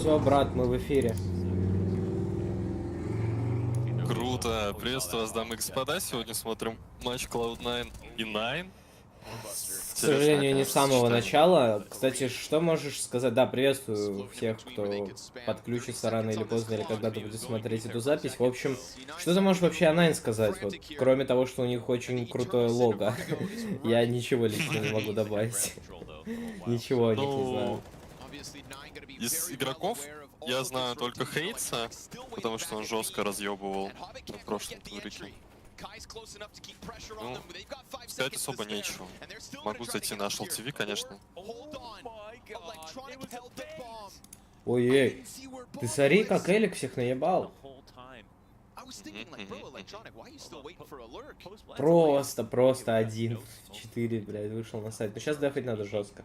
Все, брат, мы в эфире. Круто. Приветствую вас, дамы и господа. Сегодня смотрим матч Cloud9 и 9. К сожалению, не с самого начала. Кстати, что можешь сказать? Да, приветствую всех, кто подключится рано или поздно, или когда-то будет смотреть эту запись. В общем, что ты можешь вообще о Nine сказать? Вот, кроме того, что у них очень крутое лого. Я ничего лично не могу добавить. Ничего о них не знаю. Из игроков я знаю только Хейтса, потому что он жестко разъебывал на прошлом турике. Ну, сказать особо нечего. Могу зайти на Shell TV, конечно. Ой-ой, ты смотри, как Элик всех наебал. Просто 1-4, блядь, вышел на сайт. Но сейчас дефать надо жестко.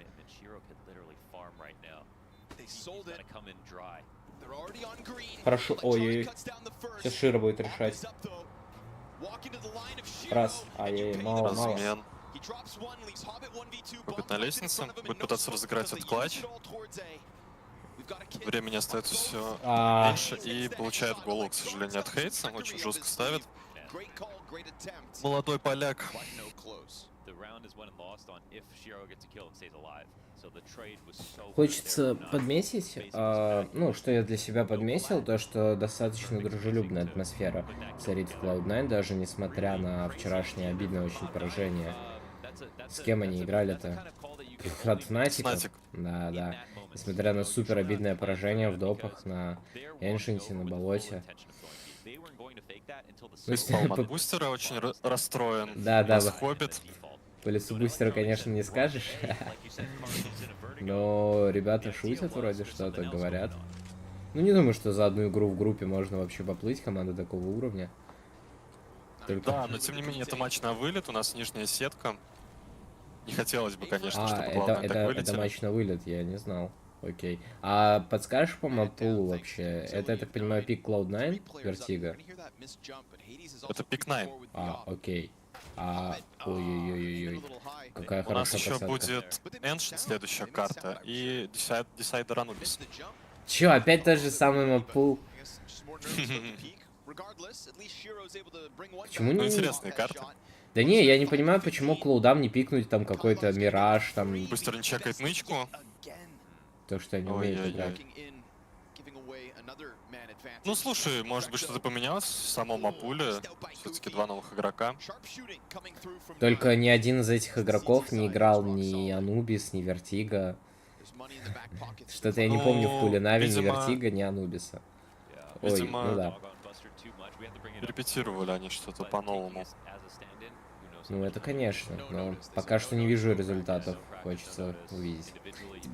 Прошу, ой-ой-ой. Сейчас Шира будет решать. Раз. Ай-яй-яй, мало. Размен. Будет на лестнице, будет пытаться разыграть этот клатч. Времени остается все меньше и получает голову, к сожалению, от Хейтса. Очень жестко ставит. Молодой поляк. Хочется подметить, ну, что я для себя подметил, то, что достаточно дружелюбная атмосфера царит в Cloud9, даже несмотря на вчерашнее обидное очень поражение. С кем они играли-то? От Фнатиков? Да. Несмотря на супер обидное поражение в допах на Эншенте, на болоте. От бустера очень расстроен. Да. Хоббит. По лицу бустера, конечно, не скажешь. Но ребята шутят вроде, что-то говорят. Ну, не думаю, что за одну игру в группе можно вообще поплыть, команда такого уровня. Только... Да, но тем не менее, это матч на вылет, у нас нижняя сетка. Не хотелось бы, конечно, чтобы главное так вылетели. Это матч на вылет, я не знал. Окей. А подскажешь по мапу вообще? Это, я так понимаю, пик Cloud9, Вертига? Это пик 9. Окей. Ой-ой-ой-ой. Какая у нас хорошая еще посадка. будет Ancient, следующая карта, и Decider Anubis. Чё, опять тот же самый мапу? Почему не... интересные карты. Да не, я не понимаю, почему Клоудам не пикнуть там какой-то Мираж, там... Быстро не чекает нычку. То, что они умеют играть. Ну слушай, может быть что-то поменялось в самом мапуле. Все-таки два новых игрока. Только ни один из этих игроков не играл ни Анубис, ни Вертига. Что-то я не помню в пуле Нави ни Вертига, ни Анубиса. Ой, ну да. Репетировали они что-то по-новому. Ну это конечно, но пока что не вижу результатов, хочется увидеть.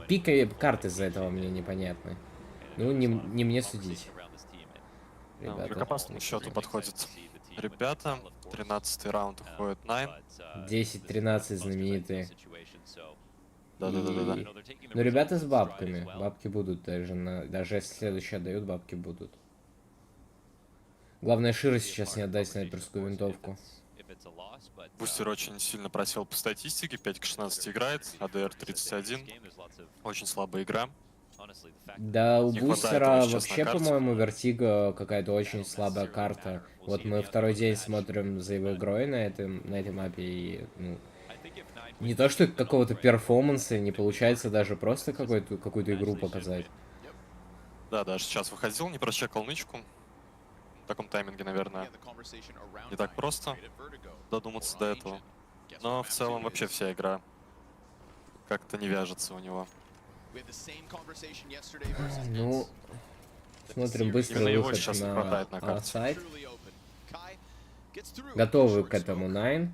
Пика карты из-за этого мне непонятны. Ну не мне судить. К опасному счету подходит ребята. 13-й раунд уходит 9. 10-13 знаменитые. Да. Ну ребята с бабками. Бабки будут даже если следующие отдают, бабки будут. Главное Шира сейчас не отдать снайперскую винтовку. Бустер очень сильно просел по статистике, 5 к 16 играет, АДР 31. Очень слабая игра. Да, у бустера вообще, по-моему, Вертига какая-то очень слабая карта. Вот мы второй день смотрим за его игрой на этой мапе, и ну, не то что какого-то перформанса, не получается даже просто какую-то игру показать. Да, даже сейчас выходил, не прочекал нычку. В таком тайминге, наверное, не так просто додуматься до этого. Но в целом вообще вся игра как-то не вяжется у него. Ну, смотрим быстрый выход на сайт. Готовы к этому 9.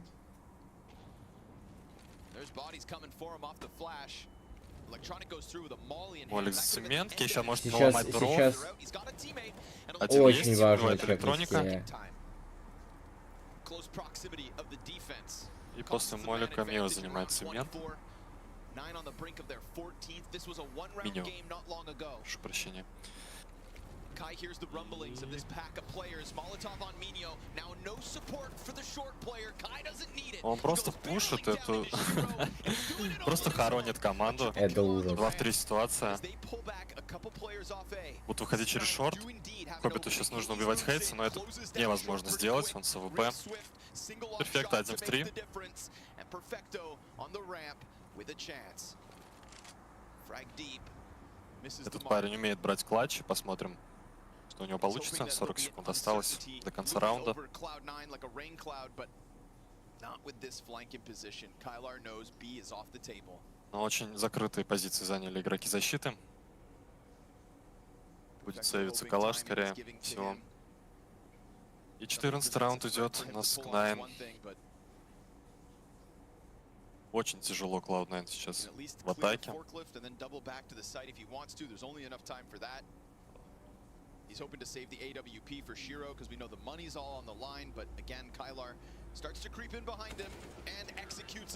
Молик за цемент, Кейша может сейчас очень важная электроника. И после Молика Мио занимает цемент. Минио. Прошу прощения. Kai hears the rumblings of this pack of players. Molotov on Minio. Now no support for the short player. Kai doesn't need it. Он просто пушит эту... просто хоронит команду. Это ужас. 2 в 3 ситуация. Будут выходить через шорт. Хоббиту сейчас нужно убивать Хейтса, но это невозможно сделать. Он с АВП. Перфекто 1 в 3. Этот парень умеет брать клатчи. Посмотрим, что у него получится. 40 секунд осталось до конца раунда. Но очень закрытые позиции заняли игроки защиты. Будет сейвиться калаш, скорее всего. И 14-й раунд идет у нас Cloud9. Очень тяжело Cloud9 сейчас в атаке.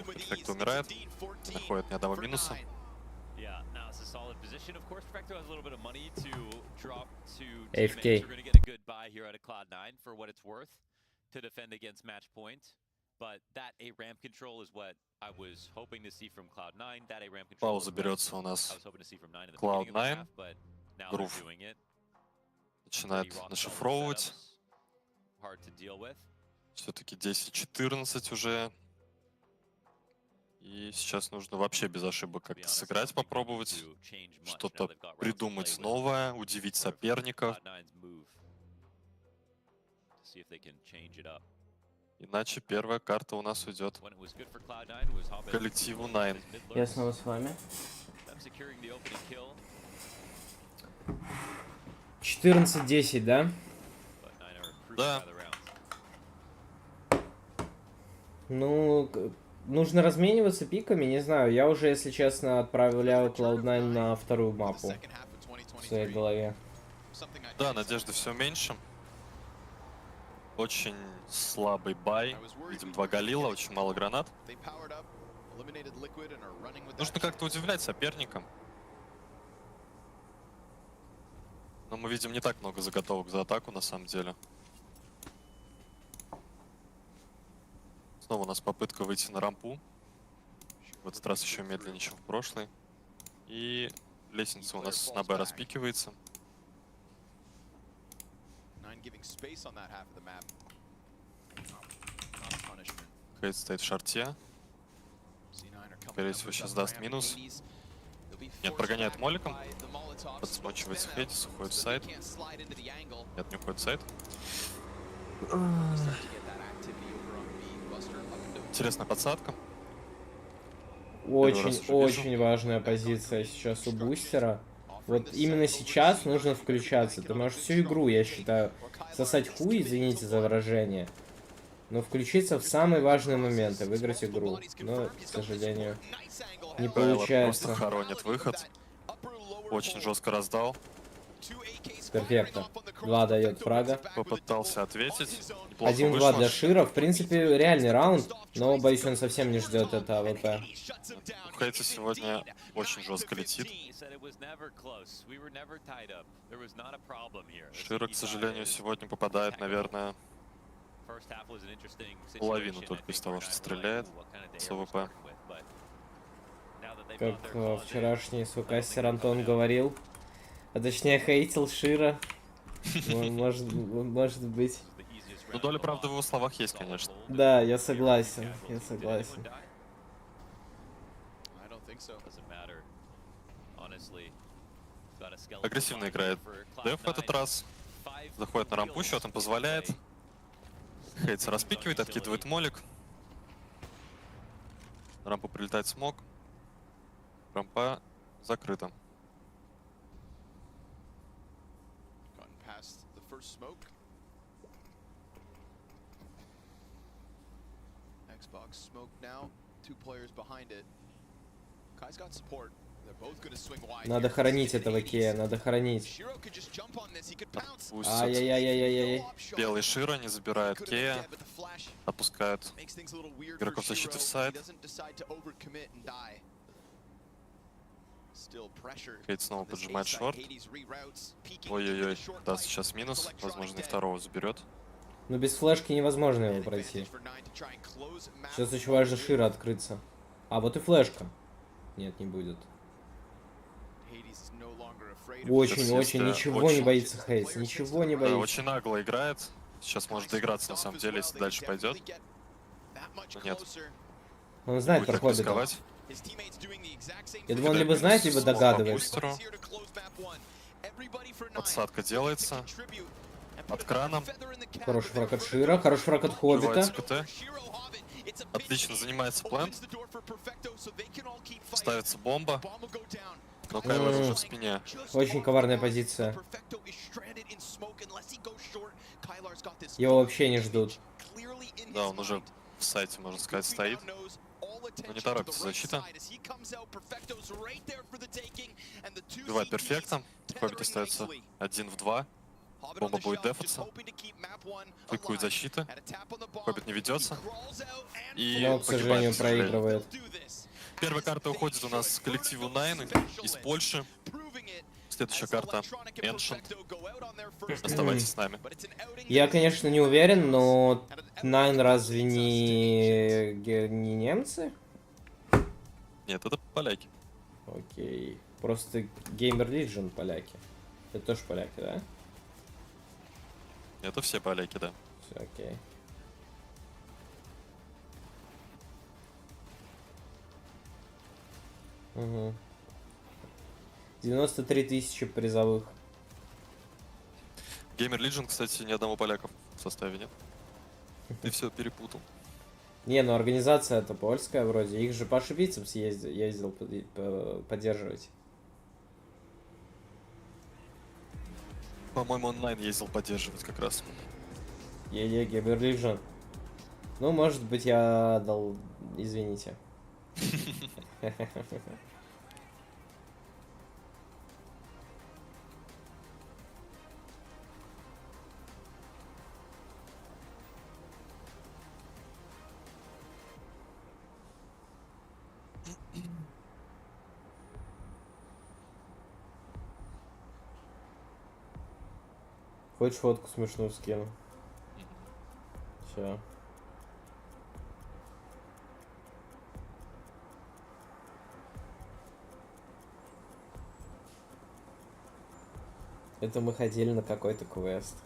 Перфект умирает, не находит ни одного минуса. AFK. Пауза берется у нас Cloud9. Грув начинает нашифровывать. Все-таки 10-14 уже. И сейчас нужно вообще без ошибок как-то сыграть, попробовать. Что-то придумать новое, удивить соперников. Иначе первая карта у нас уйдет коллективу 9. Я снова с вами. 14-10, да? Да. Ну, нужно размениваться пиками, не знаю. Я уже, если честно, отправляю Cloud9 на вторую мапу в своей голове. Да, надежды все меньше. Очень слабый бай. Видим 2 галила, очень мало гранат. Нужно как-то удивлять соперника. Но мы видим не так много заготовок за атаку на самом деле. Снова у нас попытка выйти на рампу. В этот раз еще медленнее, чем в прошлый. И лестница у нас на Б распикивается. Хейт стоит в шарте. Скорее всего, сейчас даст минус. Нет, прогоняет моликом. Подсмочивается Хейтис, уходит в сайд. Нет, не уходит в сайд. Интересная подсадка. Очень важная позиция сейчас у бустера. Вот именно сейчас нужно включаться. Ты можешь всю игру, я считаю, сосать хуй, извините за выражение, но включиться в самые важные моменты, выиграть игру. Но, к сожалению, не получается. Просто хоронит выход. Очень жестко раздал. Перфекто. 2 дает фрага. Попытался ответить. 1-2 для Шира. В принципе, реальный раунд, но, боюсь, он совсем не ждет это АВП. Хейтис сегодня очень жестко летит. Шира, к сожалению, сегодня попадает, наверное, половину только из того, что стреляет с АВП. Как вчерашний сукастер Антон говорил, а точнее хейтил Шира. Может быть. Ну, доля правды в его словах есть, конечно. Да, я согласен, Агрессивно играет Дев в этот раз. Заходит на рампу, счетом позволяет. Хейтс распикивает, откидывает молик. На рампу прилетает смог. Рампа закрыта. Надо хоронить этого Кея, надо хоронить. Ай-яй-яй-яй-яй-яй. Белый Шира не забирает Кея. Отпускают игроков защиты в сайд. Хейт снова поджимает шорт. Ой-ой-ой, даст сейчас минус. Возможно, и второго заберет. Но без флешки невозможно его пройти. Сейчас очень важно Шира открыться. А, вот и флешка. Нет, не будет. Очень-очень, ничего не очень- боится Хейс, ничего не Да, боится. очень нагло играет. Сейчас может доиграться на самом деле, если дальше пойдет. Но нет, Он знает будет про так Хоббита. рисковать. Я думаю, он либо Кидает знает, минус либо смог по догадывается. бустеру. Подсадка делается. Под краном. Хороший фраг от Шира, хороший фраг от Хоббита. Открывается КТ. Отлично занимается плент. Ставится бомба. Но Кайлор уже в спине. Очень коварная позиция. Его вообще не ждут. Да, он уже в сайте, можно сказать, стоит. Но не торопится защита. Убивает перфектом. Хоббит остается 1 в 2. Бомба будет дефаться. Кликует защита. Хоббит не ведется. И Но, к сожалению, проигрывает. Первая карта уходит у нас коллективу Nine из Польши. Следующая карта Ancient. Оставайтесь с нами. Я, конечно, не уверен, но Найн разве не немцы? Нет, это поляки. Окей. Просто Gamer Legion поляки. Это тоже поляки, да? Это все поляки, да. Все, окей. Угу. 93 тысячи призовых. Gamer Legion, кстати, ни одного поляка в составе нет. Ты все перепутал. Не, ну организация-то польская вроде. Их же Паша Бицепс ездил поддерживать. По-моему, онлайн ездил поддерживать как раз. Е-е, Gamer Legion. Ну, может быть, я дал... Извините. Хочешь фотку смешную скину? Все. Это мы ходили на какой-то квест.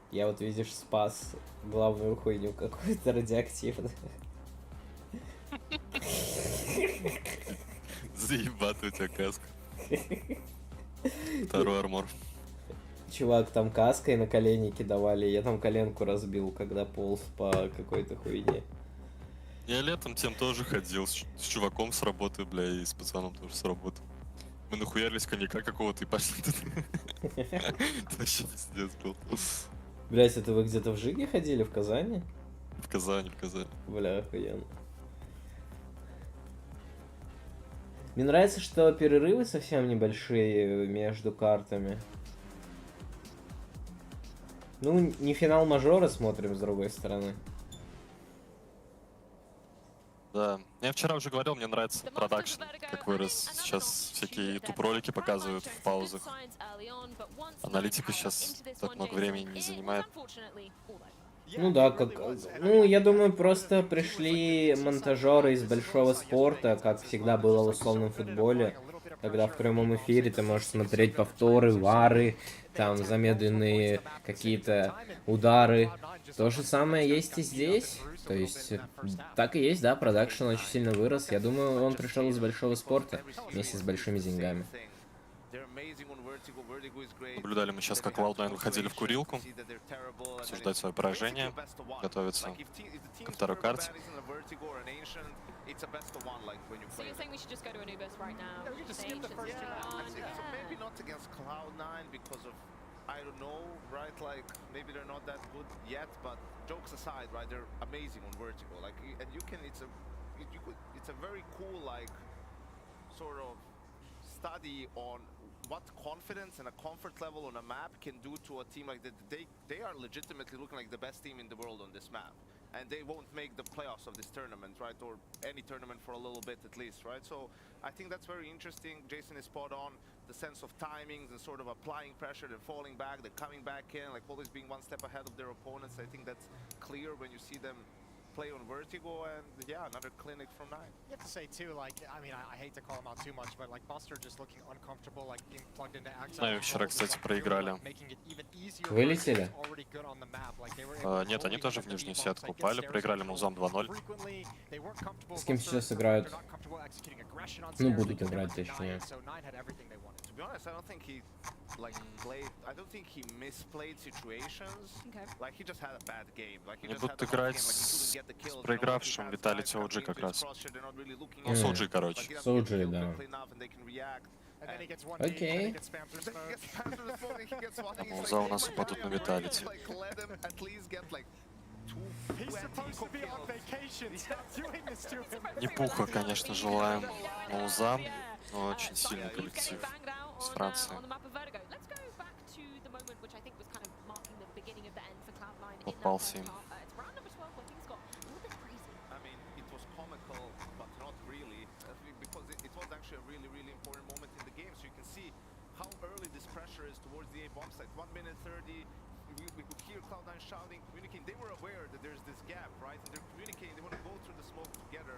Я вот, видишь, спас главную хуйню какую-то радиоактивную. Заебатый у тебя каска. Второй армор. Чувак, там каской на коленники давали, я там коленку разбил, когда полз по какой-то хуйне. Я летом тем тоже ходил, с чуваком с работы, бля, и с пацаном тоже с работы. Мы нахуярились коньяка какого-то и пошли тут. Это вообще пиздец был. Блять, это вы где-то в Жиге ходили, в Казани? В Казани. Бля, охуенно. Мне нравится, что перерывы совсем небольшие между картами. Ну, не финал мажора смотрим, с другой стороны. Да. Я вчера уже говорил, мне нравится продакшн, как вырос. Сейчас всякие YouTube-ролики показывают в паузах. Аналитика сейчас так много времени не занимает. Ну да, как... Ну, я думаю, просто пришли монтажеры из большого спорта, как всегда было в условном футболе, когда в прямом эфире ты можешь смотреть повторы, вары, там замедленные какие-то удары. То же самое есть и здесь. То есть, так и есть, да, продакшн очень сильно вырос. Я думаю, он пришел из большого спорта вместе с большими деньгами. Наблюдали мы сейчас, как Cloud9 выходили в курилку, обсуждать свое поражение, готовиться ко второй карте. So you're saying we should just go to Anubis right now? Yeah, we just skip the first two rounds. Yeah, so maybe not against Cloud9 because of, I don't know, right? Like, maybe they're not that good yet, but jokes aside, right? They're amazing on vertical. Like, and you can, it's a very cool, like, sort of study on what confidence and a comfort level on a map can do to a team like that. They are legitimately looking like the best team in the world on this map. And they won't make the playoffs of this tournament, right? Or any tournament for a little bit at least, right? So I think that's very interesting. Jason is spot on. The sense of timings and sort of applying pressure, then falling back, then coming back in, like always being one step ahead of their opponents. I think that's clear when you see them play on Vertigo, and yeah, another clinic from 9. You have to say too, like, I mean, I hate to call him out too much, but like Buster just looking uncomfortable, like being plugged into access. Ну и вчера, кстати, проиграли. Вылетели? Нет, они тоже в нижнюю сетку упали, проиграли Музам 2-0. С кем сейчас играют? Ну, будут играть, точнее. To be honest, I don't think he I don't think he misplayed situations. Okay. Like he just had a bad game. Like he Они just будут had a bad играть game. Like he с couldn't get the kills. проигравшим Виталити OG как раз. Ну, с Мгм. OG, короче. Like, he doesn't С get OG, killed да. quickly enough and they can react. Окей. Муза у нас упадут на Виталити. Не пуха, конечно, желаем Музам, но очень сильный коллектив с Франции. Попался им. How early this pressure is towards the A bomb site. 1 minute 30. We could hear Cloud9 shouting, communicating. They were aware that there's this gap, right? And they're communicating. They want to go through the smoke together.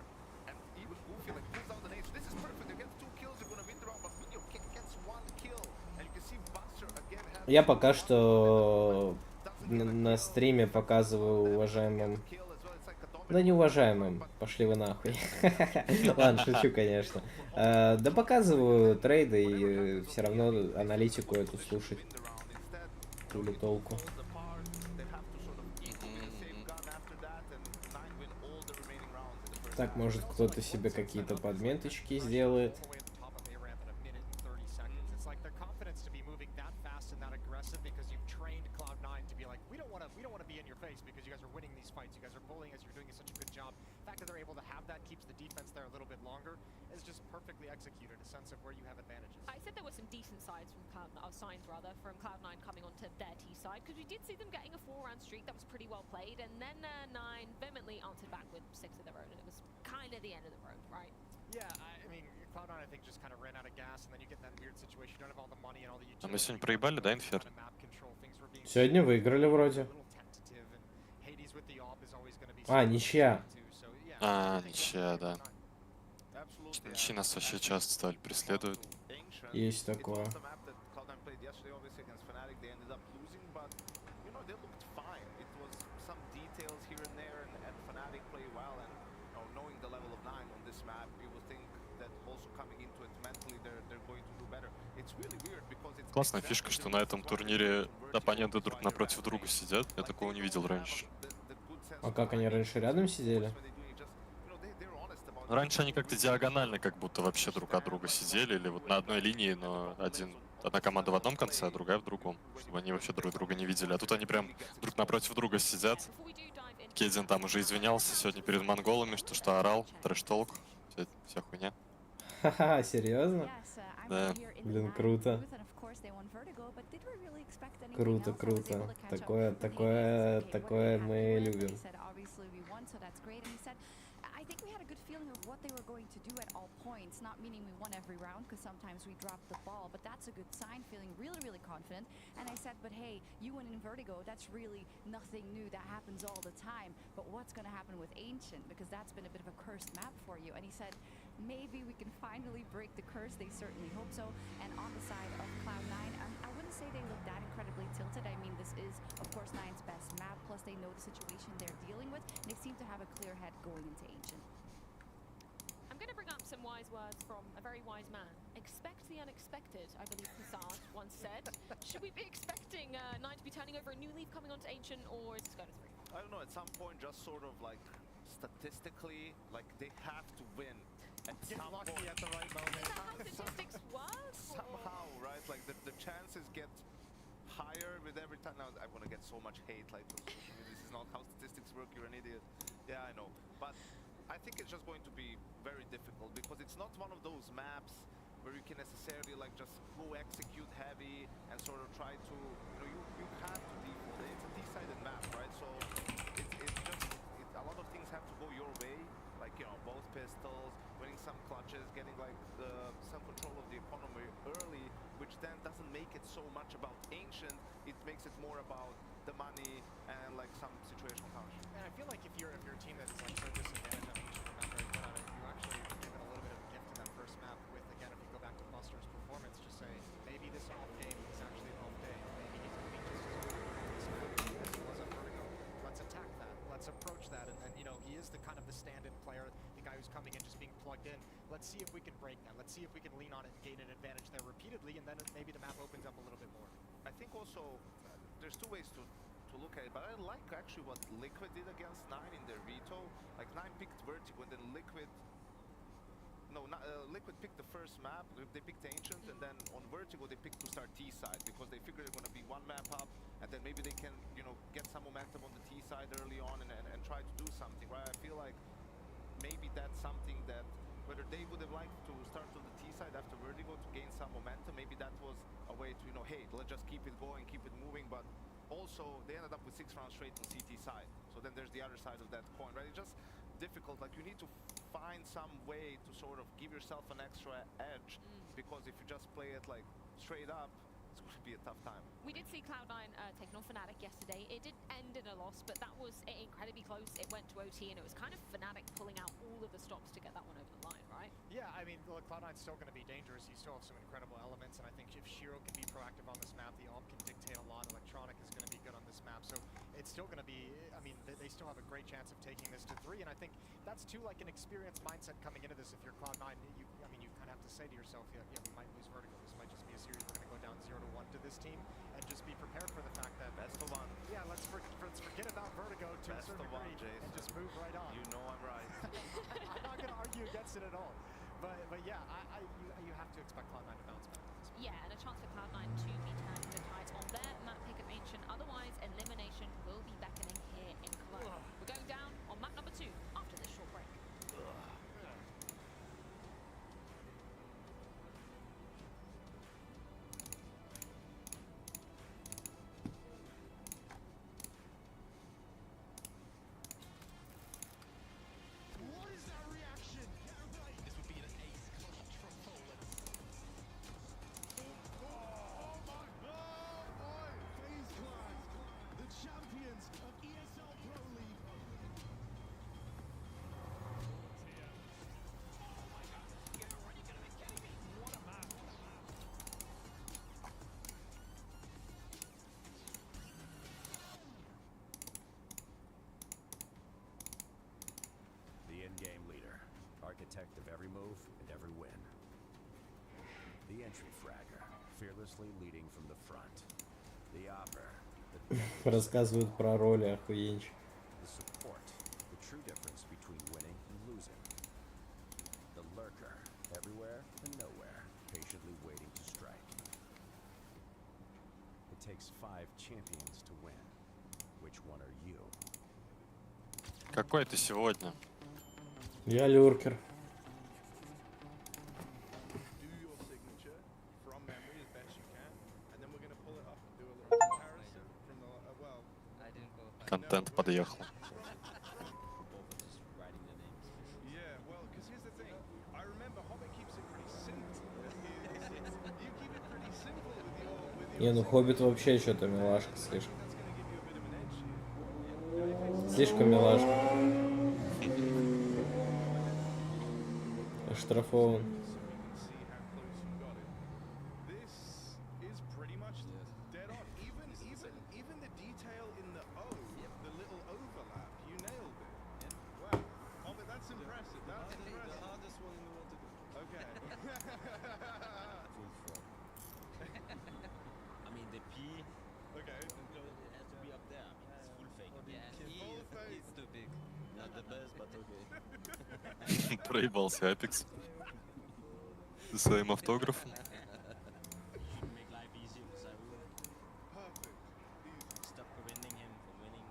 And even Goofy like pulls out the nades. This is perfect. They get 2 kills. They're gonna win the round. But Minio gets 1 kill. And you can see Buster again has. Я пока что на стриме показываю уважаемым... Да не уважаемым, пошли вы нахуй. Ладно, шучу, конечно. Да показываю трейды и все равно аналитику эту слушать. Или толку. Так, может кто-то себе какие-то подметочки сделает. I said there were some decent sides from signs from Cloud9 coming onto their T side, because we did see them getting a 4-round streak that was pretty well played, and then 9 vehemently answered back with 6 of their own, and it was kind of the end of the road, right? Yeah, I mean, Cloud9 I think just kind of ran out of gas, and then you get in that weird situation. You don't have all the money and all the. А мы сегодня проебали, да, Инфер? Сегодня выиграли вроде. А, ничья. А, ничья, да. Ничьи нас вообще часто стали преследовать. Есть такое. Классная фишка, что на этом турнире оппоненты друг напротив друга сидят. Я такого не видел раньше. А как они раньше рядом сидели? Раньше они как-то диагонально как будто вообще друг от друга сидели, или вот на одной линии, но одна команда в одном конце, а другая в другом, чтобы они вообще друг друга не видели. А тут они прям друг напротив друга сидят. Кедин там уже извинялся сегодня перед монголами, что орал, трэш-толк, вся хуйня. Ха-ха, серьезно? Да. Блин, круто. Круто, круто. Такое мы любим. I think we had a good feeling of what they were going to do at all points, not meaning we won every round because sometimes we dropped the ball, but that's a good sign, feeling really, really confident. And I said, but hey, you win in Vertigo, that's really nothing new, that happens all the time. But what's going to happen with Ancient? Because that's been a bit of a cursed map for you. And he said, maybe we can finally break the curse, they certainly hope so. And on the side of Cloud9, I wouldn't say they look that incredibly tilted. I mean, this is, of course, Nine's best map, plus they know the situation they're dealing with, and they seem to have a clear head going into Ancient. I'm going to bring up some wise words from a very wise man. Expect the unexpected, I believe Passage once said. Should we be expecting Nine to be turning over a new leaf coming onto Ancient, or is this going to 3? I don't know, at some point, just sort of like statistically, like they have to win. At some point. At the right moment. Is that how statistics work? Somehow, right? Like the chances get higher with every time. Now I want to get so much hate, like this is not how statistics work. You're an idiot. Yeah, I know, but I think it's just going to be very difficult because it's not one of those maps where you can necessarily like just go execute heavy and sort of try to, you have to default. It's a T-sided map, right? So it's just a lot of things have to go your way, like both pistols, winning some clutches, getting like some control of the economy early, which then doesn't make make it so much about Ancient, it makes it more about the money and like some situational counters. And I feel like if you're a team that's like so disadvantaged on Ancient and not very good at it, you actually were given a little bit of a gift in that first map with, again, if you go back to Buster's performance, just say, maybe this off game is actually an off day. Maybe he's going to be just as good on this map as he was at Vertigo. Let's attack that. Let's approach that. And then, you know, he is the kind of the stand-in player, the guy who's coming in just being plugged in. Let's see if we can break that. Let's see if we can lean on it and gain an advantage there repeatedly, and then maybe the map opens up a little bit more. I think also there's two ways to look at it, but I like actually what Liquid did against 9 in their veto. Like 9 picked Vertigo, and then Liquid picked the first map, they picked Ancient, and then on Vertigo they picked to start T-side, because they figured they're going to be one map up, and then maybe they can, you know, get some momentum on the T-side early on and try to do something, right? I feel like maybe that's something that, whether they would have liked to start on the T-side after Vertigo to gain some momentum, maybe that was a way to, you know, hey, let's just keep it going, keep it moving, but also they ended up with 6 rounds straight on CT side. So then there's the other side of that coin, right? It's just difficult. Like, you need to find some way to sort of give yourself an extra edge, because if you just play it like straight up, it's going to be a tough time. We did see Cloud9 taking off Fnatic yesterday. It did end in a loss, but that was incredibly close. It went to OT, and it was kind of Fnatic pulling out all of the stops to get that one over the line, right? Yeah, I mean, look, Cloud9's still going to be dangerous. You still have some incredible elements, and I think if Shiro can be proactive on this map, the AWP can dictate a lot. Electronic is going to be good on this map, so it's still going to be, I mean, they still have a great chance of taking this to 3, and I think that's too like an experienced mindset coming into this. If you're Cloud9, you kind of have to say to yourself, yeah, we might lose Vertigo. This might just be a series we're going to go down 0-1 to this team, and just be prepared for the fact that Best of one. Yeah, let's forget about Vertigo to a certain degree and just move right on. You know I'm right. I'm not going to argue against it at all. But yeah, you have to expect Cloud9 to bounce back. Yeah, and a chance for Cloud9 to be turning the tides on their map pick of Ancient. Otherwise, elimination will be beckoning here in Cologne. We're going down on map number 2 after this short break. Game leader, architect of every move and every win. The entry fragger, fearlessly leading from the front. The opper, Рассказывают про роли, охуенчик. the support, the true difference between winning and losing. The lurker, everywhere and nowhere, patiently waiting to strike. It takes 5 champions to win. Which one are you? Какой ты сегодня? Я люркер. Do your signature from memory as best you can, and then we're going to pull it up and do a little comparison from the well. Контент подъехал. Yeah, well, because here's the thing. I remember Hobbit keeps it pretty simple. You keep it pretty simple with your Не, ну Хоббит вообще что-то милашка слишком. that's going to give you a bit of an edge here. Слишком милашка. Оштрафован. So you can see how close you got it. This is pretty much dead on. Even the detail in the O, the little overlap, you nailed it. Wow, Hobbit, that's impressive. That's impressive. The hardest one in the world to do. Okay. I mean, the P Okay. it has to be up there. I mean, it's full fake. Yeah, Full fake. it's too big. Not the best, but okay. Проебался Апекс со своим автографом. Make life easy for Saru. Perfect. Easy. Stop preventing him from winning.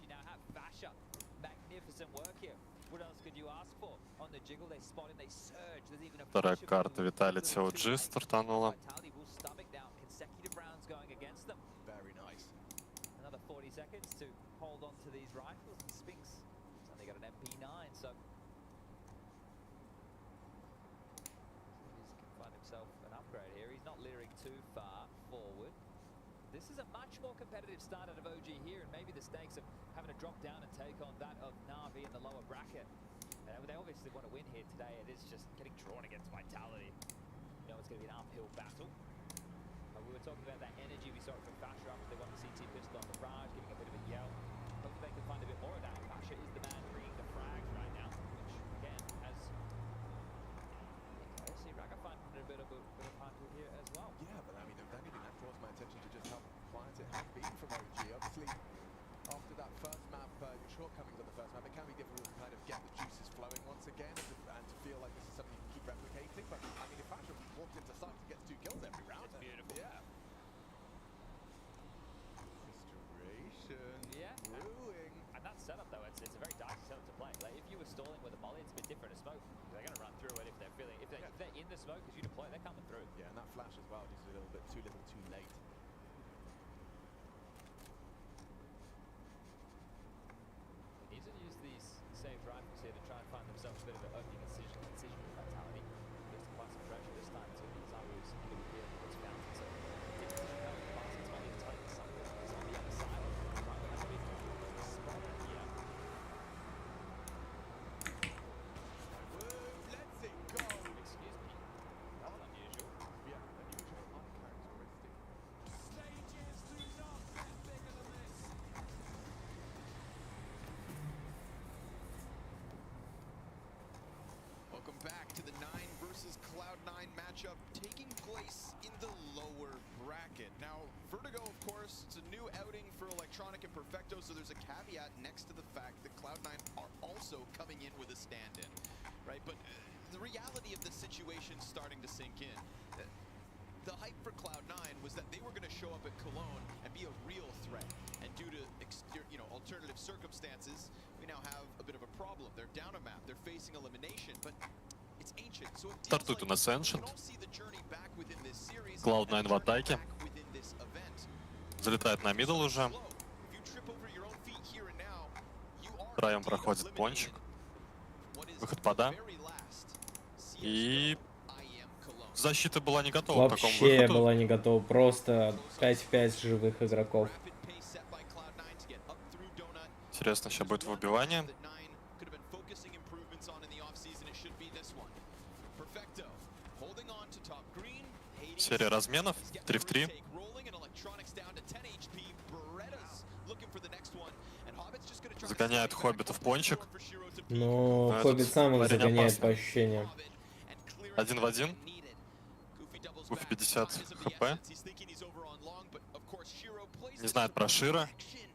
Now have Vasha. Magnificent work here. Вторая карта Vitality OG стартанула. Very nice. Another 40 seconds to hold on to these rifles, and Spinks has only got an MP9, so he can find himself an upgrade here. He's not leering too far forward. This is a much more competitive start out of OG here, and maybe the stakes of having to drop down and take on that of Na'Vi in the lower bracket. They obviously want to win here today. It is just getting drawn against Vitality. You know, it's going to be an uphill battle. We were talking about that energy we saw from Fasher after they won the CT pistol on the Raj, giving a bit of a yell. Hopefully they can find a bit more of that. Fasher is the man bringing the frags right now, which again has... I see Raga finding a bit of handle here as well. Yeah, but I mean, if anything, that draws my attention to just how quiet it has been from OG. Obviously, after that first map, shortcomings on the first map, it can be difficult to kind of get the juices flowing once again and to feel like this is something you can keep replicating. But I mean, if Fasher walked into sight and gets 2 kills every round, It's beautiful. yeah. Restoration. Yeah. Brewing. And that setup though, it's a very dicey setup to play. Like if you were stalling with a molly, it's a bit different to smoke. They're going to run through it if they're feeling, if they're in the smoke as you deploy, they're coming through. Yeah, and that flash as well, just a little bit too little, too late. They need to use these saved rifles here to try and find themselves a bit of an opening incision with Vitality. Gets to apply some pressure this time to Zaru's going to be here what's found. So different position now with the Bastards might need to tighten something. He's on the other side. Rather than having spotted here. Let's it go. Excuse me. That was unusual. Yeah, unusual, uncharacteristic. Stages do not get bigger than this. Welcome back to the 9 versus Cloud9 matchup taking place in the lower bracket. Now, Vertigo, of course, it's a new outing for Electronic and Perfecto, so there's a caveat next to the fact that Cloud9 are also coming in with a stand-in, right? But the reality of the situation starting to sink in. The hype for Cloud9 was that they were going to show up at Cologne and be a real threat. And due to alternative circumstances, we now have a bit of a problem. They're down a map, they're facing elimination, but it's ancient. So it feels Стартует у like нас we Ancient. can all see the journey back within this series Cloud9 and the в journey атаке. back within this event. Залетает на мидл уже. If you trip over your own feet here and now, you are Втроем indeed проходит eliminated. пончик. What is Выход пода. the very last И IEM Cologne. защита была не готова к такому Вообще выходу. была не готова. Просто 5-5 живых игроков. Rapid pace set by Cloud9 to get up through Donut. Интересно, сейчас будет выбивание. That 9 could have been focusing improvements on in the offseason. It should be this one. Perfecto holding on to top green. Hades Серия разменов. is getting 3 в 3. the retake rolling, and Electronics down to 10 HP. Beretta's looking for the next one, and Hobbit's just gonna try to Загоняет strike back. Хоббита в пончик. For Shiro to Но этот Хоббит сам их парень загоняет опасный. по ощущениям. and clearance 1 в 1. needed. Goofy doubles Goofy back. 50 Time is of the хп. essence. He's thinking he's over on long, but of course Shiro plays Не the знает про Шира. action.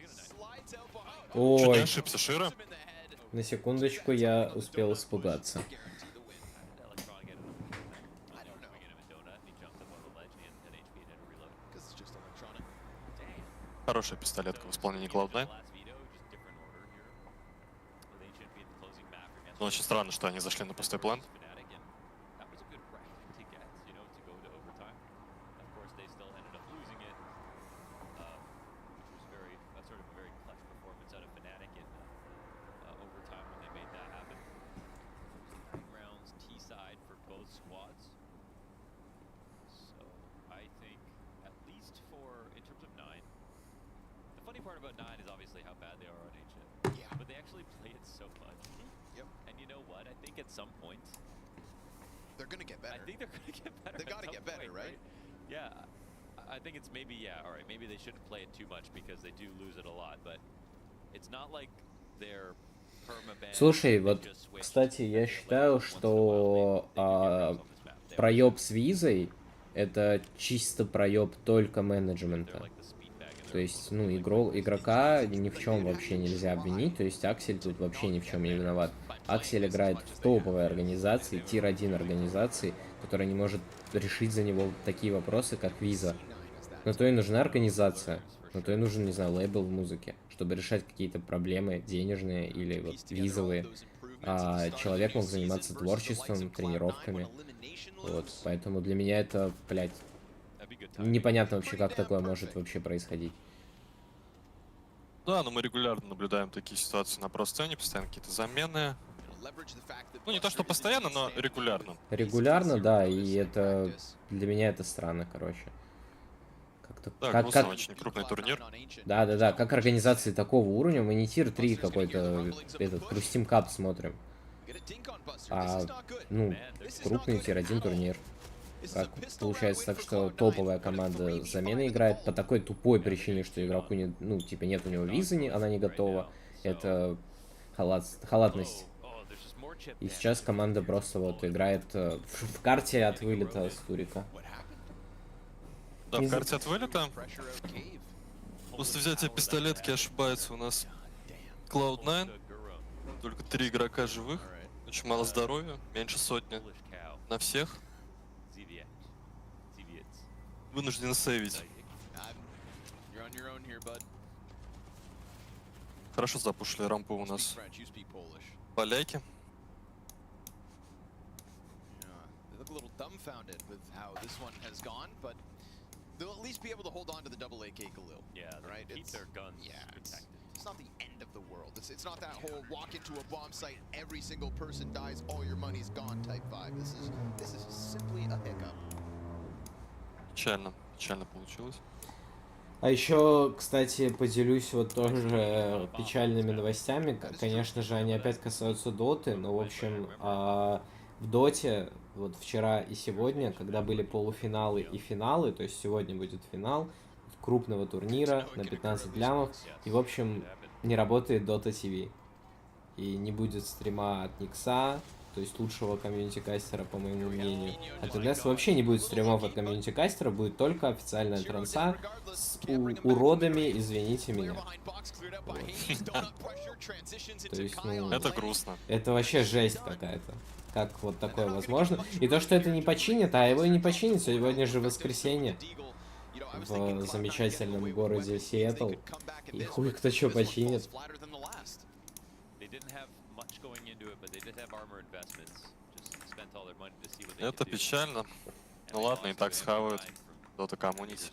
Slides out behind. Чуть не Ой, ошибся Шира. Him in the head. на секундочку я успел испугаться. Guarantee the win. I don't know. Because it's just electronic. Хорошая пистолетка в исполнении Cloud9. Но очень странно, что они зашли на пустой план. The funny part about 9 is obviously how bad they are on ancient. Yeah. But they actually play it so much. Yep. And you know what? I think at some point, They're gonna get better. I think they're going to get better. They at gotta some get better, point, right? Yeah. I think it's maybe, yeah, all right, maybe they shouldn't play it too much because they do lose it a lot, but it's not like they're perma-banned. Слушай, they вот, just switched. кстати, я считаю, Once in a while, что they do get runs on this map. They are- проеб с визой это чисто проеб только they're менеджмента. like the speed bag in То their есть, own ну, little игрока ни в чем вообще нельзя обвинить. То есть Аксель тут вообще ни в чем не виноват. Аксель играет в топовой организации, тир-1 организации, которая не может решить за него такие вопросы, как виза. Но то и нужна организация. но то и нужен, не знаю, лейбл в музыке, чтобы решать какие-то проблемы денежные или вот визовые. А человек мог заниматься творчеством, тренировками. Вот, поэтому для меня это, блядь, непонятно вообще, как такое может вообще происходить. Да, но мы регулярно наблюдаем такие ситуации на про-сцене, постоянно какие-то замены. Ну, не то, что постоянно, но регулярно. Регулярно, да, и это для меня это странно, короче. Как-то, Да, как, грустно, как... очень крупный турнир. Да, как организации такого уровня, мы не тир-3 какой-то, этот, Хрустим Кап смотрим. А, ну, крупный тир-1 турнир. Как получается так, что топовая команда с заменой играет по такой тупой причине, что игроку не, ну, типа нет у него визы, она не готова. Это халатность. И сейчас команда просто вот играет в карте от вылета с турика. Да, в карте от вылета. После взятия пистолетки ошибается у нас Cloud9. Только 3 игрока живых. Очень мало здоровья, меньше сотни на всех. Вынуждены сейвить. Хорошо запушили рампу у нас поляки. They'll at least be able to hold on to the double AK Galil. Yeah, right? Keep their guns protected. It's not the end of the world. It's not that whole walk into a bomb site, every single person dies, all your money's gone type vibe. This is simply a hiccup. Печально получилось. А еще, кстати, поделюсь вот тоже печальными новостями. Конечно же, они опять касаются доты, но, в общем, в доте вот вчера и сегодня, когда были полуфиналы и финалы, то есть сегодня будет финал крупного турнира на 15 лямов, и, в общем, не работает Dota TV. И не будет стрима от Никса, то есть лучшего комьюнити-кастера, по моему мнению. От НС вообще не будет стримов от комьюнити-кастера, будет только официальная транса с уродами, извините меня. Вот. То есть, ну... Это грустно. Это вообще жесть какая-то. Как вот такое возможно. И то, что это не починит, а его и не починит. Сегодня же воскресенье в замечательном городе Сиэтл. И хуй кто что починит. Это печально. Ну ладно, и так схавают Dota Community.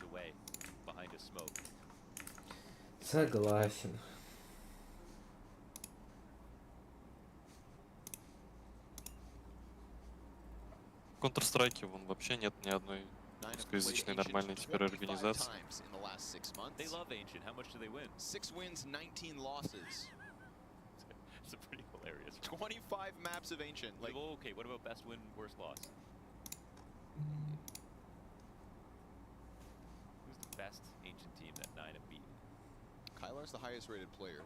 Согласен. В Counter-Strike вон вообще нет ни одной русскоязычной нормальной теперь организации. They love Ancient. How much do they win? 6 wins, 19 losses. It's pretty hilarious. 25 maps of Ancient. Like, okay, what about best win, worst loss? Who's the best Ancient team that 9 have beaten? Kylar's the highest rated player.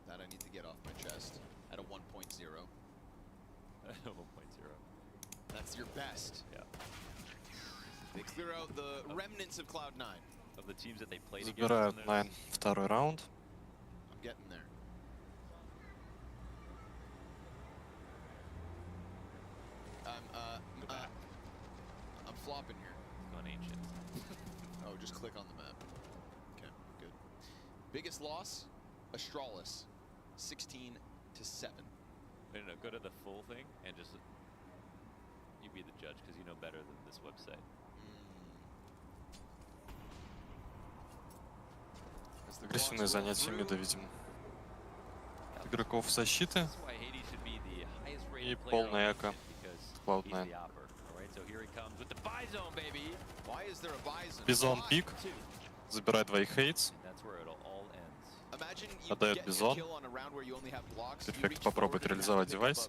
That I need to get off my chest at a 1.0. 1.0. That's your best. Yeah. They clear out the remnants of Cloud9. Of the teams that they played against. Забирают Nine второй раунд. I'm getting there. I'm flopping here. On Ancient. Oh, just click on the map. Okay, good. Biggest loss, Astralis, 16-7. No, go to the full thing and just you be the judge because you know better than this website. Агрессивное занятие мида, видимо. Игроков защиты и полная эко Cloud9. Бизон пик. Забирает двоих хейтс. Отдает Бизон. Эффект попробует реализовать девайс.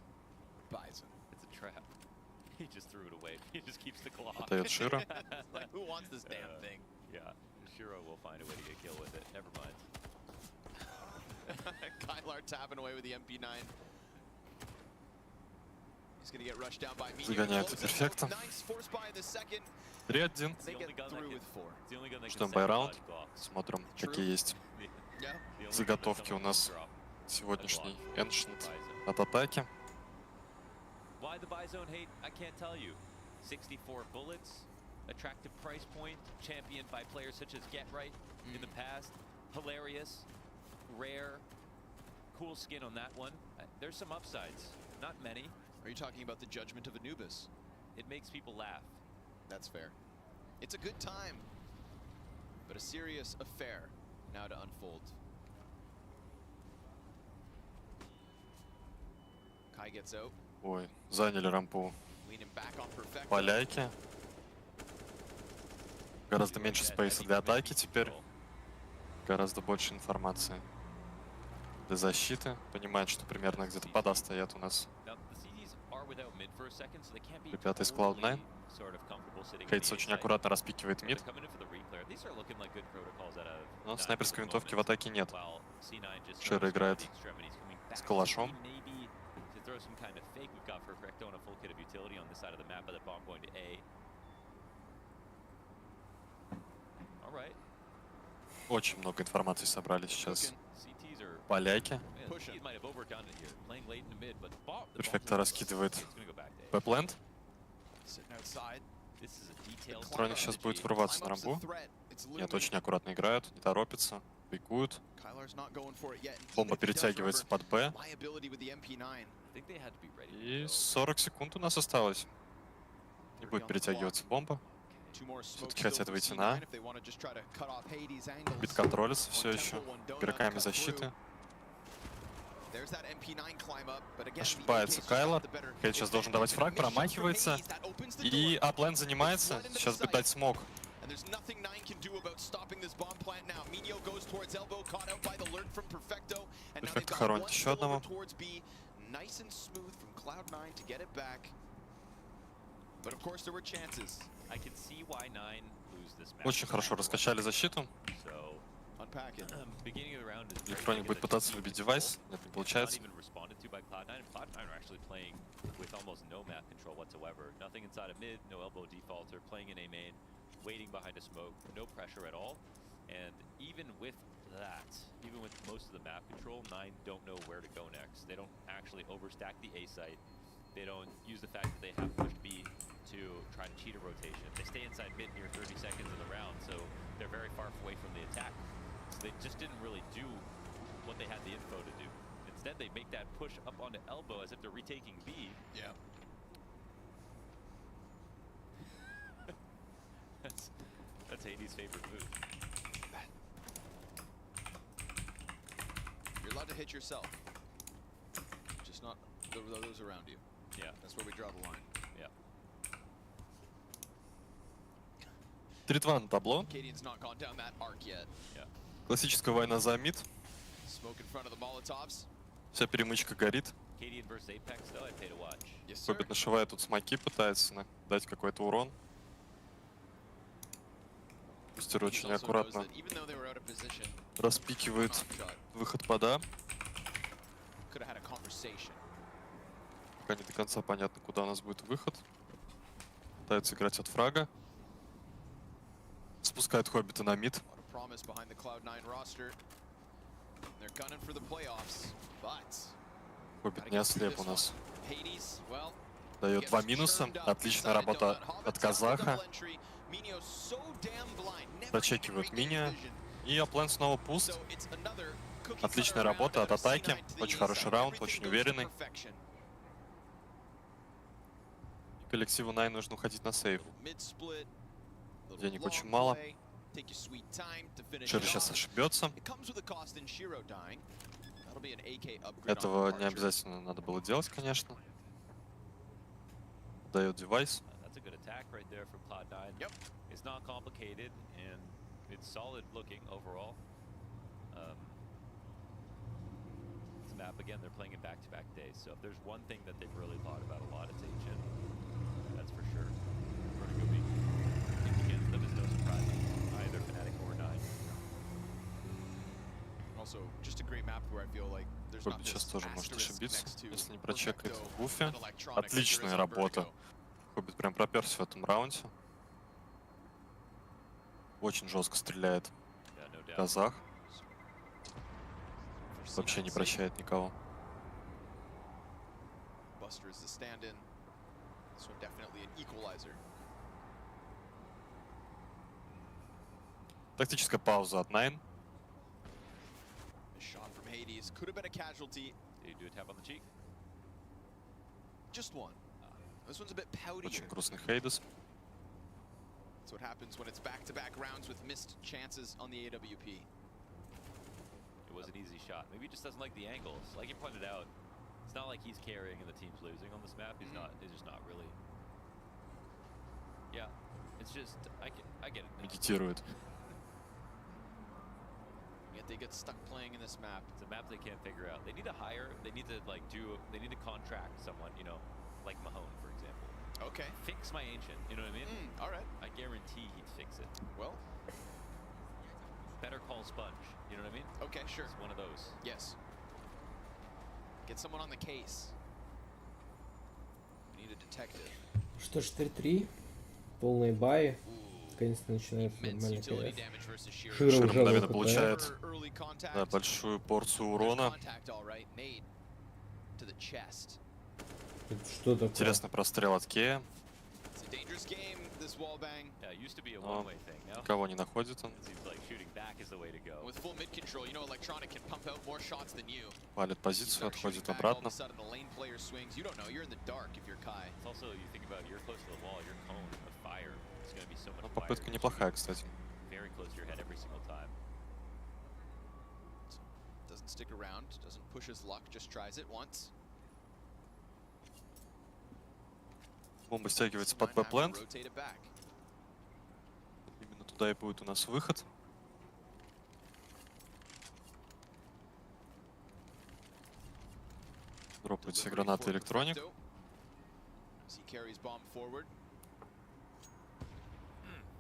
Отдает Широ. Shiro will find a way to get kill with it. Never mind. Kylar tapping away with the MP9. He's gonna get rushed down by me. Загоняется перфектом. 3-1. Ждем байраунд. Смотрим, какие есть заготовки у нас сегодняшний Ancient от атаки. Why the buy zone hate? I can't tell you. 64 bullets, attractive price point, championed by players such as Get Right in the past. Hilarious, rare, cool skin on that one. There's some upsides, not many. Are you talking about the judgment of Anubis? It makes people laugh. That's fair. It's a good time, but a serious affair now to unfold. Kai gets out. Ой, заняли рампу Leaning back on Perfecto. поляки. Гораздо меньше спейса для атаки теперь. Гораздо больше информации для защиты. Понимают, что примерно где-то пода стоят у нас. Ребята из Cloud9. Хейтс очень аккуратно распикивает мид. Но снайперской винтовки в атаке нет. Шира играет с калашом. Очень много информации собрали сейчас поляки. Перфекто раскидывает Б-плент. Электроник сейчас будет врываться на рамбу. Нет, очень аккуратно играют, не торопятся, пикуют. Бомба перетягивается под Б. И 40 секунд у нас осталось. Не будет перетягиваться бомба. Все-таки хотят выйти на А. Бит контролится все еще игроками защиты. Ошибается Кайлор. Хейт сейчас должен давать фраг, промахивается. И аплен занимается. Сейчас будет дать смог. Перфекто хоронит еще одного. Очень хорошо раскачали защиту. Электроник будет пытаться выбить девайс. Нет, не получается. Even with most of the map control, 9 don't know where to go next. They don't actually overstack the A site. They don't use the fact that they have pushed B to try to cheat a rotation. They stay inside mid near 30 seconds of the round, so they're very far away from the attack. So they just didn't really do what they had the info to do. Instead, they make that push up onto elbow as if they're retaking B. Yeah. That's Hades' favorite move. You're allowed to hit yourself, just not those around you. Yeah. That's where we draw the line. Yeah. 3-2 на табло. Cadian's not gone down that arc yet. Yeah. Классическая война за мид. Smoke in front of the Molotovs. Вся перемычка горит. Cadian versus Apex, though, I'd pay to watch. Yes, sir. Хоббит нашивает тут смоки, пытается дать какой-то урон. Бустер очень аккуратно распикивает выход пода. Пока не до конца понятно, куда у нас будет выход. Пытается играть от фрага. Спускает Хоббита на мид. Хоббит не ослеп у нас. Дает 2 минуса. Отличная работа от казаха. Зачекивают Миния. И аплен снова пуст. Отличная работа от атаки. Очень хороший раунд, очень уверенный. И коллективу 9 нужно уходить на сейв. Денег очень мало. Шир сейчас ошибется. Этого не обязательно надо было делать, конечно. Дает девайс. It's not complicated and it's solid looking overall. This map again, they're playing it back-to-back days. So if there's one thing that they've really thought about a lot, it's HN. That's for sure. Vertigo being against them is no surprise. Either Fnatic or 9. Also, just a great map where I feel like there's not Хоббит сейчас тоже может ошибиться, to если не прочекает Perfecto, в буфе. Electronic, Отличная like there is on работа. Vertigo. Хоббит прям проперся в этом раунде. Очень жестко стреляет казах. Вообще не прощает никого. Тактическая пауза от Nine. A shot from Hades could have been a casualty. Did you do a tap on the cheek? Just one. This one's a bit pouty. Очень грустный Хейдес. That's what happens when it's back-to-back rounds with missed chances on the AWP. It was an easy shot. Maybe he just doesn't like the angles. Like you pointed out, it's not like he's carrying and the team's losing on this map. He's not. He's just not really. Yeah, it's just I get it. Медитирует. Yet they get stuck playing in this map. It's a map they can't figure out. They need to hire. They need to like do. They need to contract someone. You know, like Mahone, for example. Okay. Fix my ancient. You know what I mean? All right. I guarantee he'd fix it. Well. Better call Sponge. You know what I mean? Okay, sure. It's one of those. Yes. Get someone on the case. We need a detective. Что ж, 3-3. Полные баи. Наконец-то начинается Immense нормальный utility КС. damage versus Shiro. Широ Широ уже мгновенно ЛПТ. получает Early contact. да, большую порцию урона. Contact, all right, made to the chest. Это что такое? Интересный прострел от Кея. It's a dangerous game, this wall bang. Yeah, it used to be a Но one-way thing. Now никого не находит он. it seems like shooting back is the way to go. With full mid control, you know Electronic can pump out more shots than you. Палит You позицию, start shooting отходит back, all of обратно. a sudden the lane player swings. You don't know, you're in the dark if you're Kai. It's also you think about you're close to the wall, your cone of fire is going to be so much Ну, fire. попытка неплохая, кстати. Very close to your head every single time. Doesn't stick around, doesn't push his luck, just tries it once. Бомба стягивается под Might have to Б-плент. rotate it back. Именно туда и будет у нас выход. Дропают все Delivery гранаты for электроник. Perfecto. As he carries bomb forward.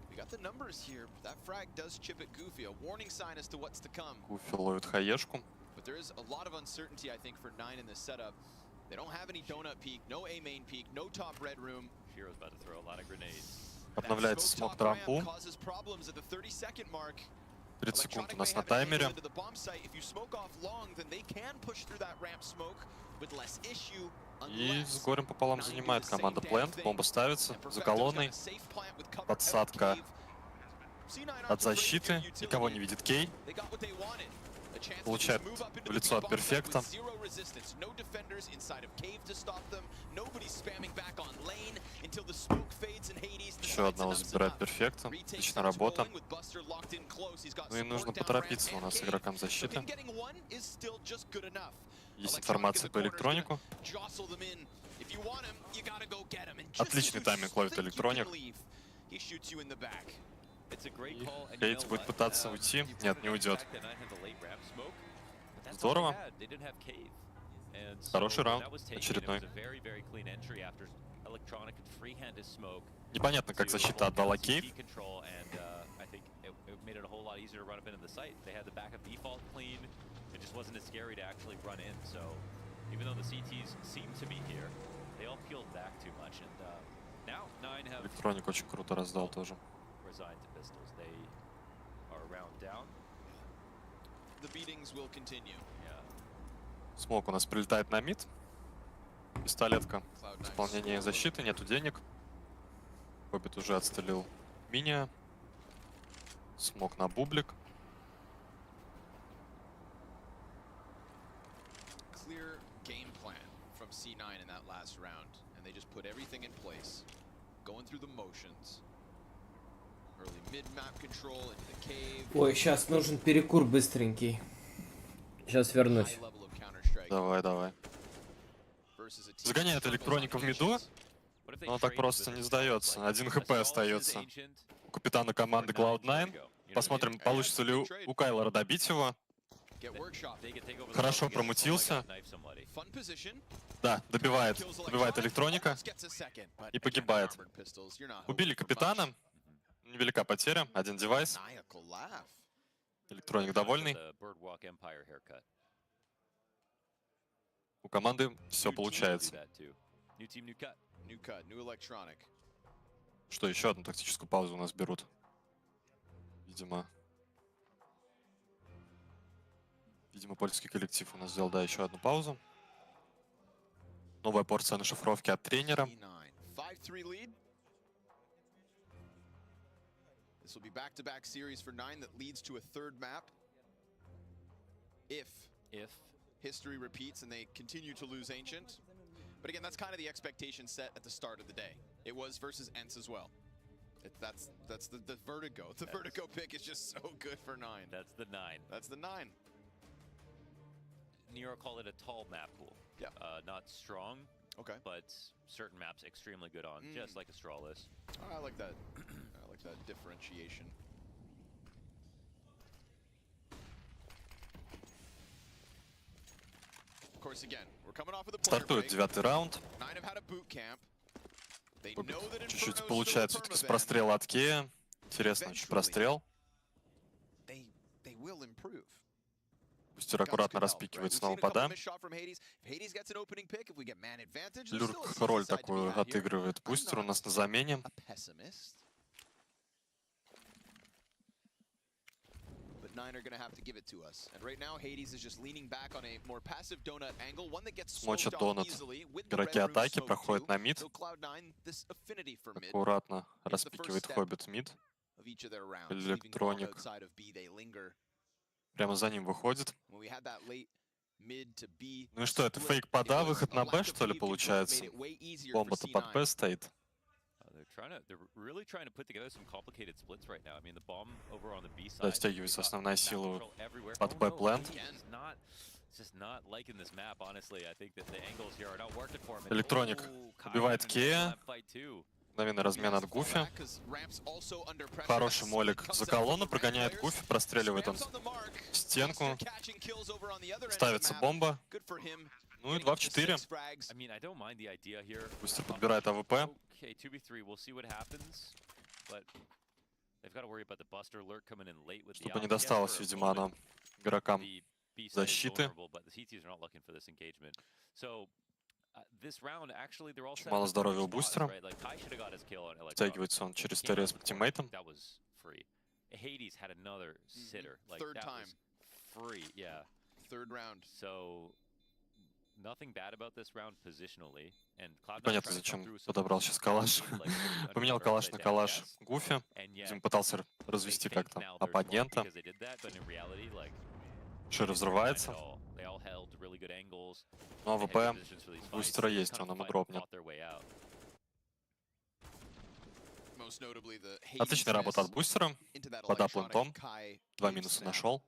We got the numbers here. That frag does chip at Goofy, a warning sign as to what's to come. Гуфи ловит хаешку. But there is a lot of uncertainty, I think, for 9 in this setup. They don't have any donut peak, no A main peak, no top red room. Shiro's about to throw a lot of grenades. Обновляется That смог smoke top ramp трампу. causes problems at the 30-second mark. 30 секунд Electronic у may нас на have an angle таймере. into the bomb site. If you smoke off long, then they can push through that ramp smoke with less issue. И с горем пополам занимает команда Плент. Бомба ставится за колонной. Подсадка от защиты. Никого не видит Кей. Получает в лицо от Перфекта. Еще одного забирает Перфекта. Отличная работа. Ну и нужно поторопиться у нас игрокам защиты. Есть информация по электронику. Отличный тайминг ловит электроник. И Хейтс будет пытаться уйти. Нет, не уйдет. Здорово. Хороший раунд. Очередной. Непонятно, как защита отдала Кейв. Электроник очень круто раздал тоже. Смок у нас прилетает на мид. Пистолетка в исполнении защиты, нету денег. Хоббит уже отстрелил Миния. Смок на бублик. Clear game plan from C9 in that last round, and they just put everything in place, going through the motions. Early mid-map control into the cave. Ой, сейчас нужен перекур быстренький. Сейчас вернусь. High level of Counter-Strike Давай, давай. versus a team Загоняет that struggles электроника on в миду. patience. Но он так просто не сдается. 1 хп остается у капитана команды Cloud9. Посмотрим, получится ли у Кайлора добить его. Get workshop. Хорошо промутился. Fun position. Да, добивает электроника Gets a second, but и again, погибает. armored pistols, you're not Убили hoping for much. капитана. Невелика потеря. Один девайс. Maniacal laugh. Электроник довольный. У команды все получается. New cut, new electronic. Что, еще одну тактическую паузу у нас берут? Видимо, польский коллектив у нас сделал, да, еще одну паузу. Новая порция на шифровке от тренера. 5-3 lead. This will be back-to-back series for 9 that leads to a third map. If history repeats and they continue to lose Ancient. But again, that's kind of the expectation set at the start of the day. It was versus Ents as well. That's the Vertigo. The Vertigo pick is just so good for 9. That's the 9. That's the 9. Nero called it a tall map pool. Yeah. Not strong. Okay. But certain maps extremely good on, just like Astralis. I like that. I like that differentiation. Of course, again, we're coming off of the player Стартует break. 9-й раунд. 9 have had a boot camp. They know that Inferno Чуть-чуть is still получает a все-таки с permaban. прострела от Кея. Интересный очень прострел. They will improve. Бустер аккуратно распикивает снова пода. Люрк роль такую отыгрывает Бустер у нас на замене. Смочат донат. Игроки атаки проходят на мид. Аккуратно распикивает Хоббит мид. Электроник прямо за ним выходит. Ну и что, это фейк пода, выход на Б, что ли, получается? Бомба-то под Б стоит. Да, стягивается основная сила под Б-плент. Электроник убивает Кея. Мгновенный размен от Гуфи. Хороший молик за колонну, прогоняет Гуфи, простреливает он стенку. Ставится бомба. Ну и 2 в 4. Бустер подбирает АВП. Чтобы не досталось, видимо, она игрокам защиты. Очень мало здоровья у Бустера. Втягивается он через ТРС к тиммейтам. Понятно, зачем подобрал сейчас калаш. Поменял калаш на калаш Гуфи. Видимо, пытался развести как-то оппонента. Шире взрывается. Но АВП у Бустера есть, он ему дропнет. Отличная работа от Бустера. Под аплентом. 2 минуса нашел.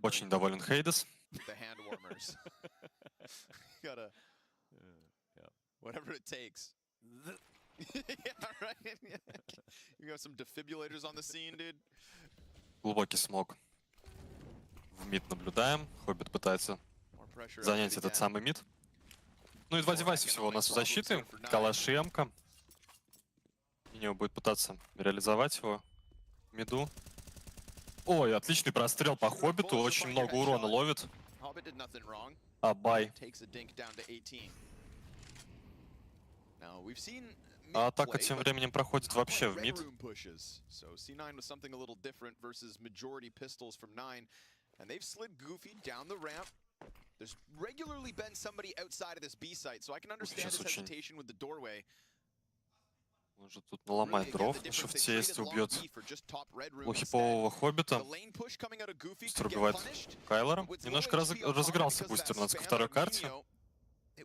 Очень доволен Хейдес. Глубокий смог. В мид наблюдаем. Хоббит пытается занять этот самый мид. Ну и 2 девайса всего у нас в защите. Калаш и Эмка. Минио будет пытаться реализовать его в миду. Ой, отличный прострел по Хоббиту. Очень много урона ловит. Абай. А атака тем временем проходит вообще в мид. And they've slid Goofy down the ramp. There's regularly been somebody outside of this B site, so I can understand his hesitation with the doorway. Может тут наломать дров на шифте, если убьет лохипового Хоббита. Бустер убивает Кайлора. Немножко разыгрался Бустер у нас ко второй карте.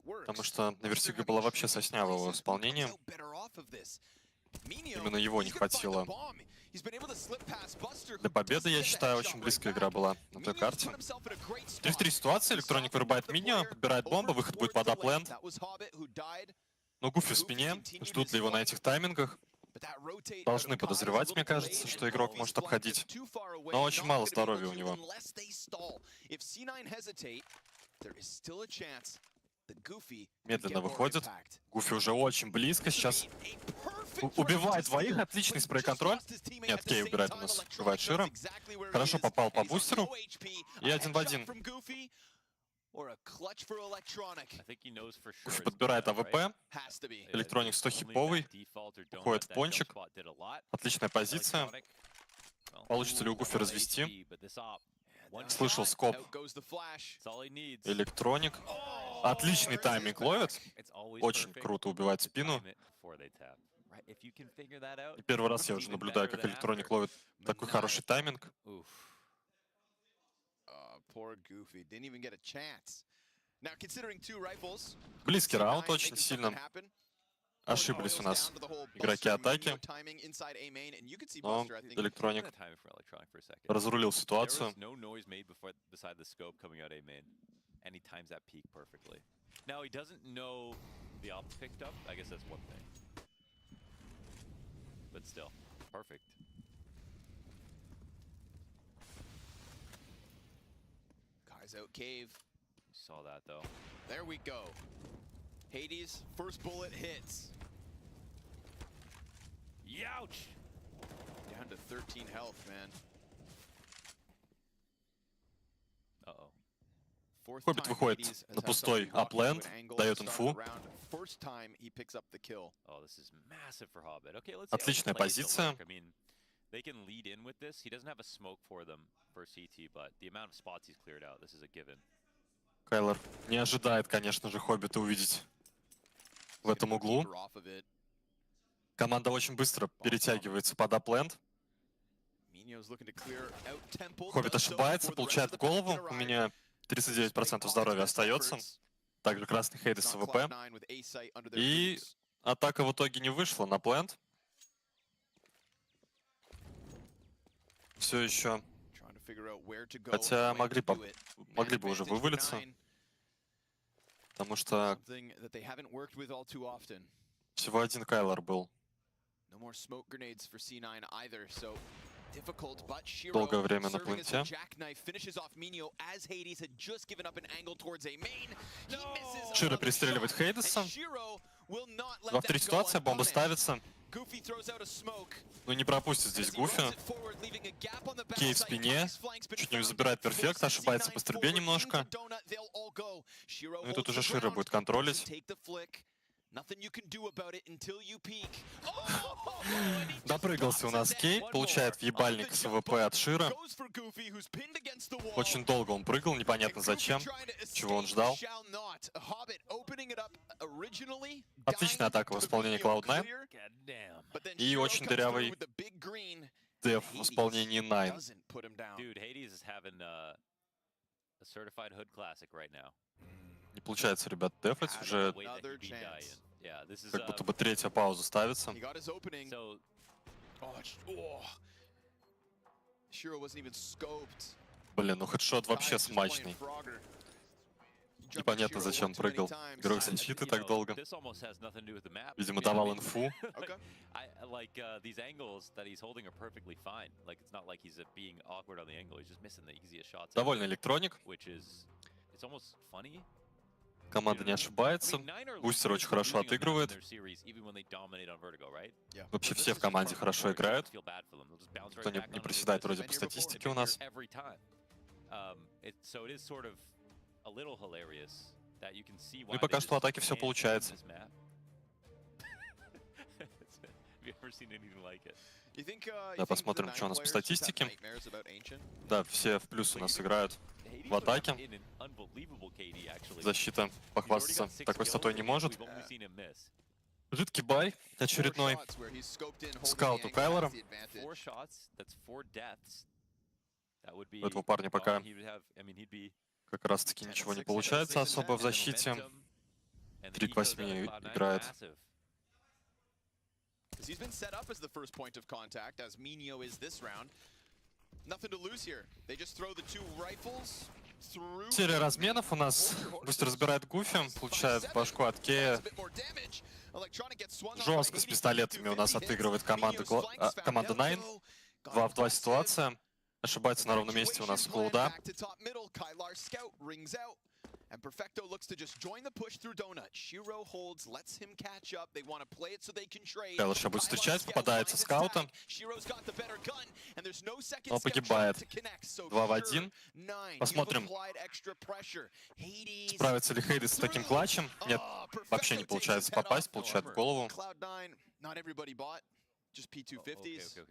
Потому что на Вертиго была вообще сосня в его исполнении. Именно его не хватило. Для победы, я считаю, очень близкая игра была на той карте. 3 в 3 ситуация. Электроник вырубает Минио, подбирает бомбу, выход будет под аплент. Но Гуфи в спине. Ждут ли его на этих таймингах? Должны подозревать, мне кажется, что игрок может обходить. Но очень мало здоровья у него. Медленно выходит. Гуфи уже очень близко. Сейчас убивает двоих. Отличный спрей-контроль. Нет, Кей убирает у нас. Убивает Шира. Хорошо попал по бустеру. И 1 в 1. Гуфи подбирает АВП. Электроник 100 хиповый. Уходит в пончик. Отличная позиция. Получится ли у Гуфи развести? Слышал скоп. Электроник. Отличный тайминг ловит. Очень круто убивает спину. И первый раз я уже наблюдаю, как Electronic ловит такой хороший тайминг. Poor Goofy didn't even get a chance. Now, considering two rifles, Близкий раунд очень сильно. Ошиблись у нас игроки атаки, но Electronic разрулил ситуацию. Now he doesn't know the op picked up. I guess that's one thing. But still, perfect. Guys out cave. You saw that though. There we go. Hades, first bullet hits. Youch! Down to 13 health, man. Uh-oh. Хоббит выходит на пустой апленд, дает инфу. Отличная позиция. They can lead in with this. He doesn't have a smoke for them for CT, but the amount of spots he's cleared out, this is a given. Кайлер не ожидает, конечно же, Хоббита увидеть в этом углу. Команда очень быстро перетягивается под апленд. Хоббит ошибается, получает в голову. У меня 39% здоровья остается. Также красный Хейдес с АВП. И атака в итоге не вышла на плент. Все еще. Хотя могли бы уже вывалиться. Потому что всего один Кайлер был. Долгое время на пленте. Широ перестреливает Хейдеса. 2-3 ситуация, бомба ставится. Ну не пропустит здесь Гуфи. Кей в спине. Чуть не забирает перфект, ошибается по стрельбе немножко. Ну и тут уже Широ будет контролить. Допрыгался у нас Кей, получает въебальник с АВП от Шира. Очень долго он прыгал, непонятно зачем, чего он ждал. Отличная атака в исполнении Cloud9. И очень дырявый деф в исполнении Nine. Не получается, ребят, дефать. Уже как будто бы третья пауза ставится. Блин, ну хедшот вообще смачный. Непонятно, зачем прыгал. Игрок защиты так долго. Видимо, давал инфу. Довольно Electronic. Команда не ошибается. Бустер очень хорошо отыгрывает. Вообще все в команде хорошо играют. Кто не проседает вроде по статистике у нас. Ну и пока что в атаке все получается. Да, посмотрим, что у нас по статистике. Да, все в плюс у нас играют в атаке. Защита похвастаться такой статой не может. Жидкий бай очередной. Скаут у Кайлера. У этого парня пока как раз таки ничего не получается особо в защите. 3 к 8 играет. Серия разменов у нас. Быстро разбирает Гуфи, получает башку от Кея. Жестко с пистолетами у нас отыгрывает команда Nine. 2 в 2 ситуация. Ошибается на ровном месте у нас Клоуда. And Perfecto looks to just join the push through Donut. Shiro holds, lets him catch up. They want to play it so they can trade. Кайлер сейчас будет встречать, попадается скаута. Но погибает. 2 в 1. Посмотрим, справится ли Хейдес с таким клатчем. Нет, вообще не получается попасть, получает в голову.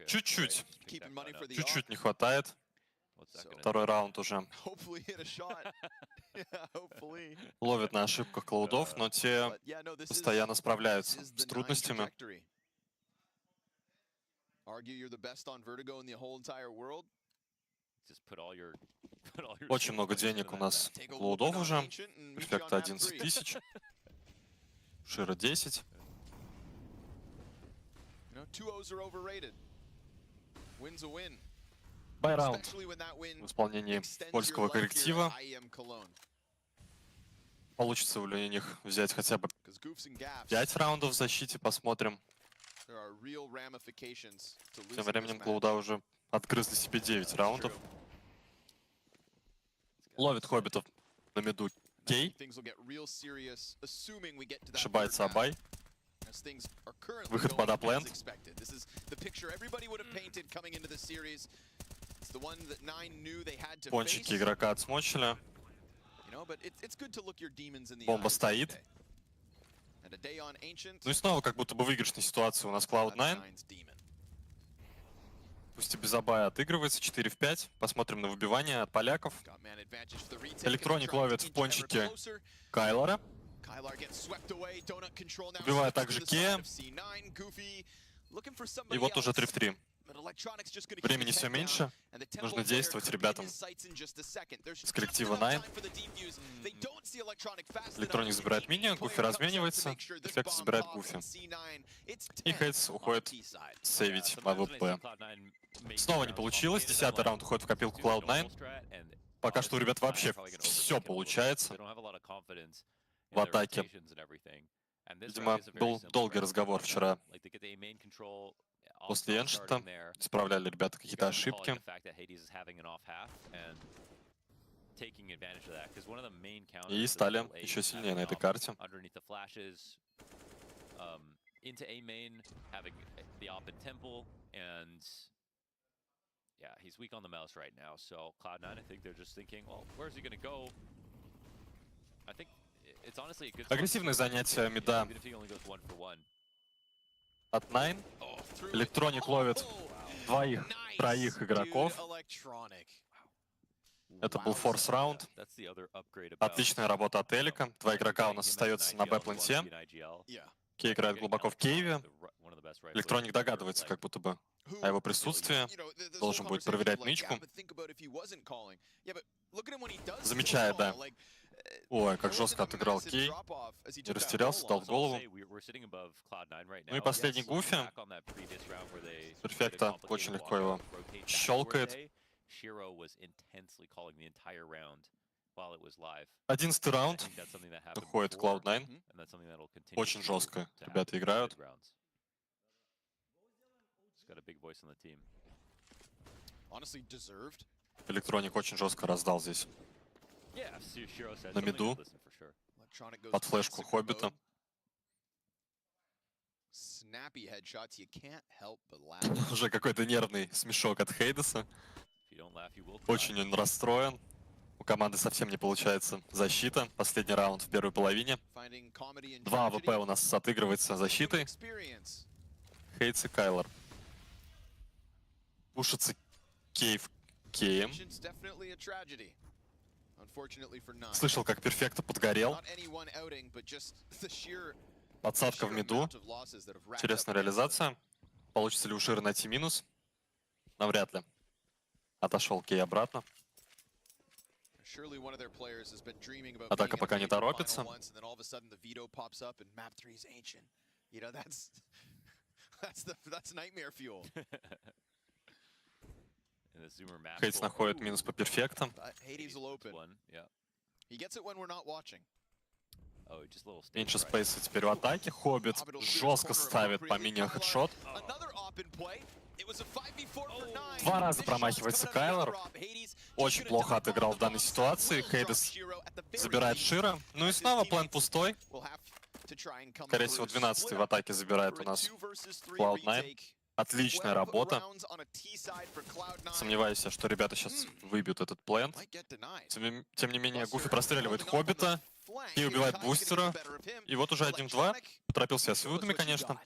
Чуть-чуть. Чуть-чуть не хватает. Второй раунд уже. Ловят на ошибках клаудов, но те постоянно справляются с трудностями. Argue you're the best on Vertigo in the whole entire world. Очень много денег у нас у клаудов уже. Перфекта 11 тысяч. Шира 10. You know, 2-0s are overrated. Win's a win. Байраунд Especially when that win в исполнении extends польского your life here коллектива. at IEM Cologne. Получится ли у них взять хотя бы 'Cause goofs and gaffs, 5 раундов в защите, посмотрим. there are real ramifications to Тем losing this временем match. клауда уже отгрызли себе 9 раундов. Ловит хоббитов на миду Кей. Things will get real serious, assuming we get to that Ошибается third map. Абай. As things are currently Выход под going аплент. as expected. This is the picture everybody would have painted coming into the series. It's the one that Nine knew they had to Пончики face. игрока отсмочили. You know, but it's good to look your demons in the Бомба eyes стоит. every day. And a day on Ancient, Ну и снова как будто бы выигрышная ситуация у нас Cloud9. Cloud9's demon. Пусть и без Абая отыгрывается. 4 в 5. Посмотрим на выбивание от поляков. Got man advantage for the retake. Электроник ловит в Inch ever пончике closer. Кайлора. Kylar gets swept away. Donut control now. Убивает switches также to the Кея. side of C9. Goofy looking for somebody И вот уже else. 3 в 3. But Electronics just gonna keep Времени his все head down, меньше. and the Tempo Нужно player действовать could be in ребятам his sights in just a second. There's с коллектива just enough 9. time for the defuse. They don't see Electronic fast enough. Электроник забирает мини, The Гуфи player comes up to разменивается. make sure this Перфект bomb забирает pops Гуфи. on C9. It's И 10 Хейтс on уходит T-side. сейвить АВП. Снова не получилось. 10-й раунд уходит в копилку Cloud9. Пока что у ребят вообще все получается в атаке. Видимо, был долгий разговор вчера после Эншита. Исправляли ребята какие-то ошибки. И стали еще сильнее на этой карте. Into A main, having the op in temple, and yeah, he's weak on the mouse right now. So Cloud9, I think they're just thinking, well, where's he gonna go? I think it's honestly a good. Агрессивное занятие мида Even if he only goes 1-for-1. от Nine. Электроник ловит троих игроков. Это был форс раунд. Отличная работа от Элика. 2 игрока у нас остается на Б-пленте. Кей играет глубоко в кейве. Электроник догадывается как будто бы о его присутствии. Должен будет проверять нычку. Замечает, да. Ой, как жестко отыграл Кей. Не растерялся, дал в голову. Ну и последний Гуфи. Перфекта очень легко его щелкает. 11-й раунд. Уходит Cloud9. Очень жестко ребята играют. Электроник очень жестко раздал здесь. На миду. Под флешку Хоббита. Уже какой-то нервный смешок от Хейдеса. Очень он расстроен. У команды совсем не получается защита. Последний раунд в первой половине. 2 АВП у нас отыгрывается защитой. Хейтс и Кайлор. Пушится Кейв Кеем. Слышал, как Перфекта подгорел. Подсадка в миду. Интересная реализация. Получится ли у Шира найти минус? Навряд ли. Отошел Кей обратно. Атака пока не торопится. Хейтс находит минус по перфектам. Меньше спейса теперь в атаке. Хоббит жестко ставит по мини хедшот. 2 раза промахивается Кайлор. Очень плохо отыграл в данной ситуации. Хейдес забирает Шира. Ну и снова план пустой. Скорее всего, 12-й в атаке забирает у нас Cloud9. Отличная работа. Сомневаюсь, что ребята сейчас выбьют этот плент. Тем не менее, Гуфи простреливает Хоббита. И убивает бустера. И вот уже 1-2. Поторопился с выводами, конечно.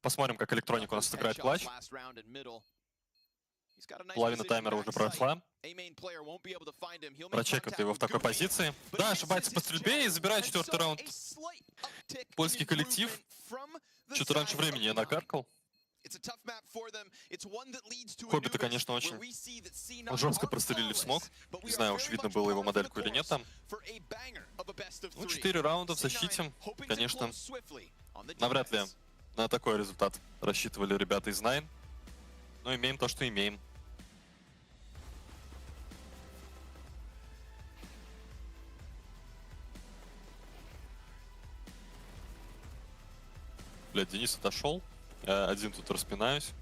Посмотрим, как Электроник у нас сыграет клатч. Половина таймера уже прошла. Прочекают его в такой позиции. Да, ошибается по стрельбе и забирает 4-й раунд. Польский коллектив. Что-то раньше времени я накаркал. Хоббиты, конечно, очень жестко прострелили в смог. Не знаю, уж видно было его модельку или нет там. Ну, 4 раунда в защите, конечно. Навряд ли на такой результат рассчитывали ребята из Nine. Но имеем то, что имеем. Блядь, Денис отошел. Я один тут распинаюсь.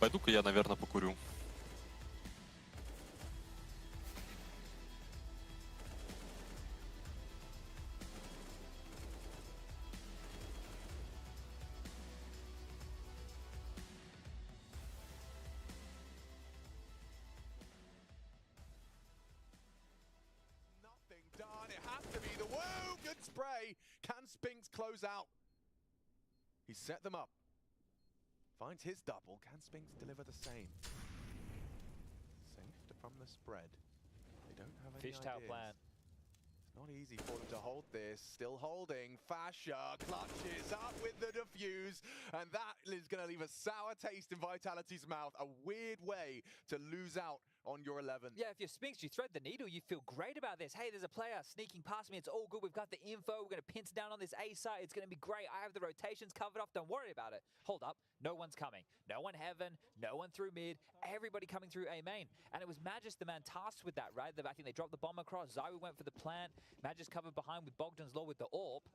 Пойду-ка я, наверное, покурю. Nothing done. It has to be the whoa, good spray. Can Spinks close out? He set them up. Finds his double. Can Spinks deliver the same? Saved from the spread. They don't have any Fishtail ideas. plan. It's not easy for them to hold this. Still holding. Fasher clutches up with the defuse. And that is going to leave a sour taste in Vitality's mouth. A weird way to lose out on your 11. Yeah, if you're Spinks, you thread the needle, you feel great about this. Hey, there's a player sneaking past me. It's all good. We've got the info. We're going to pinch down on this A site. It's going to be great. I have the rotations covered off. Don't worry about it. Hold up. No one's coming. No one heaven. No one through mid. Everybody coming through A main. And it was Magis, the man tasked with that, right? I think they dropped the bomb across. Zywi went for the plant. Magis covered behind with Bogdan's Law with the AWP.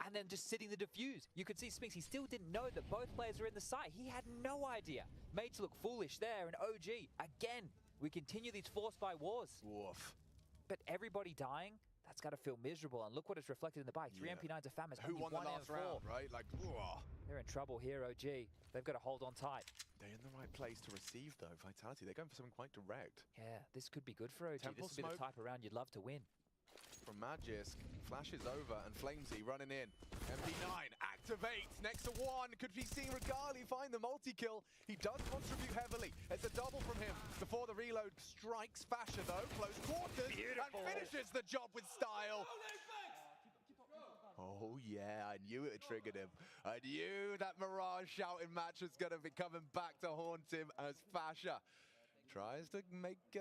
And then just sitting the defuse. You could see Spinks, he still didn't know that both players were in the site. He had no idea. Made to look foolish there. And OG, again, we continue these forced by wars. Woof. But everybody dying, that's got to feel miserable. And look what it's reflected in the bike. 3 MP9s of FAMAS. Who won the last round, right? Like, whoa. They're in trouble here, OG. They've got to hold on tight. They're in the right place to receive, though. Vitality, they're going for something quite direct. Yeah, this could be good for OG. Temple This would be the type of round you'd love to win. From Magisk, flashes over, and Flamesy running in. MP9 activates next to one. Could be seeing Regali find the multi-kill. He does contribute heavily. It's a double from him before the reload strikes Fasher, though. Close quarters. Beautiful. And finishes the job with style. Oh, yeah, I knew it had triggered him. I knew that Mirage shouting match was going to be coming back to haunt him as Fasher tries to make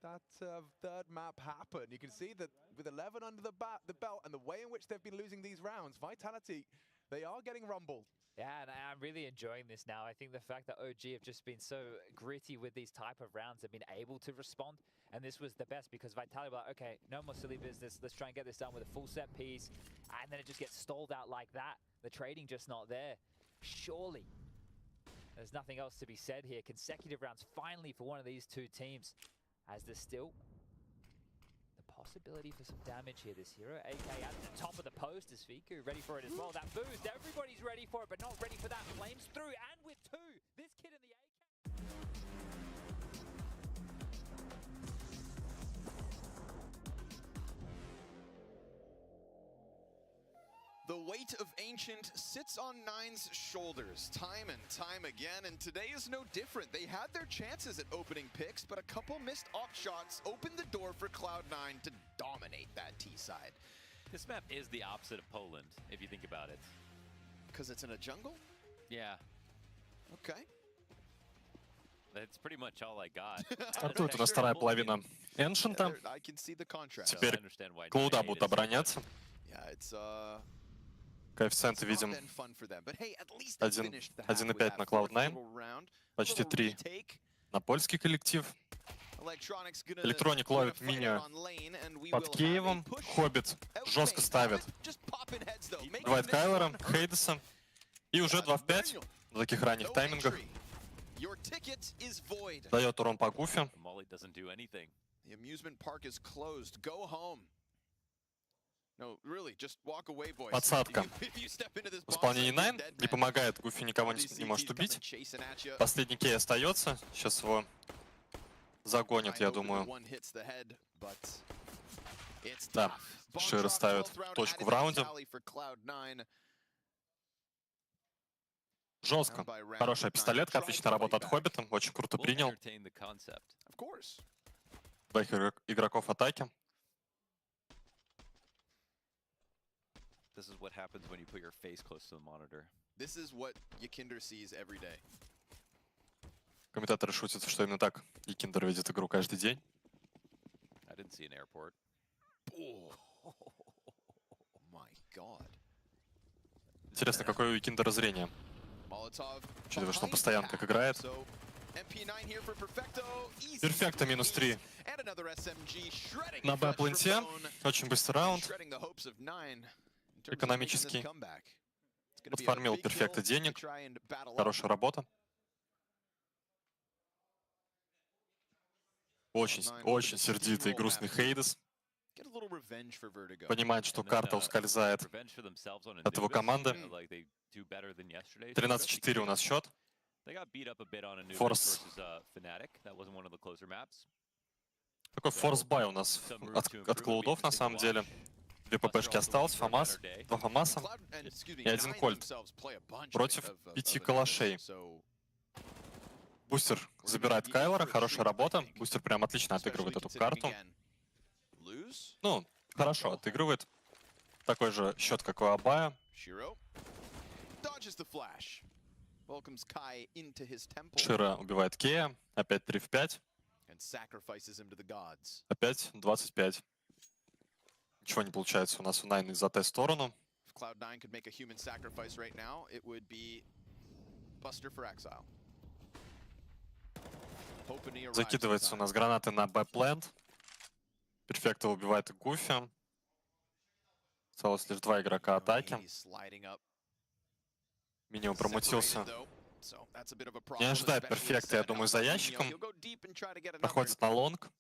that third map happen. You can see that with 11 under the belt and the way in which they've been losing these rounds, Vitality, they are getting rumbled. Yeah, and I'm really enjoying this now. I think the fact that OG have just been so gritty with these type of rounds have been able to respond. And this was the best because Vitality were like, okay, no more silly business. Let's try and get this done with a full set piece. And then it just gets stalled out like that. The trading just not there. Surely there's nothing else to be said here. Consecutive rounds finally for one of these two teams. As there's still the possibility for some damage here. This hero, AK at the top of the post is Fiku, ready for it as well. That boost, everybody's ready for it, but not ready for that. Flames through, and with two. This kid in the AK. The weight of Ancient sits on Nine's shoulders time and time again, and today is no different. They had their chances at opening picks, but a couple missed AWP shots opened the door for Cloud9 to dominate that T side. This map is the opposite of Poland, if you think about it. Because it's in a jungle? Yeah. Okay. That's pretty much all I got. Стартует у нас вторая половина Эншента. I can see the contrast. Теперь Клоуда будут обороняться. Yeah, it's Коэффициенты видим 1,5 на Cloud9, почти 3 на польский коллектив. Электроник ловит мини под Киевом. Хоббит жестко ставит. Убивает Кайлера, Хейдеса. И уже 2 в 5 на таких ранних таймингах. Дает урон по Гуфе. Подсадка. В исполнении Nine не помогает, Гуфи никого не может убить. Последний кей остается. Сейчас его загонят, я думаю. Да, Шира ставит точку в раунде. Жестко. Хорошая пистолетка, отличная работа от Хоббита. Очень круто принял. Двоих игроков атаки. This is what happens when you put your face close to the monitor. This is what Yakinder sees every day. Комментаторы шутят, что именно так Якиндер видит игру каждый день. I didn't see an airport. Oh my god. Интересно, какое у Якиндера зрение. Molotov Учитывая, что он behind постоянно the как back. играет. So, MP9 here for Perfecto. Easy Перфекто минус 3 and another SMG shredding на the front Б-пленте. for Bone. Очень быстрый раунд. Shredding the hopes of Nine in terms of Экономический. making this comeback. It's gonna be a Подфармил big Перфекто kill to денег. try and battle up. Хорошая работа. Очень сердитый и грустный Хейдес. Get a little revenge for Vertigo. Понимает, что карта ускользает от его команды. 13-4 у нас счет. Форс. Такой форс-бай у нас от клаудов на самом деле. 2 ППшки осталось, ФАМАС, 2 ФАМАСа и 1 Кольт против 5 калашей. Бустер забирает Кайлора, хорошая работа. Бустер прям отлично отыгрывает эту карту. Ну, хорошо отыгрывает. Такой же счет, как у Абая. Шира убивает Кея. Опять 3 в 5. Опять 25. Ничего не получается у нас у Найна за Т-сторону. Закидывается у нас гранаты на Б-плент. Перфекто убивает Гуфи. Осталось лишь 2 игрока атаки. Минимум промутился. Не ожидает Перфекто, я думаю, за ящиком. Проходит на лонг.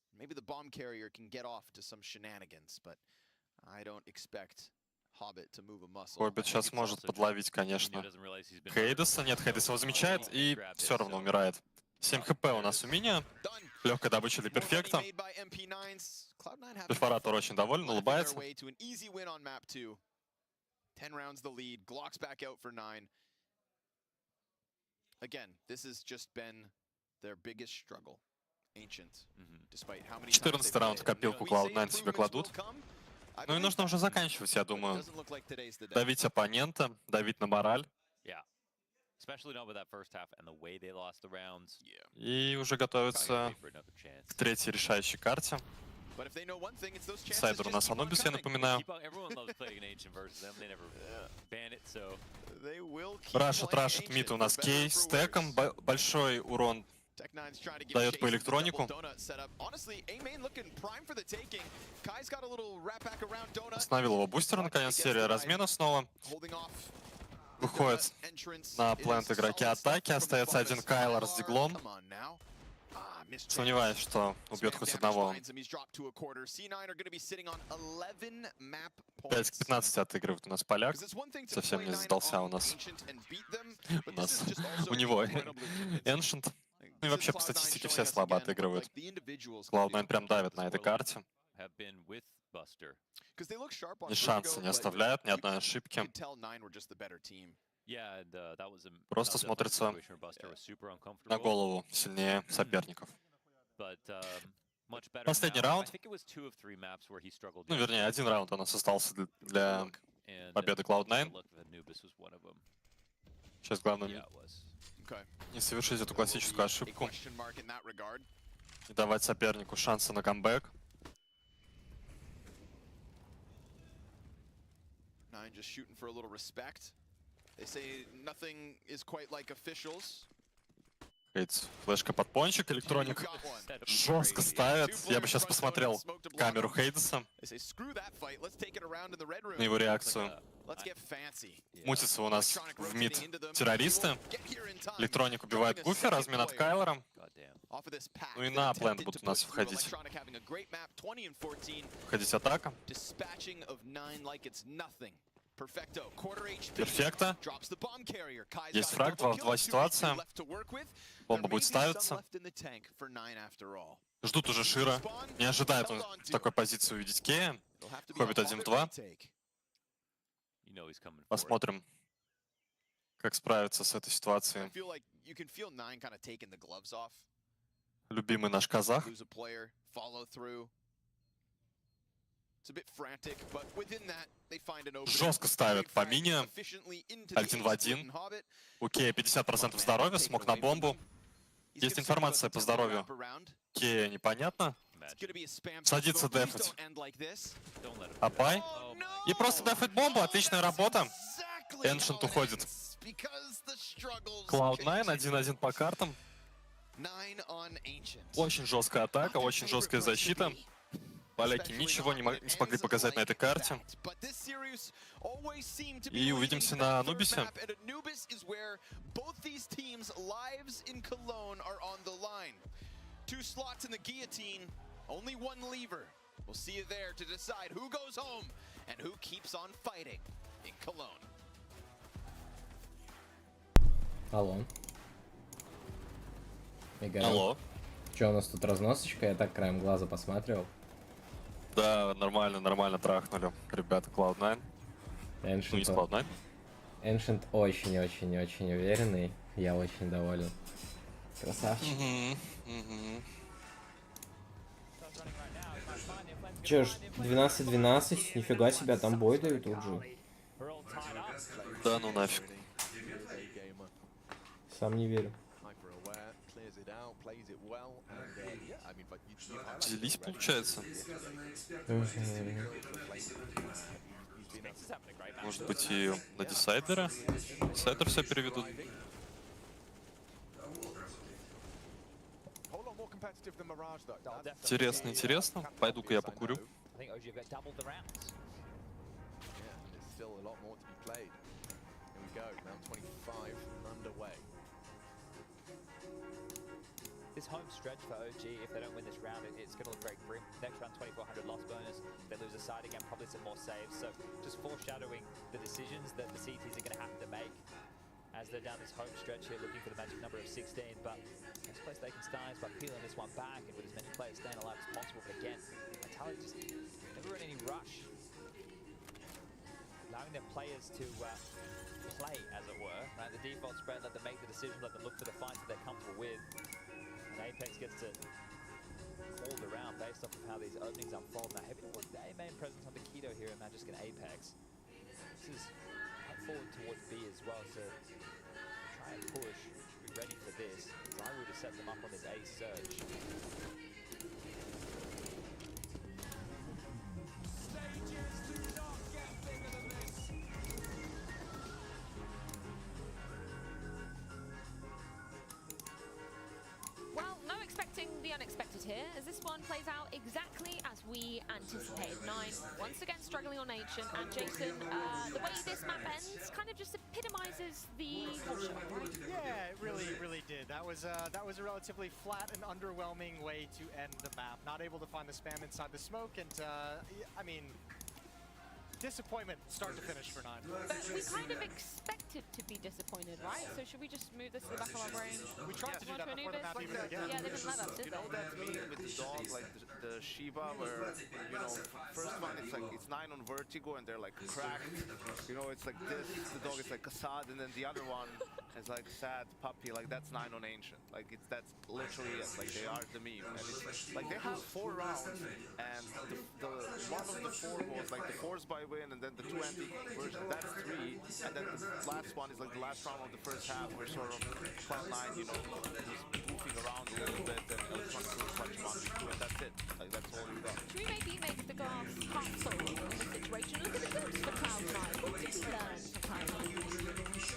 Хоббит сейчас может подловить, конечно, Хейдеса. Нет, Хейдес его замечает и все равно умирает. 7 хп у нас у Миня. Легкая добыча для Перфекта. Перфоратор очень доволен, улыбается. Again, this has just been their biggest struggle. Ancient. Despite how many 14 раунд в копилку Cloud9 себе кладут. Ну и нужно уже заканчивать, я думаю. Давить оппонента, давить на мораль. И уже готовится к третьей решающей карте. Сайдер у нас Анубис, я напоминаю. Рашит мид у нас Кей с теком. Большой урон дает по электронику. Остановил его бустер, наконец, серия размена снова. Выходит на плент игроки атаки. Остается один Кайлор с диглом. Сомневаюсь, что убьет хоть одного. 5 к 15 отыгрывает у нас поляк. Совсем не сдался у нас. У него Ancient. Ну и вообще по статистике все слабо отыгрывают. Cloud9 прям давит на этой карте. Ни шанса не оставляют, ни одной ошибки. Просто смотрится на голову сильнее соперников. Последний раунд. Ну, вернее, один раунд у нас остался для победы Cloud9. Сейчас главное не совершить эту классическую ошибку. Не давать сопернику шанса на камбэк. Хейтс, флешка под пончик, электроник жестко ставит. Я бы сейчас посмотрел камеру Хейдеса на его реакцию. Мутится у нас в мид террористы. Электроник убивает Гуфи, размен от Кайлора. Ну и на плент будут у нас входить. Входить атака. Перфекто. Есть фраг, 2 в 2 ситуация. Бомба будет ставиться. Ждут уже Шира. Не ожидает он в такой позиции увидеть Кея. Хоббит 1 в 2. Посмотрим, как справиться с этой ситуацией. Любимый наш казах. It's a bit frantic, but within that, they find an opening. Жестко ставят по мини. Один в один. Окей, 50% здоровья, смог на бомбу. Есть информация по здоровью. Окей, непонятно. Садится дефать. Апай. И просто дефать бомбу. Отличная работа. Ancient уходит. Cloud9 1-1 по картам. Очень жесткая атака, очень жесткая защита. Поляки ничего не смогли показать на этой карте. И увидимся на Анубисе. Алло. Игорь. Алло. Че у нас тут разносочка? Я так краем глаза посматривал. Да, нормально трахнули. Ребята, Cloud9. Ну, из Cloud9. Ancient очень уверенный. Я очень доволен. Красавчик. Че ж, 12-12, нифига себе, там бой дают тут же. Да ну нафиг. Сам не верю. Взялись, получается. Может быть и на десайдера? Десайдер все переведут. Интересно. Пойду-ка я покурю. This home stretch for OG, if they don't win this round, it's going to look very grim. Next round, 2,400 loss bonus. If they lose a side again, probably some more saves. So just foreshadowing the decisions that the CTs are going to have to make as they're down this home stretch here, looking for the magic number of 16. But best place they can start is by peeling this one back and with as many players staying alive as possible. But again, Vitality just never in any rush. Allowing their players to play, as it were. Right? The default spread, let them make the decision, let them look for the fights that they're comfortable with. And Apex gets to called around based off of how these openings unfold. Now, heavy towards the A main presence on the Keto here in Magic and Apex. This is forward towards B as well, so try and push. Should be ready for this. Testiryu to set them up on this A surge. The unexpected here, as this one plays out exactly as we anticipated. Nine once again struggling on Ancient, and Jason, the way this map ends kind of just epitomizes the whole show, right? Yeah, it really did. That was a relatively flat and underwhelming way to end the map. Not able to find the spam inside the smoke, and I mean, disappointment start to finish for Nine. But we kind of expected to be disappointed, right? So should we just move this to the back of our brain? We tried to do that before the map even began. Yeah, they didn't let us, did You know they? that meme with the dog, like the Shiba, where, you know, first one it's like, it's 9 on Vertigo and they're like cracked. You know, it's like this, the dog is like Assad, and then the other one is like sad puppy, like that's 9 on Ancient. Like that's literally it, like they are the meme. And it's like they have 4 rounds, and the one of the 4 was like the force by win, and then the 2 anti version, that's 3, and then the last one is like the last round of the first half, where sort of Cloud9, you know, he's goofing around a little bit, and Electronic will clutch 1v2, and that's it. Like that's all you got. Should we maybe make the glass half full in this situation? Look at the goods for Cloud9. What did we learn from Cloud9?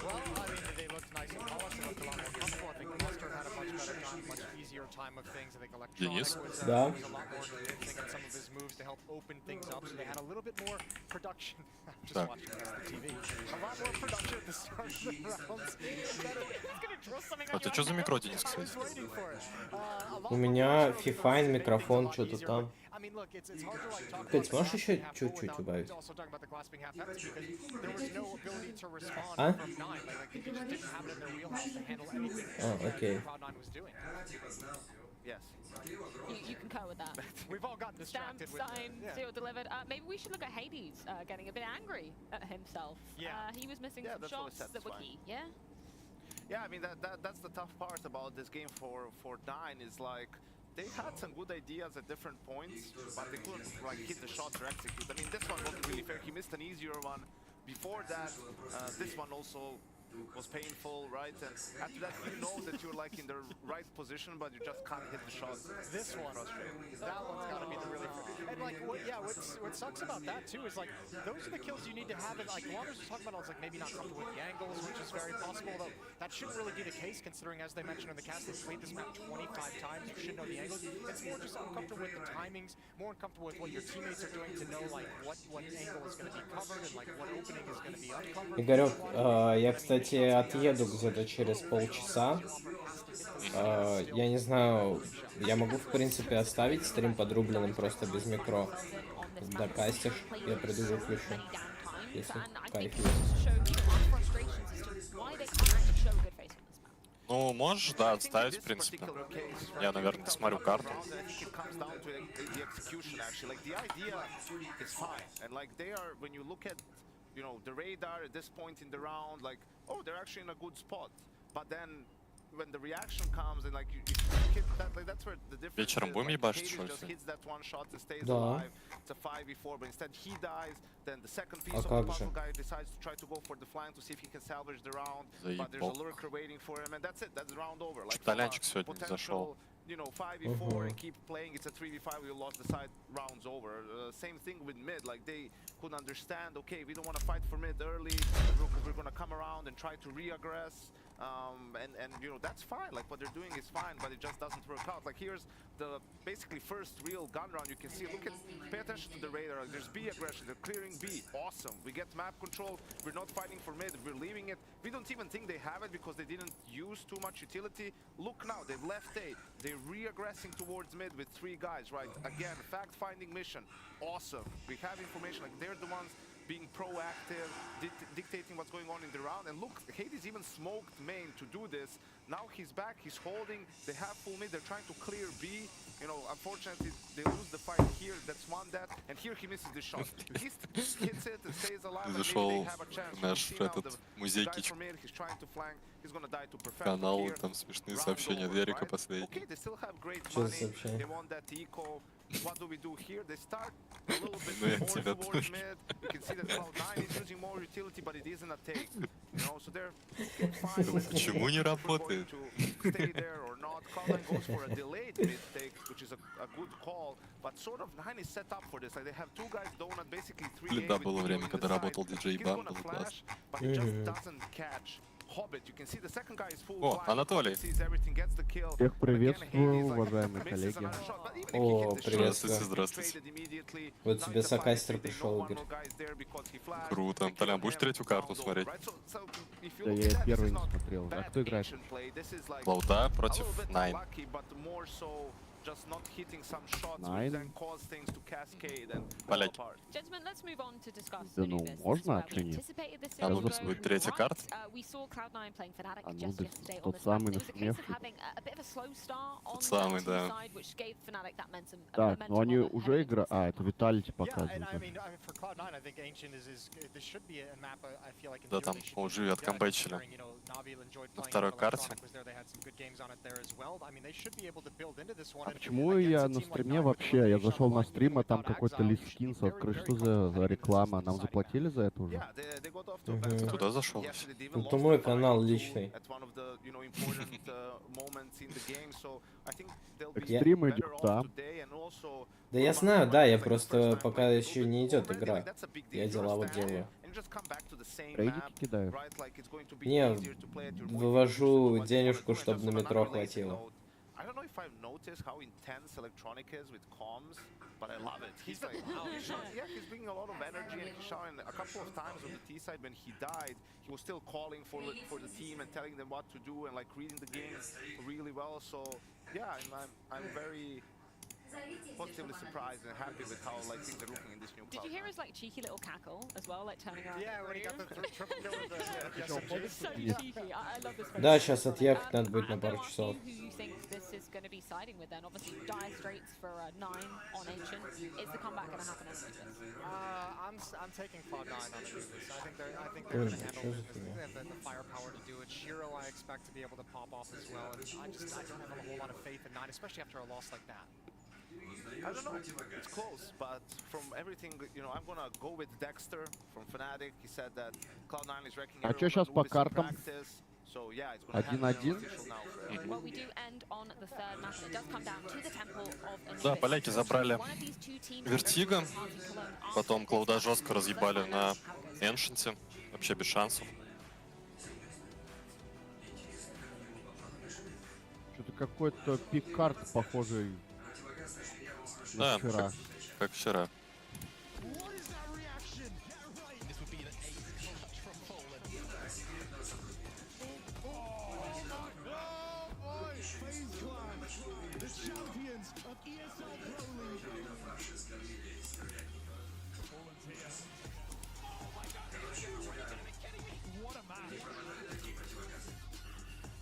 Well, I mean, they looked nice and polished. They looked a lot more comfortable. I think Cluster had a much better time, much easier time of things. I think Electronic was a lot more convincing in some of his moves to help open things up, so they had a little bit more production. I'm just watching this on the TV. A lot more production at the start of the rounds. А ты что за микро, Денис, кстати? У меня фифайн, микрофон, что-то там. Петь, можешь еще чуть-чуть убавить? А? А, окей. Yes. You concur with that. We've all gotten distracted. Stamp, signed, seal delivered. Maybe we should look at Hades getting a bit angry at himself. Yeah. He was missing some shots that were key. Yeah. Yeah, I mean that's the tough part about this game for 9 is like they had some good ideas at different points, but they couldn't like hit the shots or execute. I mean, this one wasn't really fair. He missed an easier one. Before that, this one also was painful, right? And after that, you know that you're like in the right position, but you just can't hit the shots. This one, that one's got to be the really and like what sucks about that too is like those are the kills you need to have. And like Waters was talking about, it's like maybe not comfortable with the angles, which is very possible. Though that shouldn't really be the case, considering as they mentioned in the cast, they've played this map 25 times. You should know the angles. It's more just uncomfortable with the timings, more uncomfortable with what your teammates are doing to know like what angle is going to be covered and like what opening is going to be uncovered. Игорек, я, кстати, отъеду где-то через полчаса. Я не знаю, я могу, в принципе, оставить стрим подрубленным просто без микро. Докастишь, я приду выключу, если кайф есть. Ну, можешь, да, отставить, в принципе. Я, наверное, досмотрю карту. You know, the radar at this point in the round, like, oh, they're actually in a good spot. But then when the reaction comes and like you hit that, like that's where the difference Вечером будем ебашить, что ли? just hits that one shot and stays alive. It's a 5v4, but instead he dies. Then the second piece of the puzzle guy decides to try to go for the flank to see if he can salvage the round. But there's a lurker waiting for him, and that's it. That's the round over. Like potential, you know, 5v4 and keep playing. It's a 3v5. We lost the side. Rounds over. Same thing with mid. Like they could understand. Okay, we don't want to fight for mid early. We're gonna come around and try to re-aggress. And you know, that's fine. Like what they're doing is fine, but it just doesn't work out. Like here's the basically first real gun round. You can see. Pay attention to the radar. Like, there's B aggression. They're clearing B. Awesome. We get map control. We're not fighting for mid. We're leaving it. We don't even think they have it because they didn't use too much utility. Look now. They've left A. They're re-aggressing towards mid with 3 guys. Right. Again, fact-finding mission. Awesome. We have information. Like they're the ones being proactive, dictating what's going on in the round. And look, Hades even smoked main to do this. Now he's back, he's holding, they have full mid, they're trying to clear B. You know, unfortunately, they lose the fight here, that's one death. And here he misses the shot. He hits it and stays alive, and maybe they have a chance. Наш этот музейкич канал, там смешные сообщения от Ярика последние. Okay, they still have great money. They want that eco. What do we do here? They start a little bit more towards mid. You can see that Cloud9 is using more utility, but it isn't a take. You know, so they're fine. Почему не работает? Stay there or not. Cloud9 goes for a delayed mid take, which is a good call. But sort of 9 is set up for this. Like they have 2 guys donut, basically 3 Да, было время, когда работал диджей Бам, был класс. But it just doesn't catch. Hobbit, you can see the second guy is full. О, Анатолий. Всех приветствую, уважаемые коллеги. О, приветствую. Здравствуйте. Вот тебе сокастер пришел, Игорь. Круто. Толян, будешь третью карту смотреть? Да я первый не смотрел. А кто играет? Cloud9 против 9. Just not hitting some shots Nine. which then cause things to cascade and fall Поляки. apart. Gentlemen, let's move on to discuss Да the new ну, business можно, as а чё well. We нет? anticipated this А ну, will go будет третья right. карта. We saw Cloud9 playing Fnatic А ну, just да yesterday on тот this map. самый It was a case of нашумевший. having a bit of a slow start on Тот самый, the да. side, which gave Fnatic that momentum. Так, ну они momentum уже heading играют. into А, это Виталити Yeah, and показывает. I mean, for Cloud9, I think Ancient this should be a map. I feel like in Да, theory там they should be OG good, откомбэчили. considering, you know, Navi enjoyed На playing второй with карте. Electronic was there. They had some good games on it there as well. I mean, they should be able to build into this one. А And почему against я a на team like стриме Nine with вообще? Я elimination зашел on на one, стрим, а even там without какой-то Exile, лист you should be скинс very, открыть. very Что confident за heading into this реклама? one Нам deciding заплатили за это уже? Yeah, they got off to a bad start. Туда зашел. Yesterday they even Ну, lost то мой the канал fight личный. at one of the, you know, important moments in the game. So I think they'll be Экстрим better идет off там. today and also. Да я знаю, да, я просто пока еще не идет игра. Я дела вот делаю. Рейдики кидаю. Не, вывожу денежку, чтобы на метро хватило. I don't know if I've noticed how intense Electronic is with comms, but I love it. He's like, yeah, he's bringing a lot of energy, and he's showing a couple of times on the T side when he died, he was still calling for the team and telling them what to do and like reading the game really well. So yeah, I'm very positive positively surprised and happy with how like things are looking in this new Did you hear his like cheeky little cackle as well, like turning around? Yeah, when he got the triple kill with the So cheeky. I love this. Да, сейчас отъехать надо будет на пару часов. Who you think this is going to be siding with then? Obviously, dire straits for 9 on Ancient. Is the comeback going to happen on Anubis? I'm taking Cloud9 on Anubis. I think they're going to handle it. They have the firepower to do it. Shiro, I expect to be able to pop off as well. And I don't have a whole lot of faith in 9, especially after a loss like that. I don't know, it's close, but from everything, you know, I'm gonna go with Dexter from Fnatic. He said that Cloud9 is wrecking А что сейчас по картам? So yeah, it's gonna 1-1. Well, we do end on the third map, and it does come down to the temple of Anubis. Да, поляки забрали Вертига, потом Клауда жестко разъебали на Эншенте, вообще без шансов. Что-то какой-то пикард похожий Да, на вчера. как вчера.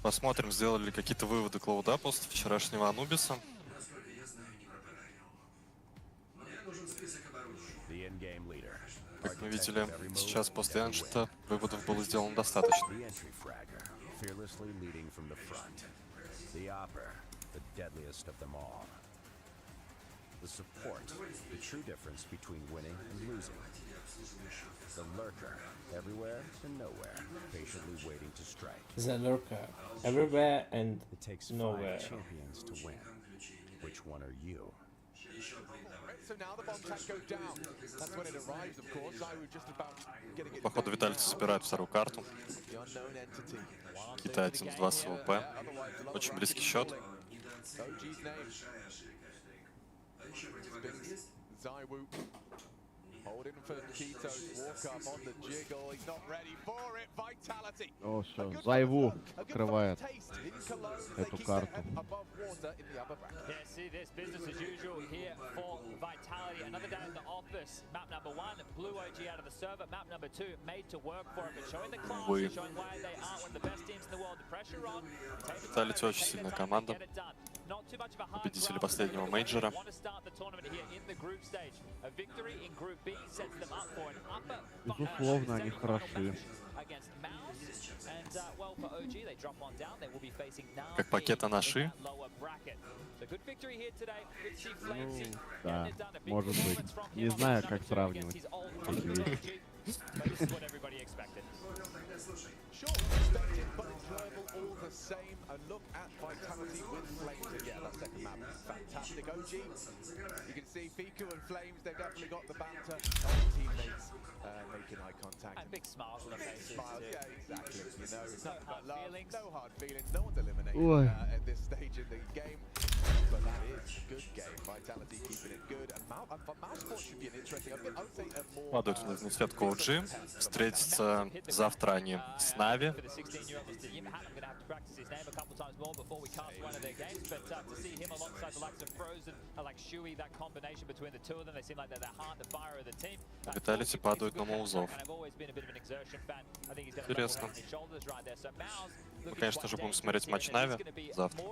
Посмотрим, сделали ли какие-то выводы Клауда после вчерашнего Анубиса. Как мы видели, сейчас после Эншента выводов было сделано достаточно. The lurker, everywhere and nowhere, patiently waiting to strike. The lurker, everywhere and It takes nowhere. 5 champions to win. Which one are you? So now the bomb tank goes down. That's when it arrives, of course. I was just about getting it. Походу, витальцы забирают вторую карту. The unknown entity. Китайцы с 2 СВП. Очень близкий счет. OG's name. Zywoo. Holding for Kito's walk up on the jiggle. He's not ready for it. Vitality. О, все, Зайву открывает эту карту. Yeah, see this business as usual here for Vitality. Another day in the office. Map number 1, blew OG out of the server. Map number 2, made to work for it, but showing the class, showing why they are one of the best teams in the world. The pressure on. Vitality очень сильная команда. Победители последнего мейджора. Безусловно, они хороши. Как пакета наши. Ну, да, может быть. Не знаю, как сравнивать эти вещи. Sure, expected, but enjoyable all the same. And look at Vitality with Flames again. That second map, fantastic. OG, you can see Fiku and Flames, they've definitely got the banter. Teammates making eye contact. And big smiles on their faces. Smiles, yeah, exactly. You know, it's No not hard about love, feelings. no hard feelings. No one's eliminated at this stage in the game. But that is a good game. Vitality keeping it good. And Mouseport should be an interesting, I would say a more... Падают на сетку OG. Встретятся завтра они с Нави. Виталити падают на Маузов. Интересно. Мы, конечно же, будем смотреть матч Нави завтра.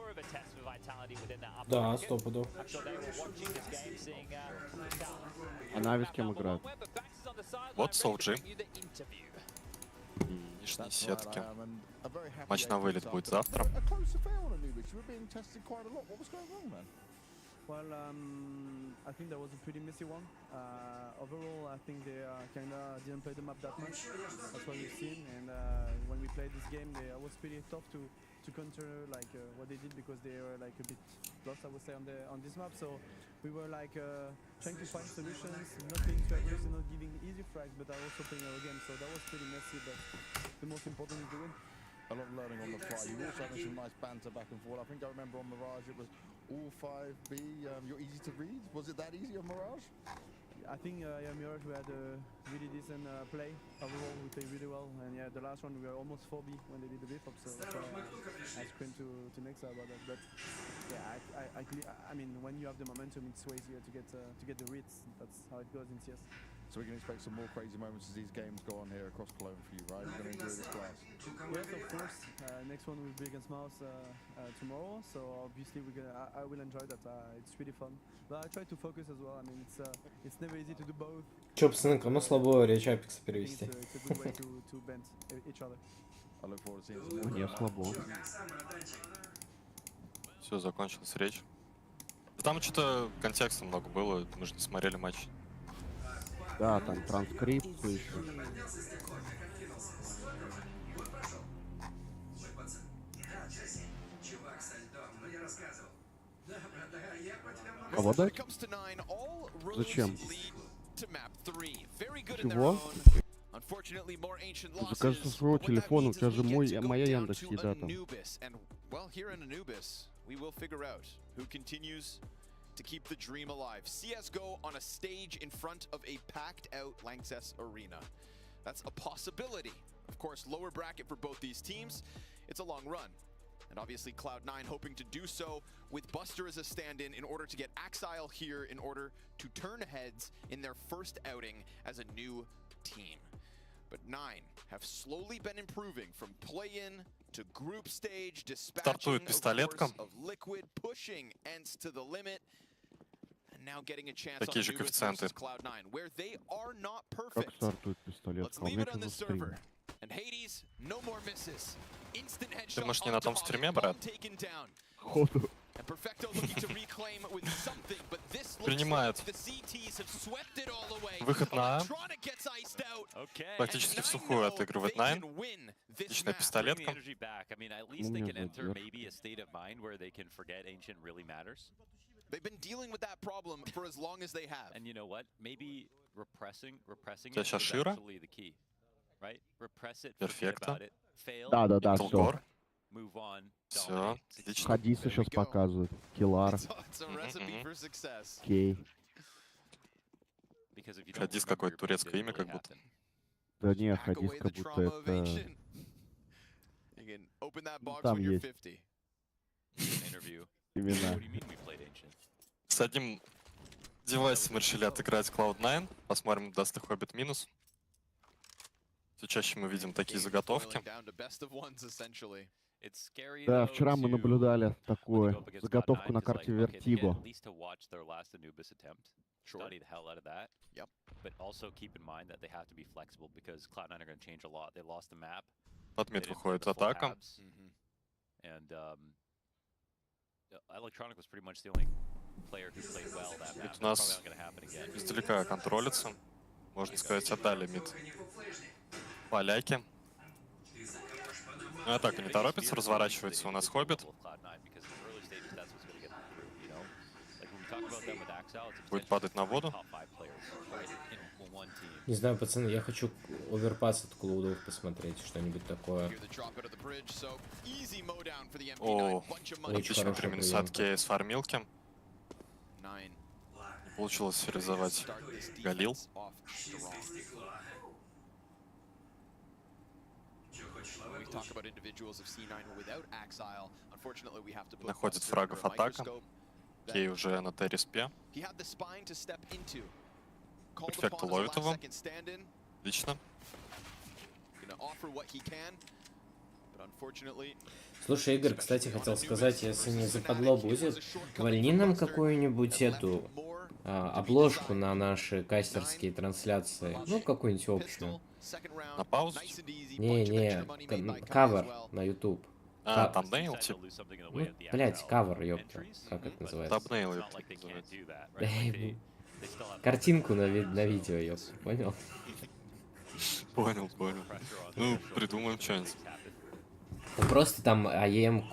Да, стопудов. А Нави с кем играют? Вот с OG. И нижние сетки. Матч на вылет будет завтра. Well, I think that was a pretty messy one. Overall, I think they kinda didn't play the map that much. That's what we've seen. And when we played this game, it was pretty tough to counter like what they did because they were like a bit lost, I would say, on this map. So we were like trying to find solutions, not being too aggressive, not giving easy frags, but also playing our game. So that was pretty messy. But the most important is the win. A lot of learning on the fly. You were also having some nice banter back and forth. I think I remember on Mirage it was all 5B. You're easy to read. Was it that easy on Mirage? I think yeah, Mirage, we had a really decent play. Overall, we played really well. And yeah, the last one we were almost 4B when they did the whip up. So I screamed to Nexa about that. But Yeah, I mean, when you have the momentum, it's way easier to get the reads. That's how it goes in CS. So we can expect some more crazy moments as these games go on here across Cologne for you, right? You're going to enjoy this class. Yes, of course. Next one will be against Mouse tomorrow. So obviously I will enjoy that. It's really fun. But I try to focus as well. I mean, it's never easy to do both. Чё, пацаны, кому слабо речь Апекса перевести? It's a good way to bend each other. I look forward to seeing some more. Мне слабо. Все, закончилась речь. Там что-то контекста много было, мы же не смотрели матч. Да, там транскрипцию еще. А вот это? Зачем? Чего? Закажи со своего телефона, у тебя же моя Яндекс.Еда там. To keep the dream alive. CSGO on a stage in front of a packed out Lanxess arena. That's a possibility. Of course, lower bracket for both these teams. It's a long run. And obviously Cloud9 hoping to do so with Buster as a stand-in in order to get Axile here in order to turn heads in their first outing as a new team. But 9 have slowly been improving from play-in to group stage, dispatching of Liquid, pushing Ents to the limit. Now getting a chance on Anubis versus Cloud9, where they are not perfect. Let's leave it on the server. And Hades, no more misses. Instant headshot taken down. And Perfecto looking to reclaim with something, but this looks like the CTs have swept it all away. Выход на Electronic gets iced out. практически в сухую отыгрывает Nine. Отличная пистолетка. They've been dealing with that problem for as long as they have. And you know what? Maybe repressing it is actually the key, right? Repress it, forget about it, fail, Да, все. move on. Все, отлично. Хадиса сейчас показывают. Киллар. Кей. Хадис какое-то турецкое имя как будто. Да не, Хадис как будто это... Там есть. Имена. С одним девайсом решили отыграть Cloud9. Посмотрим, даст ли Хоббит минус. Все чаще мы видим такие заготовки. Да, вчера мы наблюдали такую заготовку на карте Вертиго. Study the hell out of that. Yep. But also keep in mind that they have to be flexible because Cloud9 are going to change a lot. They lost the map. Под мид выходит атака. And Electronic was pretty much the only player who played well that map. У нас издалека контролится. Можно сказать, отдали мид поляки. Но атака не торопится, разворачивается у нас Хоббит. Будет падать на воду. Не знаю, пацаны, я хочу оверпас от клудов посмотреть, что-нибудь такое. О, отлично 3 минуса от Кея с фармилки. Получилось реализовать Галил. Находит фрагов атака. Кей уже на Т-респе. Перфекто ловит его. Отлично. Слушай, Игорь, кстати, хотел сказать, если не западло будет, вольни нам какую-нибудь эту обложку на наши кастерские трансляции. Ну, какую-нибудь общую. На паузу? Не, кавер на YouTube. А, тамбнейл, типа? Ну, блять, кавер, ёпта. Как это называется? Тамбнейл, ёпта, называется. Картинку на видео, ёпта, понял? Понял. Ну, придумаем что-нибудь. Просто там IEM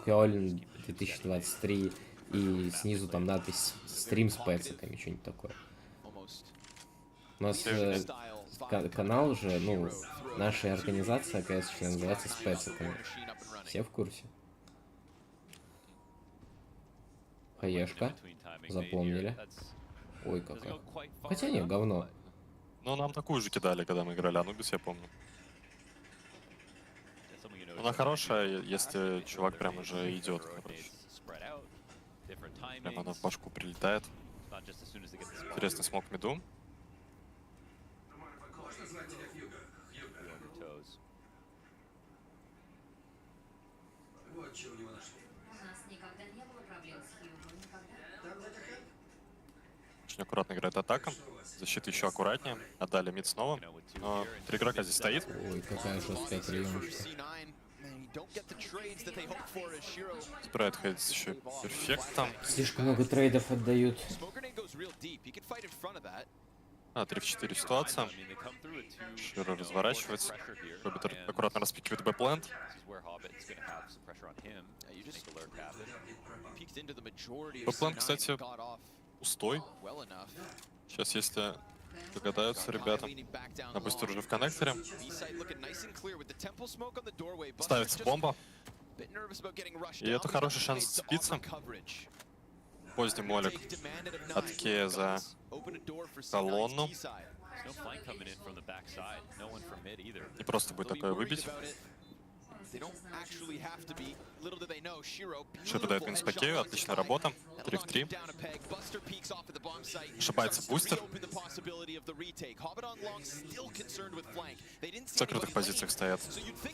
Cologne 2023 и снизу там надпись «Стрим с пэциками», что-нибудь такое. У нас канал уже, ну, наша организация, конечно, называется «С пэциками». Все в курсе? Хаешка. Запомнили. Ой, какая. Хотя не, говно. Ну, нам такую же кидали, когда мы играли Анубис, я помню. Она хорошая, если чувак прям уже идет, короче. Прямо она в башку прилетает. Интересный смог миду. Очень аккуратно играет атака. Защита еще аккуратнее. Отдали мид снова. Но 3 игрока здесь стоит. Ой, какая жесткая приемочка. Собирает Хейтс еще перфектом. Слишком много трейдов отдают. 3 в 4 ситуация. Широ разворачивается. Хоббит аккуратно распикивает бэкленд. Бэкленд, кстати, пустой. Сейчас, если догадаются ребята, на бустер уже в коннекторе. Ставится бомба. И это хороший шанс зацепиться. Поздний молик от Кея за колонну. Не просто будет такое выбить. Широ дает минус по Кею, отличная работа. 3 в 3. Ошибается бустер. В закрытых позициях стоят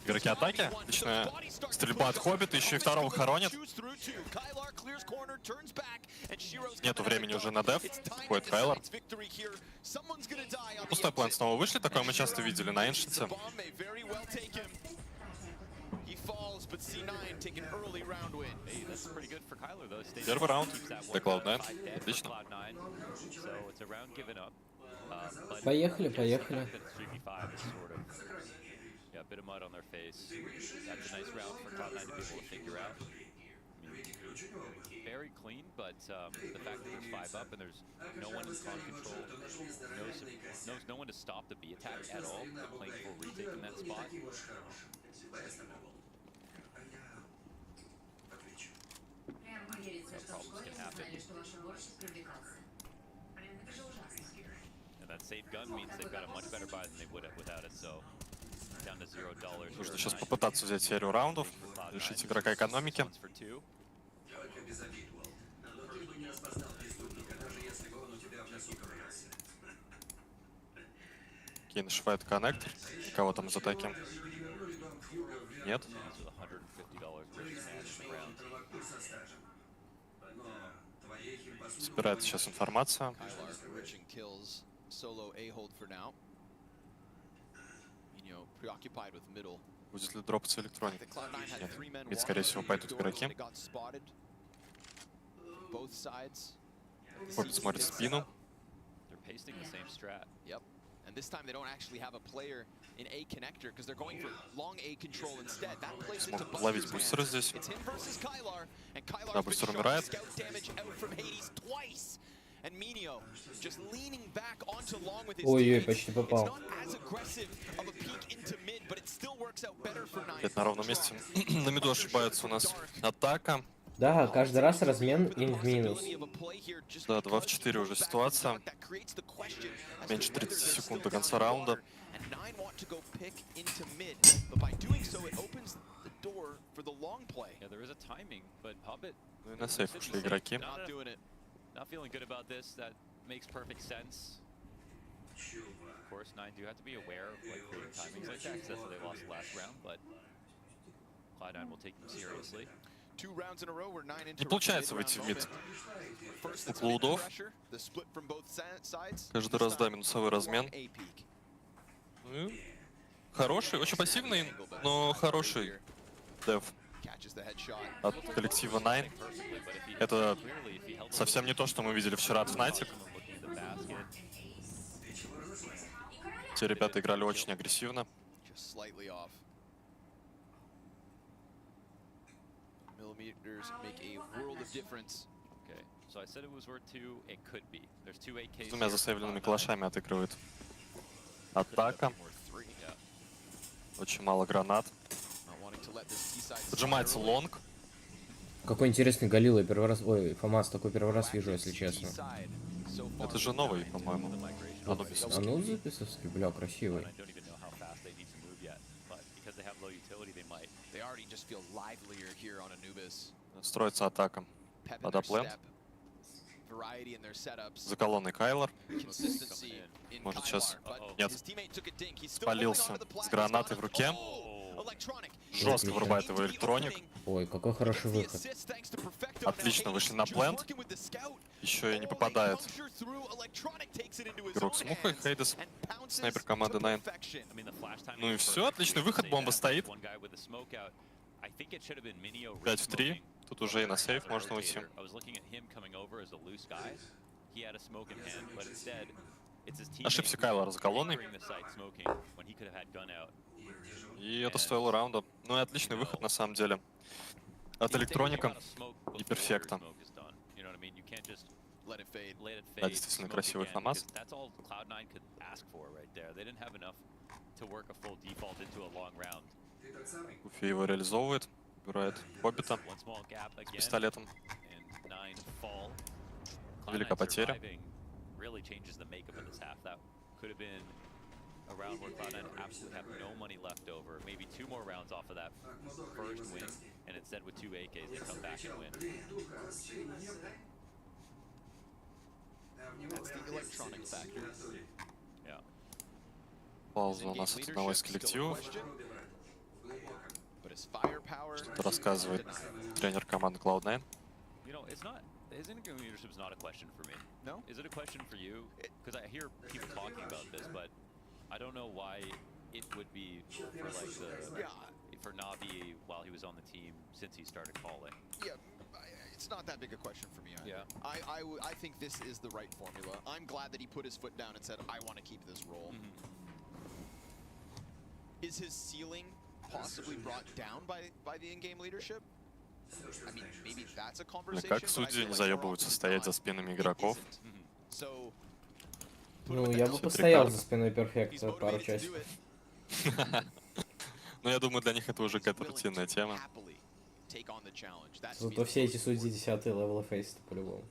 игроки атаки. Отличная стрельба от Хоббита, еще и второго хоронит. Нету времени уже на деф. Ходит Кайлор. Пустой план снова вышли, такое мы часто видели на Эншенсе. Первый раунд для Cloud9. Отлично. Поехали, поехали. Very clean, but the fact that there's 5 up and there's no one in con control, no one to stop the B attack at all. They're playing full retake in that spot. No problems can happen. And that save gun means they've got a much better buy than they would have without it, so down to $0. Нужно сейчас попытаться взять серию раундов, решить игрока экономики. Кейн шивает коннектор. Кого там из атаки? Нет. Собирается сейчас информация. Будет ли дропаться электроник? Нет. Мид, скорее всего, пойдут игроки. Хоббит смотрит в спину. And this time they don't actually have a player in A connector because they're going for long A control instead. That plays into ловить бустера здесь. It's him versus Kylar, and Kylar Да, бустер умирает. scout damage out from Hades twice. And Minio just leaning back onto long with his Ой-ой, почти попал. It's not as aggressive of a peek into mid, but it still works out better for Nine. Это на ровном месте. На миду ошибается у нас атака. Да, каждый раз размен им в минус. Да, 2 в 4 уже ситуация. Меньше 30 секунд до конца раунда. Ну и на сейф ушли игроки. Not feeling good about this. That makes perfect sense. Of course, Nine do have to be aware of like creating timings like that, because that's how they lost the last round. But Cloud9 will take them seriously. Не получается выйти в мид у Клоудов. Каждый раз, да, минусовой размен. Хороший, очень пассивный, но хороший деф от коллектива Nine. Это совсем не то, что мы видели вчера от Fnatic. Те ребята играли очень агрессивно. С двумя засейвленными калашами отыгрывает атака. Очень мало гранат. Поджимается лонг. Какой интересный Галил, я первый раз... Ой, Фомас, такой первый раз вижу, если честно. Это же новый, по-моему. Анубисовский. Анубисовский, бля, красивый. Строится атака. под аплент. За колонной Кайлор. Может сейчас... Нет. Спалился с гранатой в руке. Жестко вырубает его электроник. Ой, какой хороший выход. Отлично вышли на плент. Еще и не попадает. Игрок с мухой, Хейдес. Снайпер команды 9. Ну и все, отличный выход, бомба стоит. 5 в 3. Тут уже и на сейф можно уйти. Ошибся Кайлор за колонной. И это стоило раунда. Ну и отличный выход на самом деле. От электроника и перфекта. Да, действительно красивый фамас. Уфи его реализовывает. Убирает Хоббита с пистолетом. Велика потеря. A round where Cloud9 absolutely have no money left over. Maybe 2 more rounds off of that first win, and instead with 2 AKs they come back and win. That's the electronic factor. Yeah. Пауза у нас от одного из коллективов. Что-то рассказывает тренер команды Cloud9. You know, it's not. His in-game leadership is not a question for me. No? Is it a question for you? Because I hear people talking about this, but I don't know why it would be for like for Navi while he was on the team since he started calling. Yeah, it's not that big a question for me. Yeah. I think this is the right formula. I'm glad that he put his foot down and said, I want to keep this role. Is his ceiling possibly brought down by the in-game leadership? I mean, maybe that's a conversation. Как судьи не заебываются стоять за спинами игроков? Ну, я бы постоял за спиной перфекта пару часиков. Ну, я думаю, для них это уже какая-то рутинная тема. Зато все эти судьи 10-й левел фейс по-любому.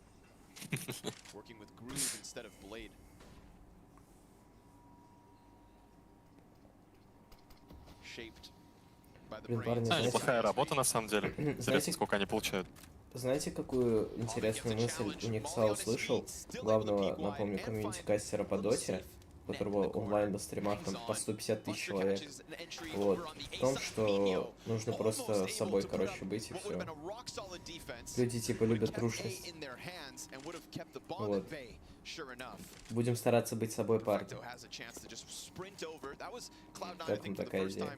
Блин, парни, знаете... неплохая работа на самом деле. Интересно, сколько они получают. Знаете, какую интересную мысль у Никса услышал? Главного, напомню, комьюнити-кастера по доте, у которого онлайн на стримах там по 150 тысяч человек. Вот. В том, что нужно просто с собой, короче, быть и все. Люди типа любят трушность. Вот. Будем стараться быть собой, парни. Как вам такая идея?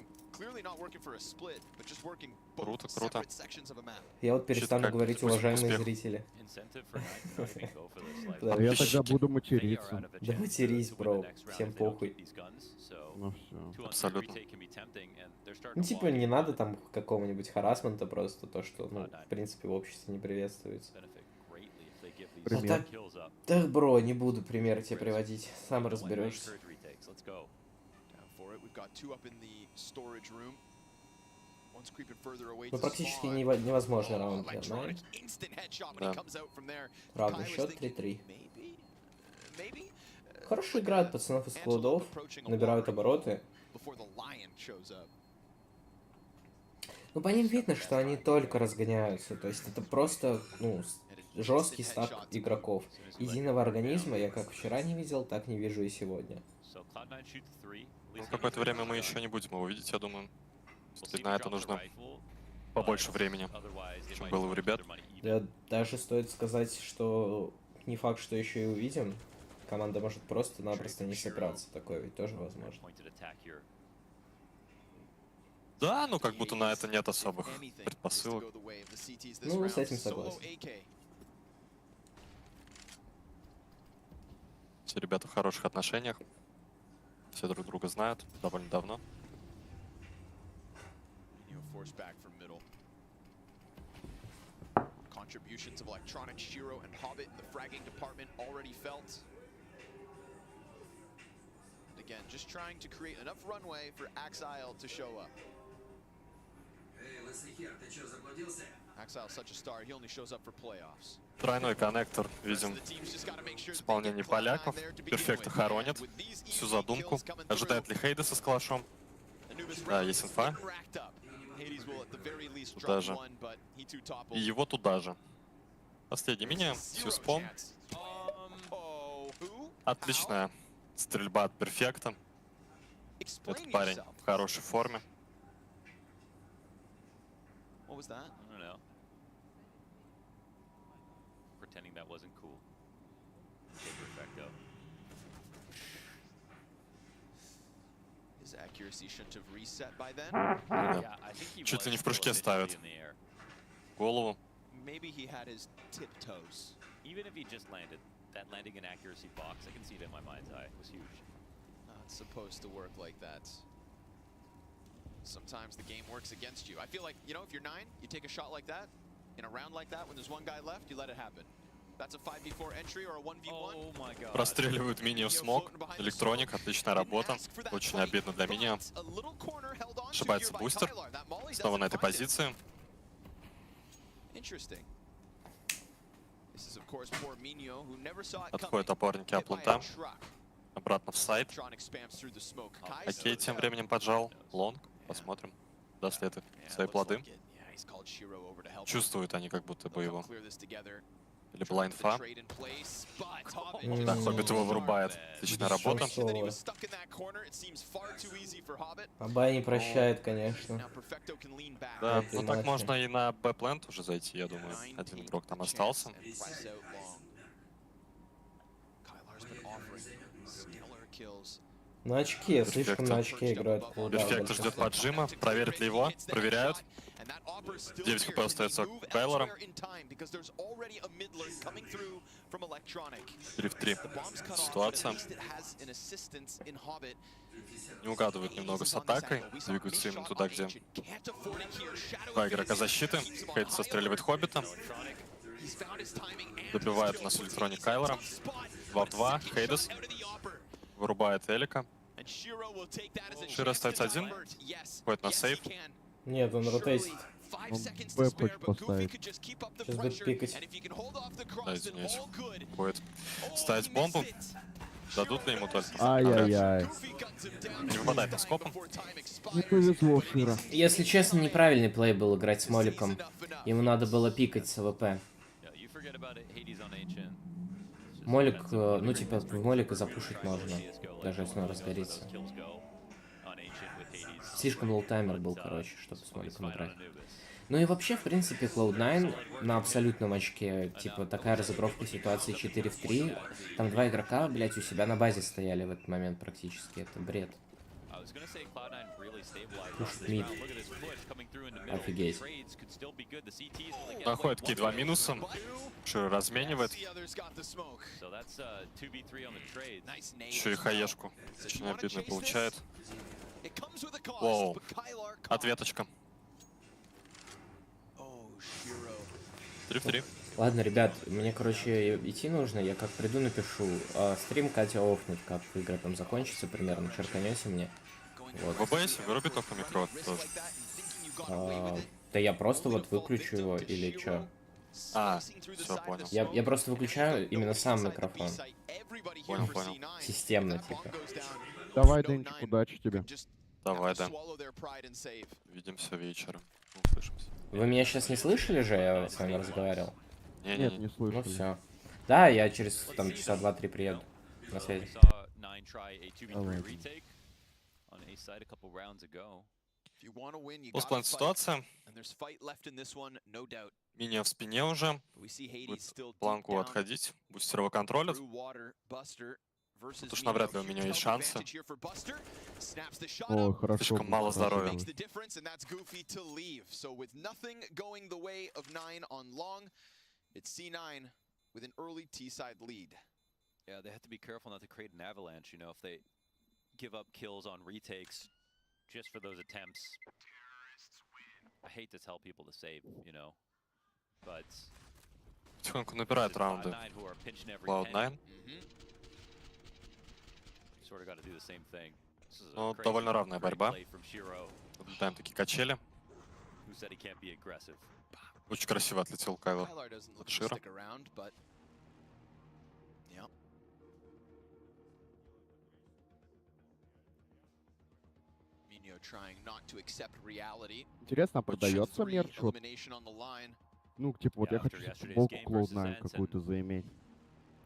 Круто, круто. Я вот перестану говорить, уважаемые зрители. Я тогда буду материться. Да матерись, бро. Всем похуй. Ну все. Абсолютно. Ну типа не надо там какого-нибудь харассмента, просто то, что, ну, в принципе, в обществе не приветствуется. Пример. Так, бро, не буду пример тебе приводить, сам разберешься. Ну, практически невозможно раунд для Nine. Да. Правда, счет 3-3. Хорошо играют пацанов из Cloud9, набирают обороты. Ну, по ним видно, что они только разгоняются. То есть это просто, ну, жесткий стак игроков. Единого организма я как вчера не видел, так не вижу и сегодня. Ну, какое-то время мы еще не будем его видеть, я думаю. На это нужно побольше времени, чем было у ребят. Да, даже стоит сказать, что не факт, что еще и увидим. Команда может просто-напросто не собраться. Такое ведь тоже возможно. Да, ну как будто на это нет особых предпосылок. Ну, с этим согласен. Все ребята в хороших отношениях. Все друг друга знают довольно давно. Contributions of Electronic, Shiro, and Hobbit in the fragging department already felt. And again, just trying to create enough runway for Axile to show up. Axile's such a star, he only shows up for playoffs. Тройной коннектор, видим, в исполнении поляков. Перфекто хоронит всю задумку. Ожидает ли Хейдеса с калашом? Да, есть инфа. Туда же. И его туда же. Последний мини, Сьюспон. Отличная стрельба от перфекта. Этот парень в хорошей форме. What was that? I don't know. Pretending that wasn't cool. Perfecto. His accuracy shouldn't have reset by then. Да. Чуть ли не в прыжке ставит голову. Maybe he had his tiptoes. Even if he just landed, that landing in accuracy box, I can see it in my mind's eye. It was huge. It's supposed to work like that. Sometimes the game works against you. I feel like, you know, if you're 9, you take a shot like that, in a round like that, when there's one guy left, you let it happen. That's a 5v4 entry or a 1v1. Oh my god. Простреливают мини в смог. Электроник, отличная работа. Очень обидно для мини. Ошибается бустер. Снова на этой позиции. Отходят опорники оплунта. Обратно в сайт. Окей, тем временем поджал. Лонг. Посмотрим, даст ли это свои плоды. Чувствуют они как будто бы его. Или блайндфа. Да, Хоббит его вырубает. Отличная работа. Абай не прощает, конечно. Да, ну так можно и на Б-плент уже зайти, я думаю. Один игрок там остался. На очке, слишком на очке играют. Перфекто ждет поджима. Проверят ли его? Проверяют. 9 хп остается у Кайлора. 3 в 3 ситуация. Не угадывают немного с атакой. Двигаются именно туда, где 2 игрока защиты. Хейт застреливает Хоббита. Добивает у нас электроник Кайлора. 2 в 2. Хейдес вырубает Элика. Широ остается один. Ходит на сейф. Нет, он ротейтит. Он Б хочет поставить. Сейчас будет пикать. Да, извиняюсь. Ходит. Ставить бомбу. Дадут ли ему только? Ай-яй-яй. Не выпадает на скопом. Не повезло вчера. Если честно, неправильный плей был играть с Моликом. Ему надо было пикать с АВП. Молик, ну типа в Молика запушить можно, даже если он разгорится. Слишком лоу таймер был, короче, чтобы с Моликом играть. Ну и вообще, в принципе, Cloud9 на абсолютном очке, типа такая разыгровка ситуации 4 в 3. Там 2 игрока, блять, у себя на базе стояли в этот момент практически. Это бред. Пушит мид. Офигеть. Находит какие 2 минуса. Широ разменивает. Еще и хаешку. Очень обидно получает. Воу. Ответочка. 3 в 3. Ладно, ребят, мне, короче, идти нужно. Я как приду, напишу. Стрим Катя офнет, как игра там закончится примерно. Черканете мне. Вот. В ОБС вырубит только микро тоже. Да я просто вот выключу его или что? Все, понял. Я просто выключаю именно сам микрофон. Понял, понял. Системно, типа. Давай, Денчик, удачи тебе. Давай, да. Увидимся вечером. Услышимся. Вы меня сейчас не слышали же, я с вами разговаривал? Нет, не слышали. Ну все. Да, я через там часа 2-3 приеду. На связи. Постплан ситуация. Мини в спине уже. Будет планку отходить. Бустер его контролят. Тут уж навряд ли у меня есть шансы. О, хорошо. Слишком мало здоровья. Yeah, they have to be careful not to create an avalanche, you know, if they give up kills on retakes just for those attempts. I hate to tell people to save, you know, but Потихоньку набирает раунды Cloud9. Ну, довольно равная борьба. Наблюдаем такие качели. Очень красиво отлетел Кайло от Шира. Интересно, продается мерч? Вот Ну, типа, вот я хочу футболку Cloud9 какую-то заиметь.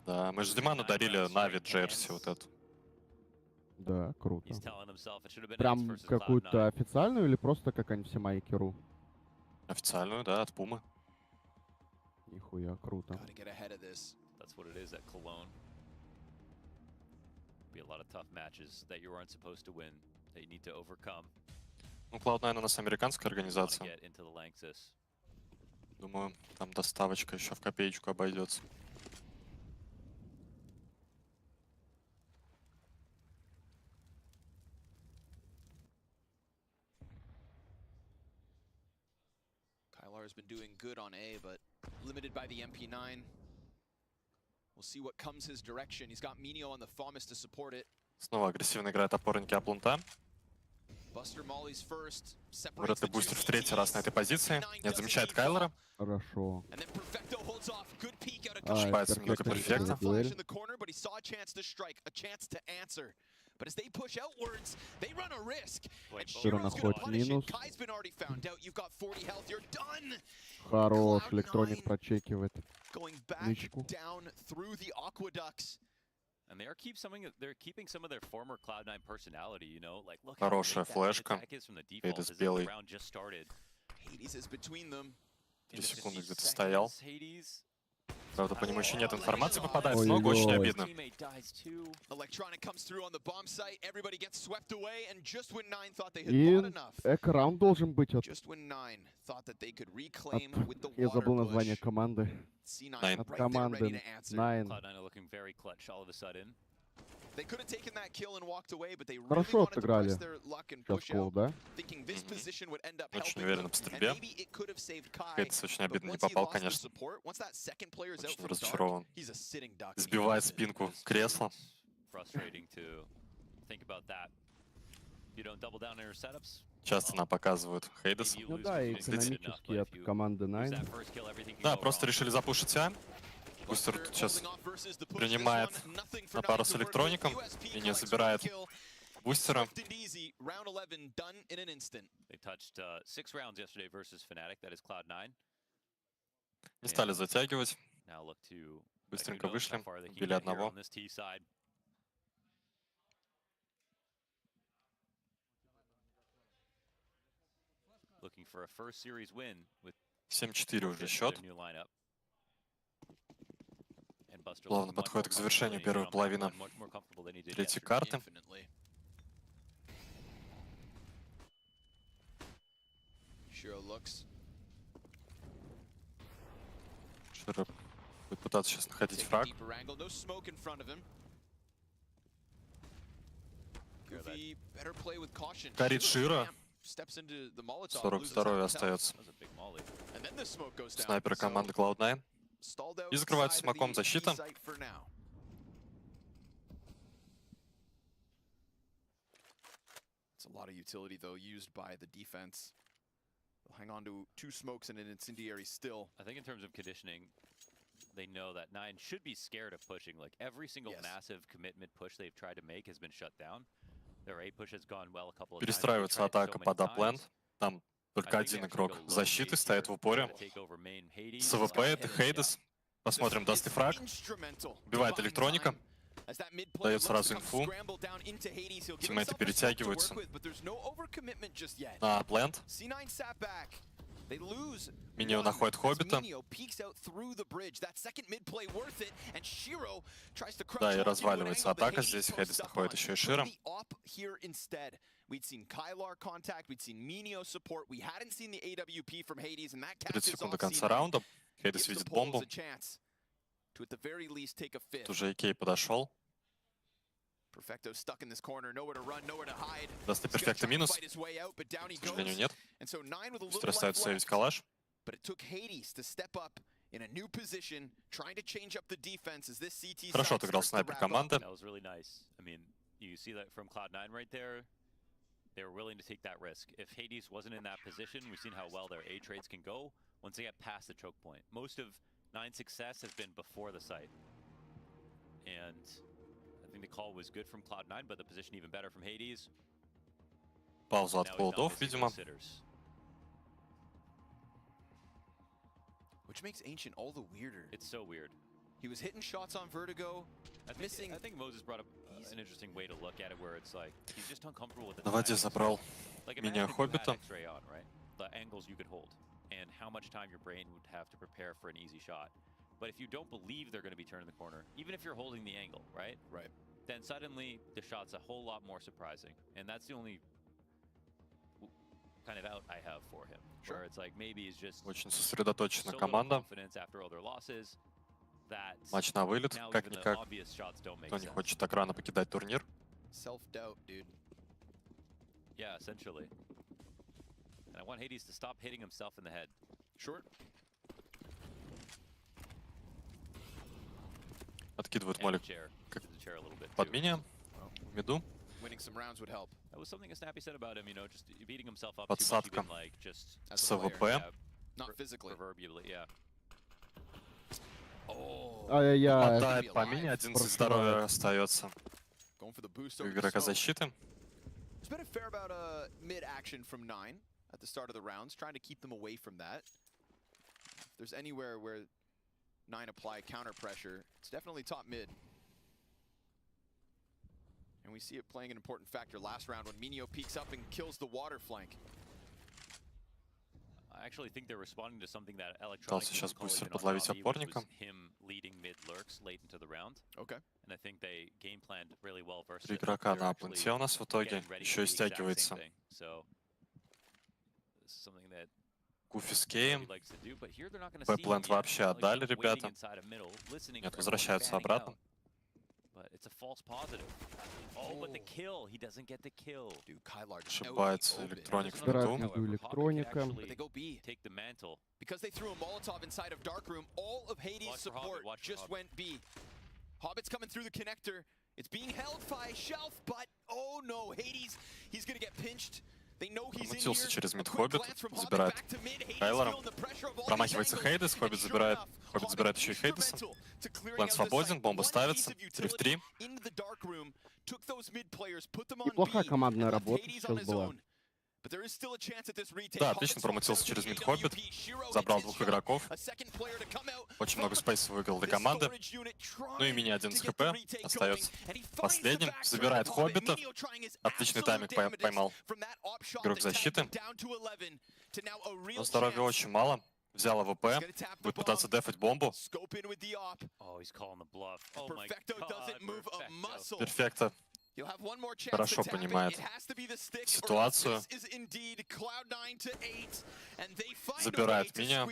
Да, мы же с Диману дарили Нави Джерси вот эту. Да, круто. Прям какую-то официальную или просто как они все майки.ру? Официальную, да, от Пумы. Нихуя, круто. Gotta get ahead of this. That's what it is at Cologne. Be a lot of tough matches that you weren't supposed to win, that you need to overcome. Ну, Cloud9 у нас американская организация. Get into the Lanxess. Думаю, там доставочка еще в копеечку обойдется. Kylar's been doing good on A, but limited by the MP9. We'll see what comes his direction. He's got Minio on the Thomas to support it. Снова агрессивно играет опорники Аплунта. Buster Molly's first. Вряд ли бустер в третий раз на этой позиции. Нет, замечает Кайлора. Хорошо. Ошибается немного перфекта. But as they push outwards, they run a risk. And Широ Shiro's gonna находит punish it. минус. Kai's been already found out. You've got 40 health. You're done. Хорош, электроник прочекивает. Going back Нычку. down through the aqueducts. And they're keeping some of their former Cloud9 personality, you know, like look Хорошая флешка. Hades белый. Hades is between them. 3 секунды где-то стоял. Правда, по нему еще нет информации, попадается, но Ой-ой-ой. очень обидно. Electronic comes through on the bomb site. Everybody gets swept away, and just when 9 thought they had И bought enough. экран должен быть от... Just when 9 thought that they could reclaim with the Я water забыл название push. команды. C9 От right there, ready команды to answer. Nine. Cloud9 are looking very clutch all of a sudden. They could have taken that kill and walked away, but they really Хорошо wanted to отыграли. press their luck and Сейчас push Кол, out, да? thinking this position would end up Очень helping уверенно them, по and стрельбе. maybe it could have saved Kai. Хейтс очень But обидно не once he попал, lost their конечно. support, once that second player's out Очень from dark, разочарован. he's a sitting duck. Сбивает спинку кресла. Frustrating to think about that. You don't double down on your setups. Часто нам показывают Хейдес. Ну да, и экономически от команды Nine. Да, просто решили запушить А. Бустер тут сейчас принимает на пару с электроником и не забирает бустера. They touched 6 rounds yesterday versus Fnatic, that is Cloud9. Не стали затягивать. Now look to Быстренько вышли, how far they can убили get here одного. on this T side. Looking for a first series win with 7-4 уже счет. their new lineup. And Buster Плавно looking much подходит more к завершению comfortable первой than he did on половины map one, much more comfortable than he did третьей yesterday. карты. Shiro looks. Широ будет пытаться сейчас находить фраг. Deeper angle, no smoke in front of him. Goofy, better play with caution. Горит Широ. Steps into the Molotov, 42 остается. and then the smoke goes down. Снайпер команды Cloud9. Stalled out И закрывается side of смоком the защита. B site for now. It's a lot of utility though used by the defense. They'll hang on to 2 smokes and an incendiary still. I think in terms of conditioning, they know that 9 should be scared of pushing. Like every single massive commitment push they've tried to make has been shut down. Their A push has gone well a couple of times. Перестраивается атака под аплент. Там только один игрок защиты стоит в упоре. С АВП это Хейдес. Посмотрим, даст ли фраг. Убивает электроника. Дает сразу инфу. Тиммейты перетягиваются на плент. Минио находит Хоббита. Да, и разваливается атака. Здесь Хейдес находит еще и Широ. We'd seen Kylar contact, we'd seen Minio support, we hadn't seen the AWP from Hades, and that 30 caps секунд до off конца C9. раунда. Хейдес Gives the видит Poles бомбу. a chance to at the very least take a fifth. Тут уже Икей подошел. Perfecto stuck in this corner, nowhere to run, nowhere to hide. Даст ли Перфекто минус? Fight his way out, but down he К сожалению, goes. нет. And so 9 with a little Бустер остается life сейвить left. калаш. But it took Hades to step up in a new position, trying to change up the defense as this CT Хорошо side отыграл starts to снайпер wrap up. команды. That was really nice. I mean, you see that from Cloud9 right there. They were willing to take that risk. If Hades wasn't in that position, we've seen how well their A trades can go once they get past the choke point. Most of 9's success has been before the site. And I think the call was good from Cloud9, but the position even better from Hades. Паузу от Now he's not Cloud9, missing видимо. those sitters. which makes Ancient all the weirder. It's so weird. He was hitting shots on Vertigo, missing. I think Moses brought up an interesting way to look at it, where it's like he's just uncomfortable with the На воде забрал like меня Хоббита. X-ray on, right? The angles you could hold and how much time your brain would have to prepare for an easy shot. But if you don't believe they're going to be turning the corner, even if you're holding the angle, right? Right. Then suddenly the shot's a whole lot more surprising, and that's the only kind of out I have for him. Where it's like maybe he's just Очень сосредоточена so команда. confidence after all their losses that Матч на вылет, now even the как-никак. obvious shots don't make Кто не sense. хочет так рано покидать турнир. Self-doubt, dude. Yeah, essentially. And I want Hades to stop hitting himself in the head. Sure. Откидывают молик The chair a little bit под too. мини, в миду. Winning some rounds would help. That was something Snappy said about him, you know, just beating himself up Подсадка too much, even like just с АВП. Not physically. Proverbially, yeah. Ай-яй-яй. Попадает по мини, 11 здоровья остается Going for the boost у over the игрока smoke. защиты. There's been a fair amount of mid-action from 9 at the start of the rounds, trying to keep them away from that. If there's anywhere where 9 apply counter pressure, it's definitely top mid. And we see it playing an important factor last round when Minio peeks up and kills the water flank. I actually think they're responding to something that Electronic Пытался сейчас бустер подловить опорника. him leading mid lurks late into the round. Okay. And I think they game planned really well versus 3 it. игрока They're на actually пленте у нас в итоге. getting ready Еще for и the exact same стягивается thing. So this is something that Гуфи с Кеем. he likes to do, but here they're not going to see him Б-плент yet. вообще Like, отдали waiting ребята. inside of middle, listening Нет, for everyone возвращаются fanning обратно. out. But it's a false positive. Oh, but the kill. He doesn't get the kill. Dude, Kylar Ошибается Электроник в Собирает миду. между электроником. But they go B. Take the mantle. Because they threw a Molotov inside of Darkroom, all of Hades' Watch for Hobbit, support watch for just Hobbit. went B. Hobbit's coming through the connector. It's being held by Shelf, but oh no, Hades, he's gonna get pinched. They know he's in Промутился here. через A мид quick Хоббит, glance from Hobbit забирает back to mid. Hades Кайлора. feeling the pressure of all these Промахивается angles. Хейдес, And Хоббит sure забирает, enough, Хоббит забирает еще и Хейдеса. instrumental to clearing План out the свободен, site. бомба One ставится. piece of 3 в 3. utility into the Darkroom, took those mid players, put them on Неплохая B, командная and left работа Hades on сейчас his была. own. But there is still a chance at this retake. Да, отлично промутился через мид Хоббит. Забрал 2 игроков. Очень много спейса выиграл для команды. Ну и мини 11 хп остается последним. Забирает Хоббита. Отличный тайминг поймал игрок защиты. Но здоровья очень мало. Взял АВП. Будет пытаться дефать бомбу. Oh, he's calling the bluff. Oh my God. Перфекто хорошо понимает ситуацию. Забирает меня.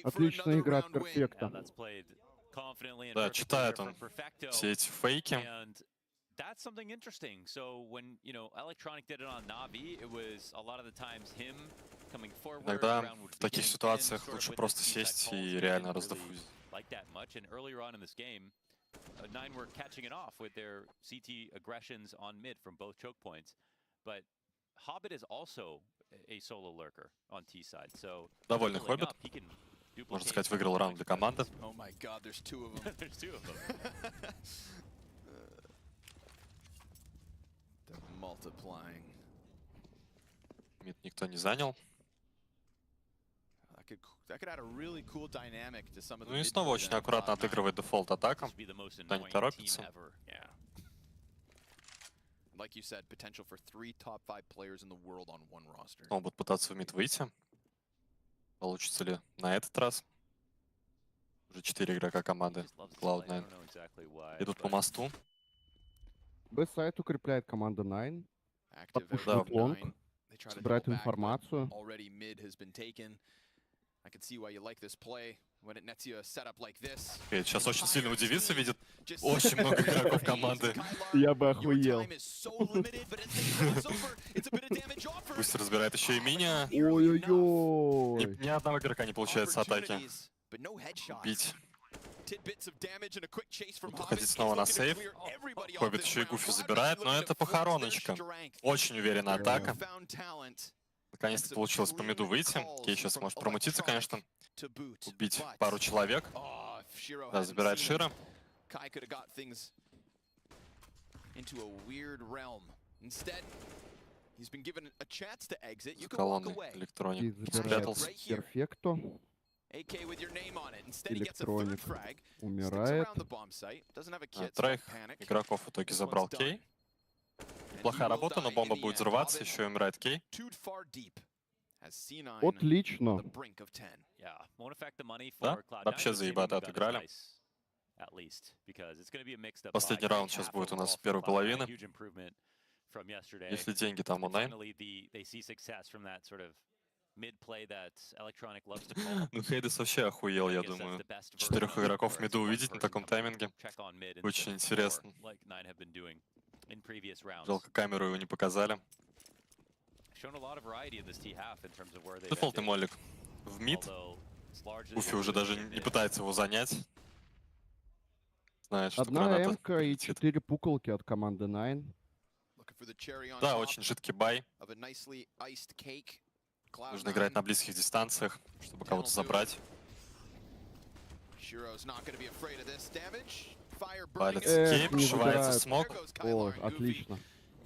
Отличная игра от Перфекта. Yeah, that's played confidently and Да, perfectly читает from он Perfecto. все эти фейки. And that's something interesting. So when, you know, Electronic did it on Navi, it was a lot of the times him coming forward. Иногда round would в таких begin, ситуациях sort of лучше with просто the teams сесть that и calls реально didn't really раздефузить. like that much. And earlier on in this game, 9 were catching it off with their CT aggressions on mid from both choke points. But Hobbit is also a solo lurker on T side. So Довольный doubling Хоббит. up, he can Можно duplicate сказать, выиграл раунд для команды. Oh my God, there's 2 of them. There's 2 of them. They're multiplying. Мид никто не занял. That could add a really cool dynamic to some of the Ну и mid снова очень players аккуратно on Cloud9. отыгрывает дефолт атакам. Be the most Да, не annoying торопится. team ever. Yeah. Like you said, potential for 3 top 5 players in the world on one roster. Он будет пытаться в мид выйти. Получится ли на этот раз? Уже 4 игрока команды Cloud9 идут по мосту. Б-сайт укрепляет команда 9. Active Подпушивает every лонг. nine. They try to Собирает double back, but информацию. already mid has been taken. I can see why you like this play when it nets you a setup like this. Кейт сейчас очень сильно удивится, видит очень много игроков команды. Я бы охуел. Пусть разбирает еще и меня. Ой-ой-ой. Ни одного игрока не получается атаки But no headshots. бить. Tidbits of damage and a quick chase from Буду Hobbit. ходить снова на He's looking to сейф. clear everybody off Хоббит this еще и round. Гуфи Hobbit забирает, но looking это to flex their похороночка. strength. Очень уверенная атака. Found talent Наконец-то получилось по миду выйти. Кей сейчас может промутиться, конечно. to boot. Убить But, пару человек. oh, if Shiro Да, hadn't забирает seen Шира. him, Kai could have got things into a weird realm. Instead, he's been given a chance to exit. You За can walk колонной away. Электроник И забирает спрятался. Перфекто. Электроник умирает. Троих игроков в итоге забрал Кей. Плохая работа, но бомба будет взрываться, еще и умирает Кей. Отлично. Да, вообще заебато отыграли. Последний раунд сейчас будет у нас с первой половины. Если деньги там онлайн. Ну, Хейдес вообще охуел, я думаю. 4 игроков в миду увидеть на таком тайминге. Очень интересно. Жалко, камеру его не показали. Дефолтный молик в мид. Уфи уже даже не пытается его занять. Знаешь, что Одна М-ка и 4 пуколки от команды 9. Да, очень жидкий бай. Нужно играть на близких дистанциях, чтобы кого-то забрать. Палец Кей, прошивается смог. О, отлично.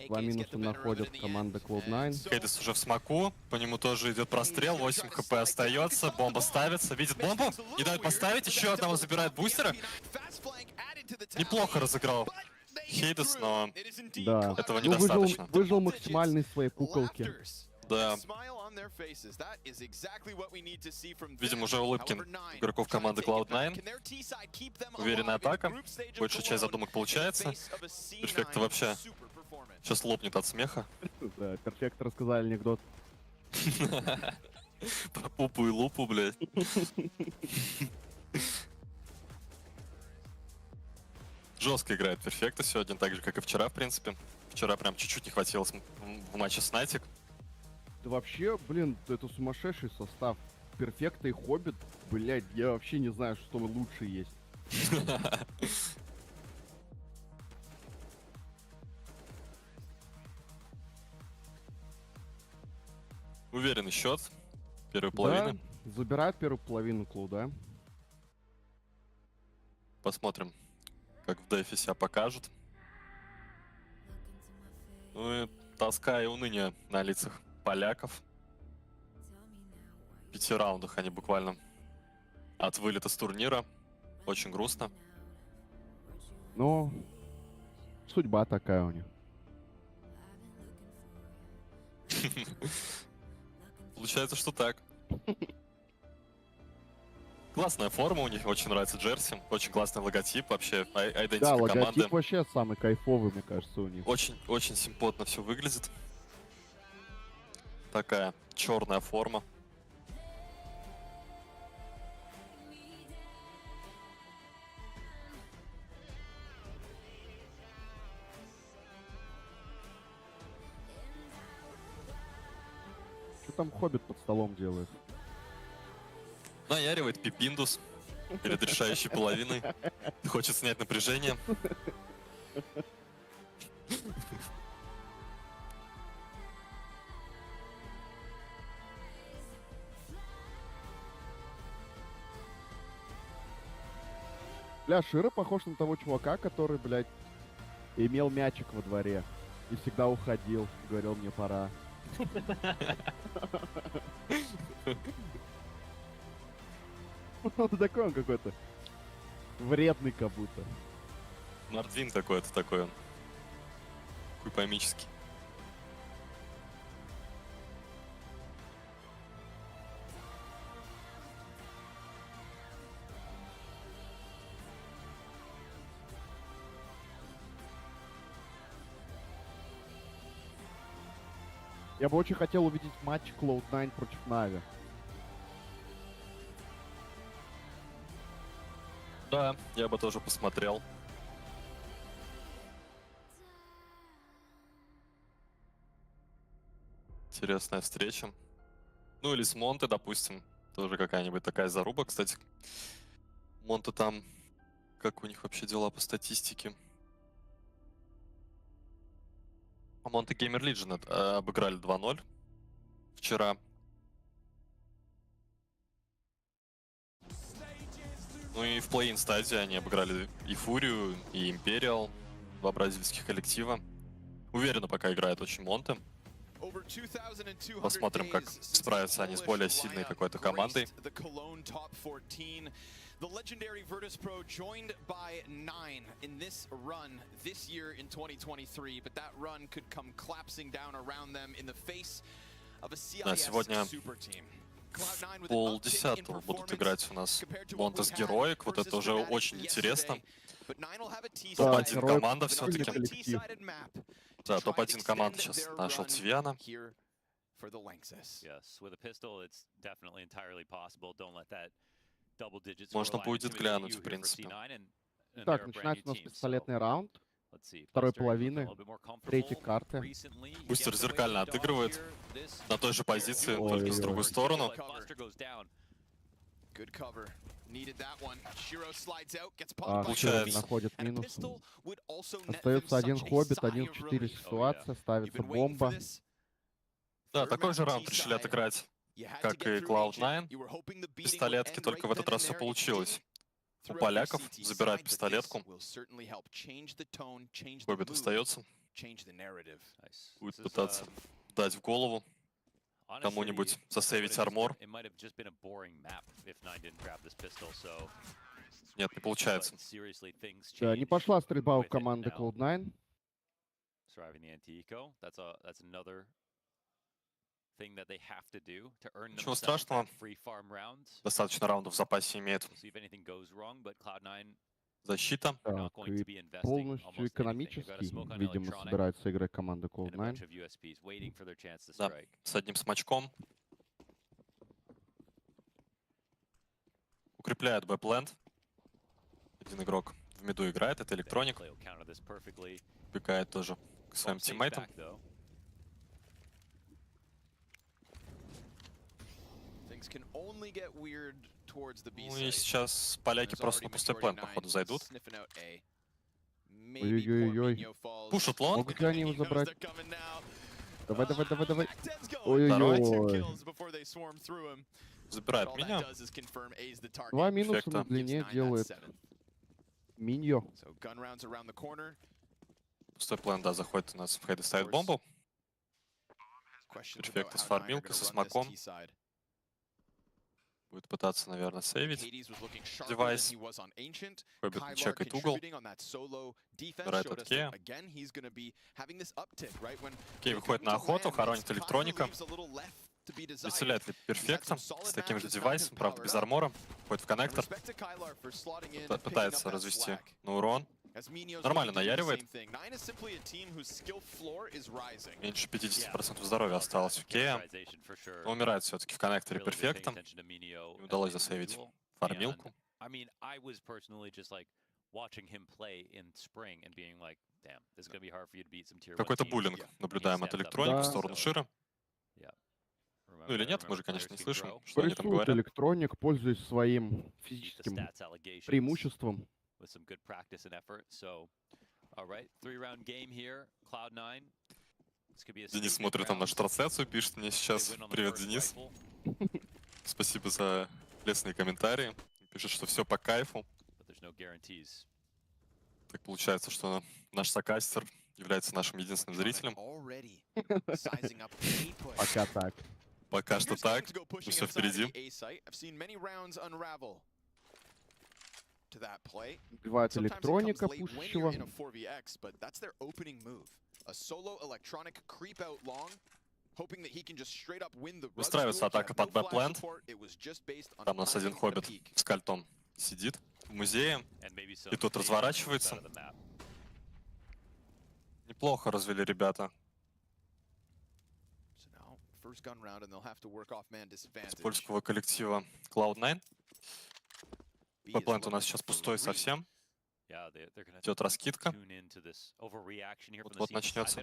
2 минуса находит команда Cloud9. Хейдес уже в смоку, по нему тоже идет прострел, 8 хп остается, бомба ставится, видит бомбу, не дает поставить, еще одного забирает бустера. Неплохо разыграл Хейдес, но да. этого недостаточно. Выжил максимально из своей пуколки. Да. Видим уже улыбки игроков команды Cloud9. Уверенная атака. Большая часть задумок получается. Перфекта вообще сейчас лопнет от смеха. Да, Перфект рассказали анекдот. Про пупу и лупу, блядь. Жестко играет Перфекта сегодня, так же, как и вчера, в принципе. Вчера прям чуть-чуть не хватило в матче с Натик. Да вообще, блин, это сумасшедший состав. Перфекта и Хоббит, блядь, я вообще не знаю, что лучше есть. Уверенный счет первой половины. Да, забирают первую половину Клоуда. Посмотрим, как в дефе себя покажут. Ну и тоска и уныние на лицах поляков. В 5 раундах они буквально от вылета с турнира. Очень грустно. Ну, судьба такая у них. Получается, что так. Классная форма у них, очень нравится джерси. Очень классный логотип, вообще айдентика да, команды. логотип вообще самый кайфовый, мне кажется, у них. Очень симпотно все выглядит. Такая черная форма. Что там Хоббит под столом делает? Наяривает пипиндус перед решающей половиной. Хочет снять напряжение. Бля, Шира похож на того чувака, который, блядь, имел мячик во дворе и всегда уходил, говорил, мне пора. Он такой, он какой-то вредный как будто. Мартвин какой-то такой он. Купомический. Я бы очень хотел увидеть матч Cloud9 против Нави. Да, я бы тоже посмотрел. Интересная встреча. Ну или с Монте, допустим. Тоже какая-нибудь такая заруба. Кстати, Монте там... Как у них вообще дела по статистике? Монте Геймер Лиджен обыграли 2-0 вчера. Ну и в плей-ин стадии они обыграли и Фурию, и Империал, два бразильских коллектива. Уверенно пока играет очень Монте. Посмотрим, как справятся они с более сильной какой-то командой. The legendary Virtus Pro joined by 9 in this run this year in 2023, but that run could come collapsing down around them in the face of a CIS super team. В полдесятого будут играть у нас Монтес Героик. Вот это уже очень интересно. Топ-1 команда все-таки. Да, топ-1 команда сейчас нашел Тивиана. Можно будет глянуть, в принципе. Так, начинается у нас пистолетный раунд. Второй половины. Третьей карты. Бустер зеркально отыгрывает. На той же позиции, только с другую сторону. Получается. Находит минус. Остается один хоббит, 1 в 4 ситуация. Ставится бомба. Да, такой же раунд решили отыграть, как и Cloud9. Пистолетки, только в этот раз все получилось. У поляков забирают пистолетку. Хоббит остается. Будет пытаться дать в голову кому-нибудь засейвить армор. Нет, не получается. Да, не пошла стрельба у команды Cloud9. Ничего страшного. Достаточно раундов в запасе имеет. Защита. Так, и полностью экономический, видимо, собирается играть команда Cloud9. Да, с одним смачком. Укрепляет бэпленд. Один игрок в миду играет, это Электроник. Убегает тоже к своим тиммейтам. Ну и сейчас поляки просто на пустой план, походу, зайдут. Ой-ой-ой. Пушат лонг. Могут ли они его забрать? Давай, давай, давай, давай. Ой-ой-ой. Забирает Миньо. 2 минуса на длине делает Миньо. Пустой план, да, заходит у нас в хейд и ставит бомбу. Перфекта с фармилкой, со смоком. Будет пытаться, наверное, сейвить девайс. Хоббит чекает угол. Забирает от Кея. Кей выходит на охоту, хоронит Электроника. Веселяет ли перфекта с таким же девайсом, правда без армора. Входит в коннектор. Пытается развести на урон. Нормально наяривает. Меньше 50% здоровья осталось у Кея. Но умирает все-таки в коннекторе перфекта. Не удалось засейвить фармилку. Какой-то буллинг наблюдаем от Электроника в сторону Шира. Ну или нет, мы же, конечно, не слышим, что они там говорят. Электроник, пользуясь своим физическим преимуществом. Денис смотрит там нашу трансляцию, пишет мне сейчас. Привет, Денис. Спасибо за лестные комментарии. Пишет, что все по кайфу. Так получается, что наш сокастер является нашим единственным зрителем. Пока так. Пока что так, но все впереди. Убивает Электроника пушащего. Выстраивается атака под бэпленд. Там у нас один хоббит с кольтом сидит в музее. И тут разворачивается. Неплохо развели ребята. С польского коллектива Cloud9. Бэпленд у нас сейчас пустой совсем. Идет раскидка. Вот начнется.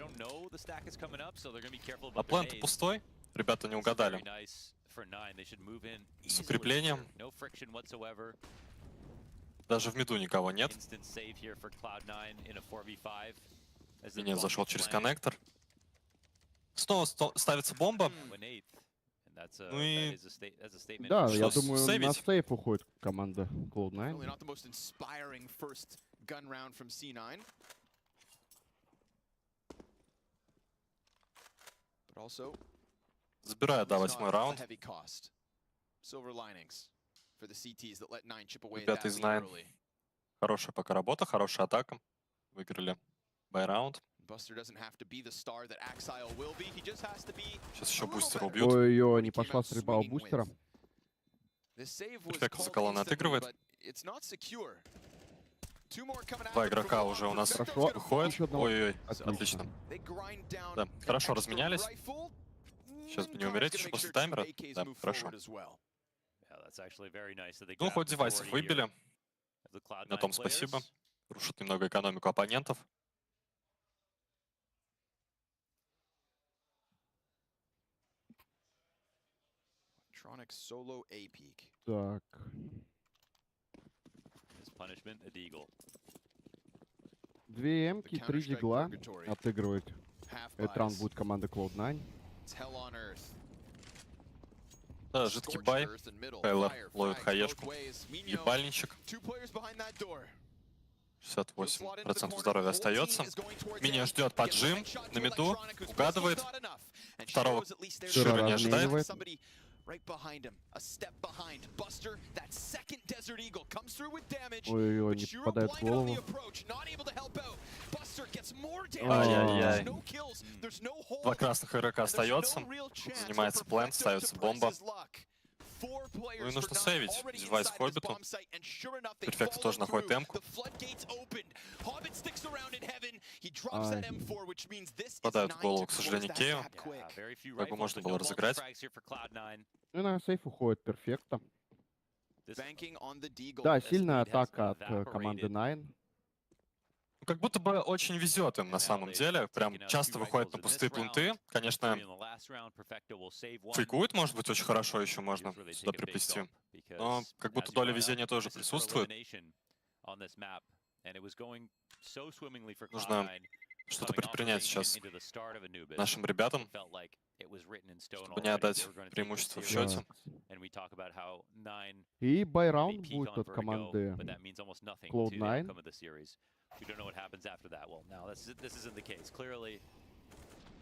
А плент пустой. Ребята не угадали. С укреплением. Даже в миду никого нет. Нет, зашел через коннектор. Снова ставится бомба. Ну и... Да, я думаю, на сейф уходит команда Cloud9. But also, Забирает, да, 8-й раунд. heavy cost. Silver linings for the CTs that let 9 chip away Ребята that из lead 9. early. Хорошая пока работа, хорошая атака. Выиграли бай-раунд. Buster doesn't have to be the star that Axile will be. He just has to be. Сейчас еще бустера убьют. Ой-ой, не пошла стрельба у бустера. Перфекто за Cologne отыгрывает. Два игрока уже у нас Хорошо. выходят. Ой-ой-ой, отлично. Да, хорошо разменялись. Сейчас бы не умереть еще после таймера. Да, хорошо. Ну, хоть девайсов выбили. На том спасибо. Рушат немного экономику оппонентов. Так. Две эмки, 3 дигла отыгрывает. Этот раунд будет команда Cloud9. Да, жидкий бай. КЛР ловит хаешку. Ебальничек. 68% здоровья остается. Мини ждет поджим на миду. Угадывает. Второго Шира не ожидает. Ой-ой-ой, не попадает в голову. Ай-яй-яй. Два красных игрока остается. Занимается план, ставится бомба. Ну и нужно сейвить. Девайс Хоббиту. Перфекто тоже находит эмку. Попадают в голову, к сожалению, Кею. Как бы можно было разыграть. Ну и на сейф уходит перфекто. Да, сильная атака от команды 9. Как будто бы очень везет им на самом деле. Прям часто выходят на пустые плинты. Конечно, фейкует, может быть, очень хорошо еще можно сюда приплести. Но как будто доля везения тоже присутствует. Нужно что-то предпринять сейчас нашим ребятам, чтобы не отдать преимущество в счете. И байраунд будет от команды Cloud9. We don't know what happens after that. Well, now this isn't the case. Clearly,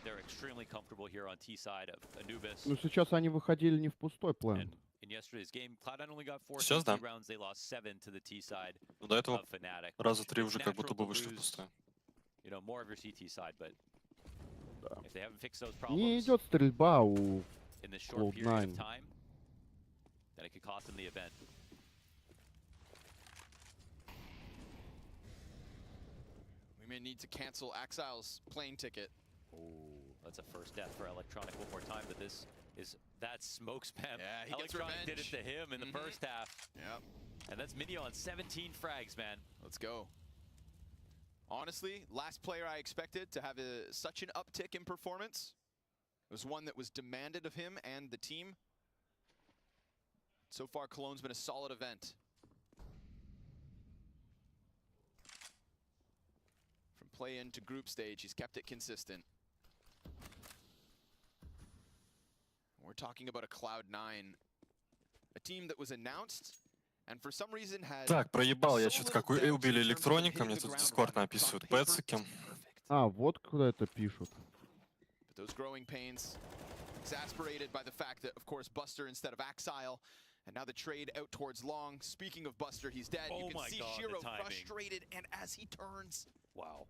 they're extremely comfortable here on T side of Anubis. Ну сейчас они выходили не в пустой план. In yesterday's game, Cloud9 only got 4 Сейчас, да. rounds. They lost 7 to the T side До этого of Fnatic. раза 3 уже как будто бы вышли в пустое. You know, more of your CT side, but if they haven't fixed those Не problems идет стрельба у in this short period of Cloud9. time, then it could cost them the event. We may need to cancel Axile's plane ticket. Oh, that's a first death for Electronic one more time, but this is that smoke spam. Yeah, he gets Electronic did revenge. it to him in the first half. Yep. And that's Mini on 17 frags, man. Let's go. Honestly, last player I expected to have such an uptick in performance was one that was demanded of him and the team. So far, Cologne's been a solid event. From play-in to group stage, he's kept it consistent. We're talking about a Cloud9, a team that was announced, and for some reason had... Так, проебал я что-то, как убили электроника, мне тут Discord написывают ПЭЦИКАМИ. А, вот куда это пишут. But those growing pains exasperated by the fact that, of course, Buster instead of Axile, and now the trade out towards Long. Speaking of Buster, he's dead. Oh you can my see God, Shiro the timing. frustrated, and as he turns... Wow.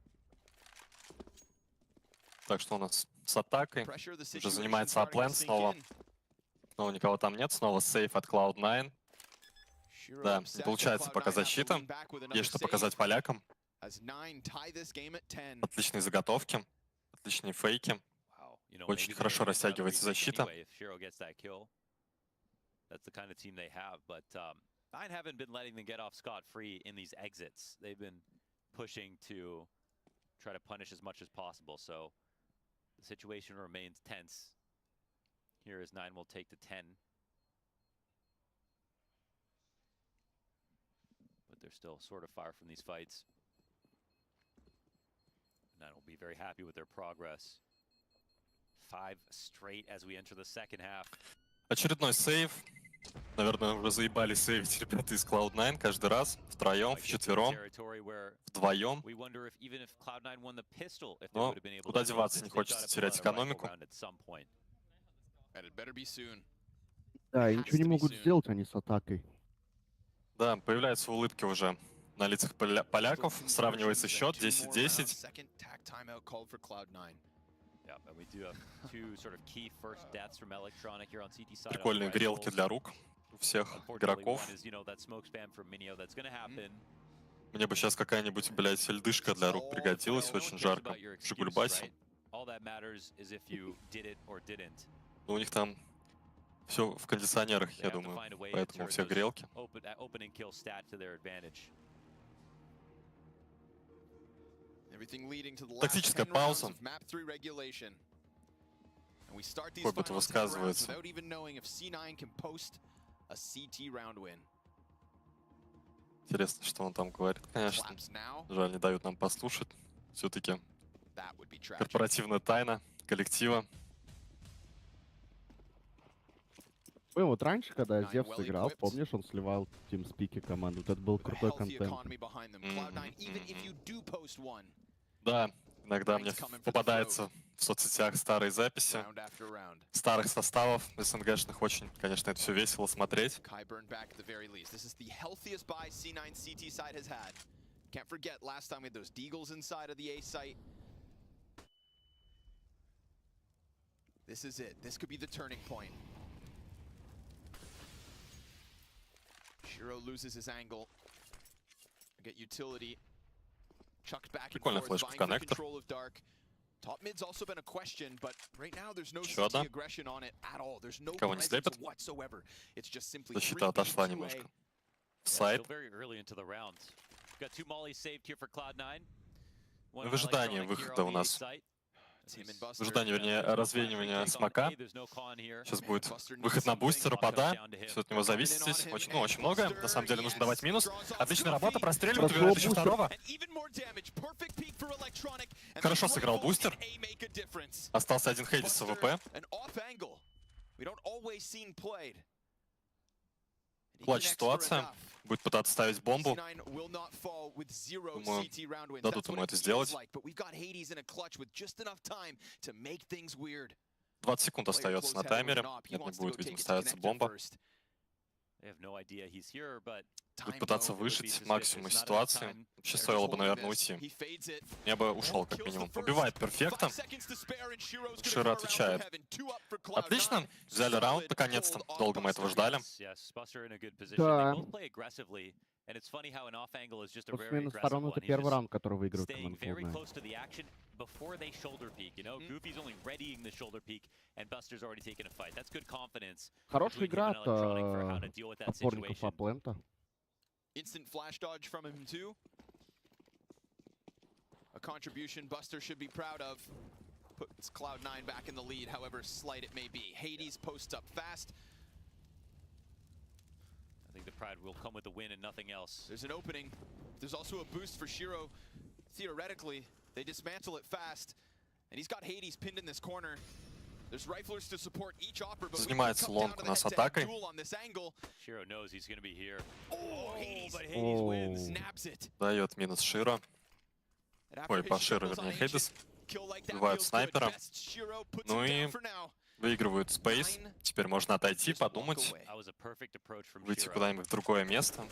Так что у нас с атакой. Уже занимается аплен снова. Снова никого там нет. Снова сейф от Cloud9. Да, не получается пока защита. Есть что показать полякам. Отличные заготовки. Отличные фейки. Очень хорошо растягивается защита. That's the kind of team they have, but I haven't been letting them get off scot-free in these exits. They've been pushing to try to punish as much as possible, so the situation remains tense. Here is 9 will take the 10. But they're still sort of far from these fights. 9 will be very happy with their progress. 5 straight as we enter the second half. Очередной сейв. Наверное, уже заебались сейвить ребята из Cloud9 каждый раз, втроем, вчетвером, вдвоем. Но куда деваться, не хочется терять экономику. Да, и ничего не могут сделать они с атакой. Да, появляются улыбки уже на лицах поляков, сравнивается счет 10-10. Прикольные грелки для рук у всех игроков. Мне бы сейчас какая-нибудь, блядь, льдышка для рук пригодилась, очень жарко. В Жигульбасе. Но у них там все в кондиционерах, я думаю, поэтому у всех грелки. Тактическая пауза. Какой-то высказывается. Интересно, что он там говорит, конечно. Жаль, не дают нам послушать. Все-таки корпоративная тайна коллектива. Вот раньше, когда Зевс играл, помнишь, он сливал TeamSpeak команду. Вот это был крутой контент. Да, иногда мне попадается в соцсетях старые записи старых составов СНГшных. Очень, конечно, это все весело смотреть. Shiro loses his angle. Get utility. Chucked back and Прикольная forth, флешка в vying for коннектор. control of dark. Top mid's also been a question, but right now there's no CT aggression on it at all. There's no presence whatsoever. It's just simply Защита отошла немножко. Сайд. В ожидании выхода у нас. В ожидании, вернее, развеивания смока. Сейчас будет выход на бустера, пода. Все от него зависит здесь. Очень много. На самом деле нужно давать минус. Отличная работа, простреливает, убивает еще второго. Хорошо сыграл бустер. Остался один Хейдис с АВП. Клатч ситуация. Будет пытаться ставить бомбу. Думаю, дадут ему это сделать. 20 секунд остается на таймере. Нет, не будет, видимо, ставиться бомба. Будет пытаться выжить максимум из ситуации. Вообще стоило бы, наверное, уйти. Я бы ушел, как минимум. Убивает перфекта. Широ отвечает. Отлично. Взяли раунд, наконец-то. Долго мы этого ждали. Да. Плюс-минус сторон это первый раунд, который выигрывает команда Cloud9. Хорошая игра от опорников Аплента. Instant flash dodge from him too. A contribution Buster should be proud of. Puts Cloud9 back in the lead, however slight it may be. Hades posts up fast. I think the Pride will come with the win and nothing else. There's an opening. There's also a boost for Shiro. Theoretically, they dismantle it fast. And he's got Hades pinned in this corner. There's riflers to support each opera, but занимается лонг у нас атакой. Shiro knows he's going to be here. Дает минус Широ. Ой, по Широ, вернее, Хейдес. Убивают снайпера. Ну и выигрывают спейс. Теперь можно отойти, подумать. Выйти куда-нибудь в другое место.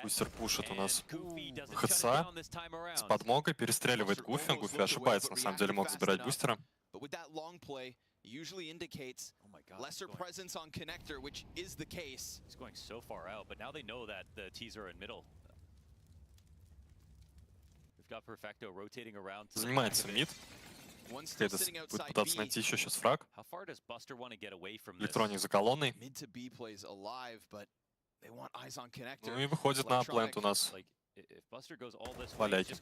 Бустер пушит у нас ХЦ с подмогой, перестреливает Гуфи. Гуфи ошибается, на самом деле мог забирать бустера. Usually indicates lesser presence on connector, which is the case. He's going so far out, but now they know that the T's are in middle. We've got Perfecto rotating around. Занимается мид. Хейдес будет пытаться найти еще сейчас фраг. Электроник за колонной. Ну и выходит на плент у нас поляки.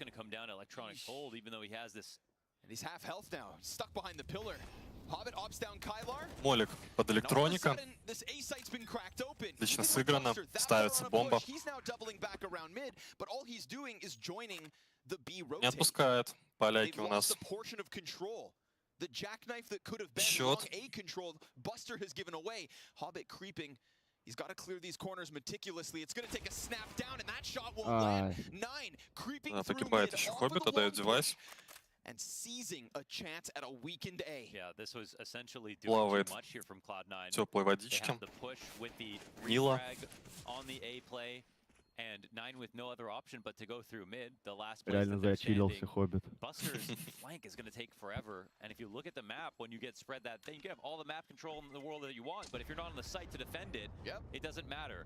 Молик под электроника. Отлично сыграно. Ставится бомба. Не отпускает. Поляки у нас. The jackknife that could have been Счет. long A control, Buster has given away. Hobbit creeping. He's got to clear these corners meticulously. It's going to take a snap down, and that shot won't land. 9 creeping through Погибает mid, еще off of Хоббит, the отдает long девайс. push, and seizing a chance at a weakened A. Yeah, this was essentially doing Плавает too much here from Cloud9. теплой They водичке. have the push with the Мило. refrag on the A play, and 9 with no other option but to go through mid. The last place Реально that they're зачилился standing. Хоббит. Buster's flank is going to take forever, and if you look at the map, when you get spread that thing, you can have all the map control in the world that you want, but if you're not on the site to defend it, it doesn't matter.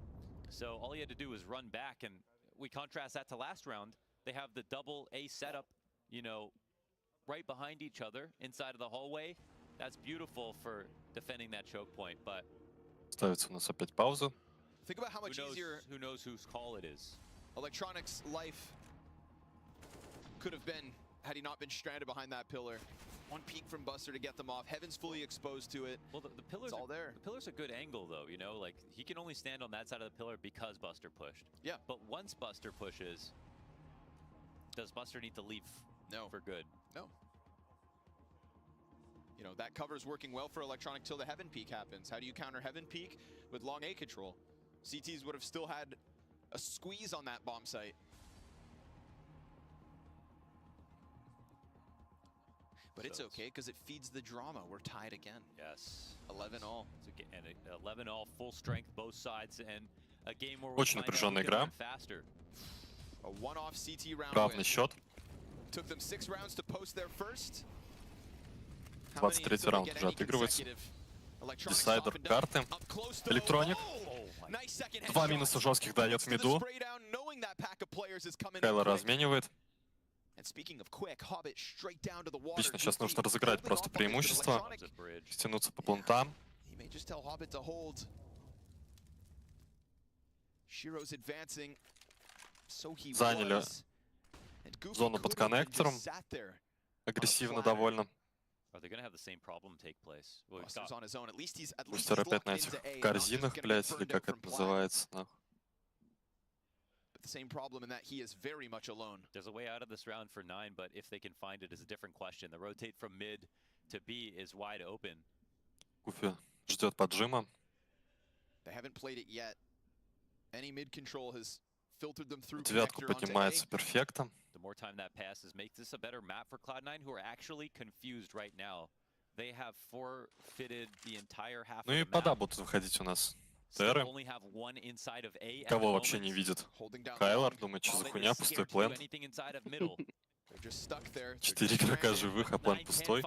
So all he had to do was run back, and we contrast that to last round. They have the double A setup, you know, right behind each other inside of the hallway. That's beautiful for defending that choke point, but Ставится у нас опять пауза. Think about how much easier who knows whose call it is. Electronics' life could have been had he not been stranded behind that pillar. One peek from Buster to get them off. Heaven's fully exposed to it. Well, the pillar's all there. The pillar's a good angle, though. You know, like he can only stand on that side of the pillar because Buster pushed. Yeah. But once Buster pushes, does Buster need to leave? No. For good. No. You know, that cover's working well for Electronic till the Heaven Peak happens. How do you counter Heaven Peak? With long A control. CTs would have still had a squeeze on that bomb site. But it's okay, because it feeds the drama. We're tied again. Yes. 11 all. And 11 all, full strength, both sides, and a game where Очень напряженная игра. Faster. A one-off CT round Равный win. счет. Took them 6 rounds to post their first. 23-й раунд уже отыгрывается. Десайдер карты. Электроник. Два минуса жестких дает в миду. Кайло разменивает. Отлично, сейчас нужно разыграть просто преимущество. Стянуться по плантам. Заняли зону под коннектором. Агрессивно довольно. Бустер опять на этих корзинах, блядь, или как это называется, нахуй. The same problem in that he is very much alone. There's a way out of this round for 9, but if they can find it is a different question. The rotate from mid to B is wide open. Гуфи ждет поджима. They haven't played it yet. Any mid control has filtered them through. Девятку поднимается перфектом. The more time that passes makes this a better map for Cloud9, who are actually confused right now. They have forfeited the entire half of Ну и the пода map. будут выходить у нас. Терры. Only have one inside of A at Кого the вообще moment. не видит? Кайлор думает, что за хуйня, пустой план. Anything inside of middle. 4 игрока живых, а план пустой.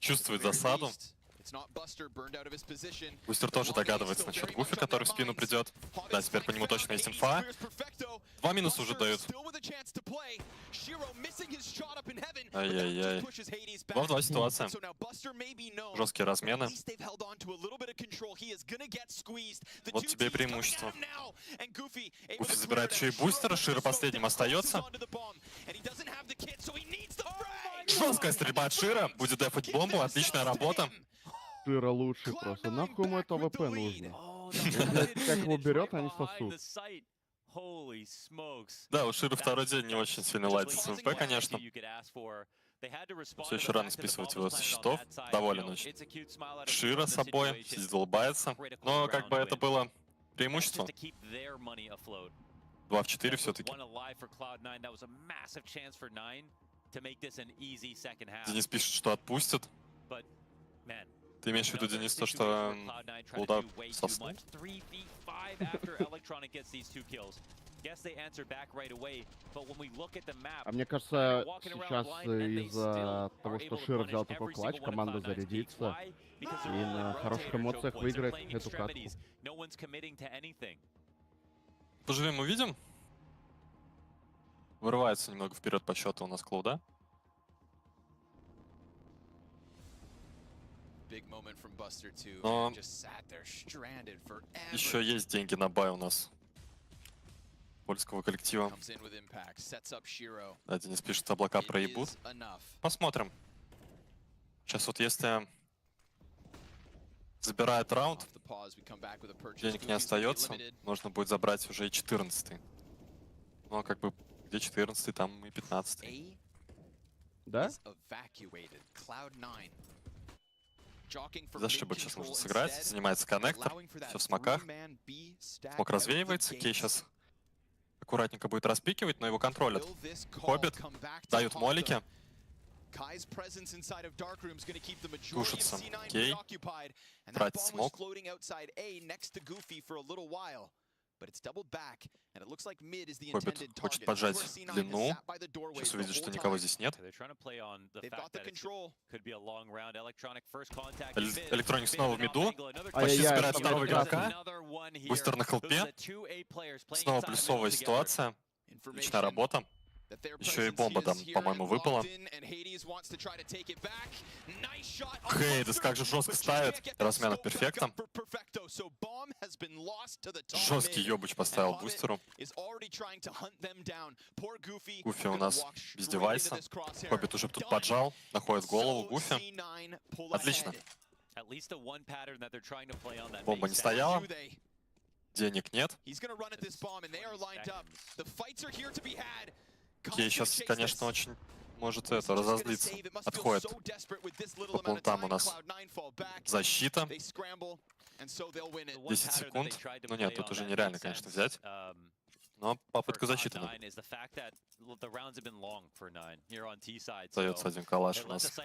Чувствует засаду. Бустер тоже догадывается насчет Гуфи, который в спину придет. Да, теперь по нему точно есть инфа. 2 минуса уже дают. Ай-яй-яй. 2 в 2 ситуация. Жесткие размены. Вот тебе и преимущество. Гуфи забирает еще и бустера, Широ последним остается. Жесткая стрельба от Шира. Будет дефать бомбу, отличная работа. Широ лучший просто. Нахуй ему это АВП нужно? Как его берет, они сосут. Да, у Шира второй день не очень сильно ладится с АВП, конечно. Все еще рано списывать его со счетов. Доволен очень. Шира с собой, сидит, улыбается. Но как бы это было преимущество. 2 в 4 все-таки. Денис пишет, что отпустит. Ты имеешь в виду, Денис, то, что Cloud9 соснул? А мне кажется, сейчас из-за того, что Широ взял такой клатч, команда зарядится и на хороших эмоциях выиграет эту катку. Поживем, увидим. Вырывается немного вперед по счету у нас Cloud9. Но еще есть деньги на бай у нас. Польского коллектива. Да, Денис пишет, облака проебут. Посмотрим. Сейчас вот если забирает раунд. Денег не остается. Можно будет забрать уже и 14-й. Ну, а как бы, где 14-й, там и 15-й. Да? За ошибок сейчас нужно сыграть. Занимается коннектор. Все в смоках. Смок развеивается. Кей сейчас аккуратненько будет распикивать, но его контролят. Хоббит. Дают молики. Тушится Кей. Тратит смок. Хоббит хочет поджать длину. Сейчас увидит, что никого здесь нет. Электроник снова в миду. Почти забирает второго игрока. Бустер на хелпе. Снова плюсовая ситуация. Отличная работа. Еще и бомба там, по-моему, выпала. Хейдес как же жестко ставит. Размена перфекта. Жесткий ёбыч поставил бустеру. Гуфи у нас без девайса. Хоббит уже тут поджал. Находит голову Гуфи. Отлично. Бомба не стояла. Денег нет. Кей сейчас, конечно, очень может это разозлиться. Отходит. По плантам у нас защита. 10 секунд. Ну нет, тут уже нереально, конечно, взять. Но попытка защиты. Остается один калаш у нас.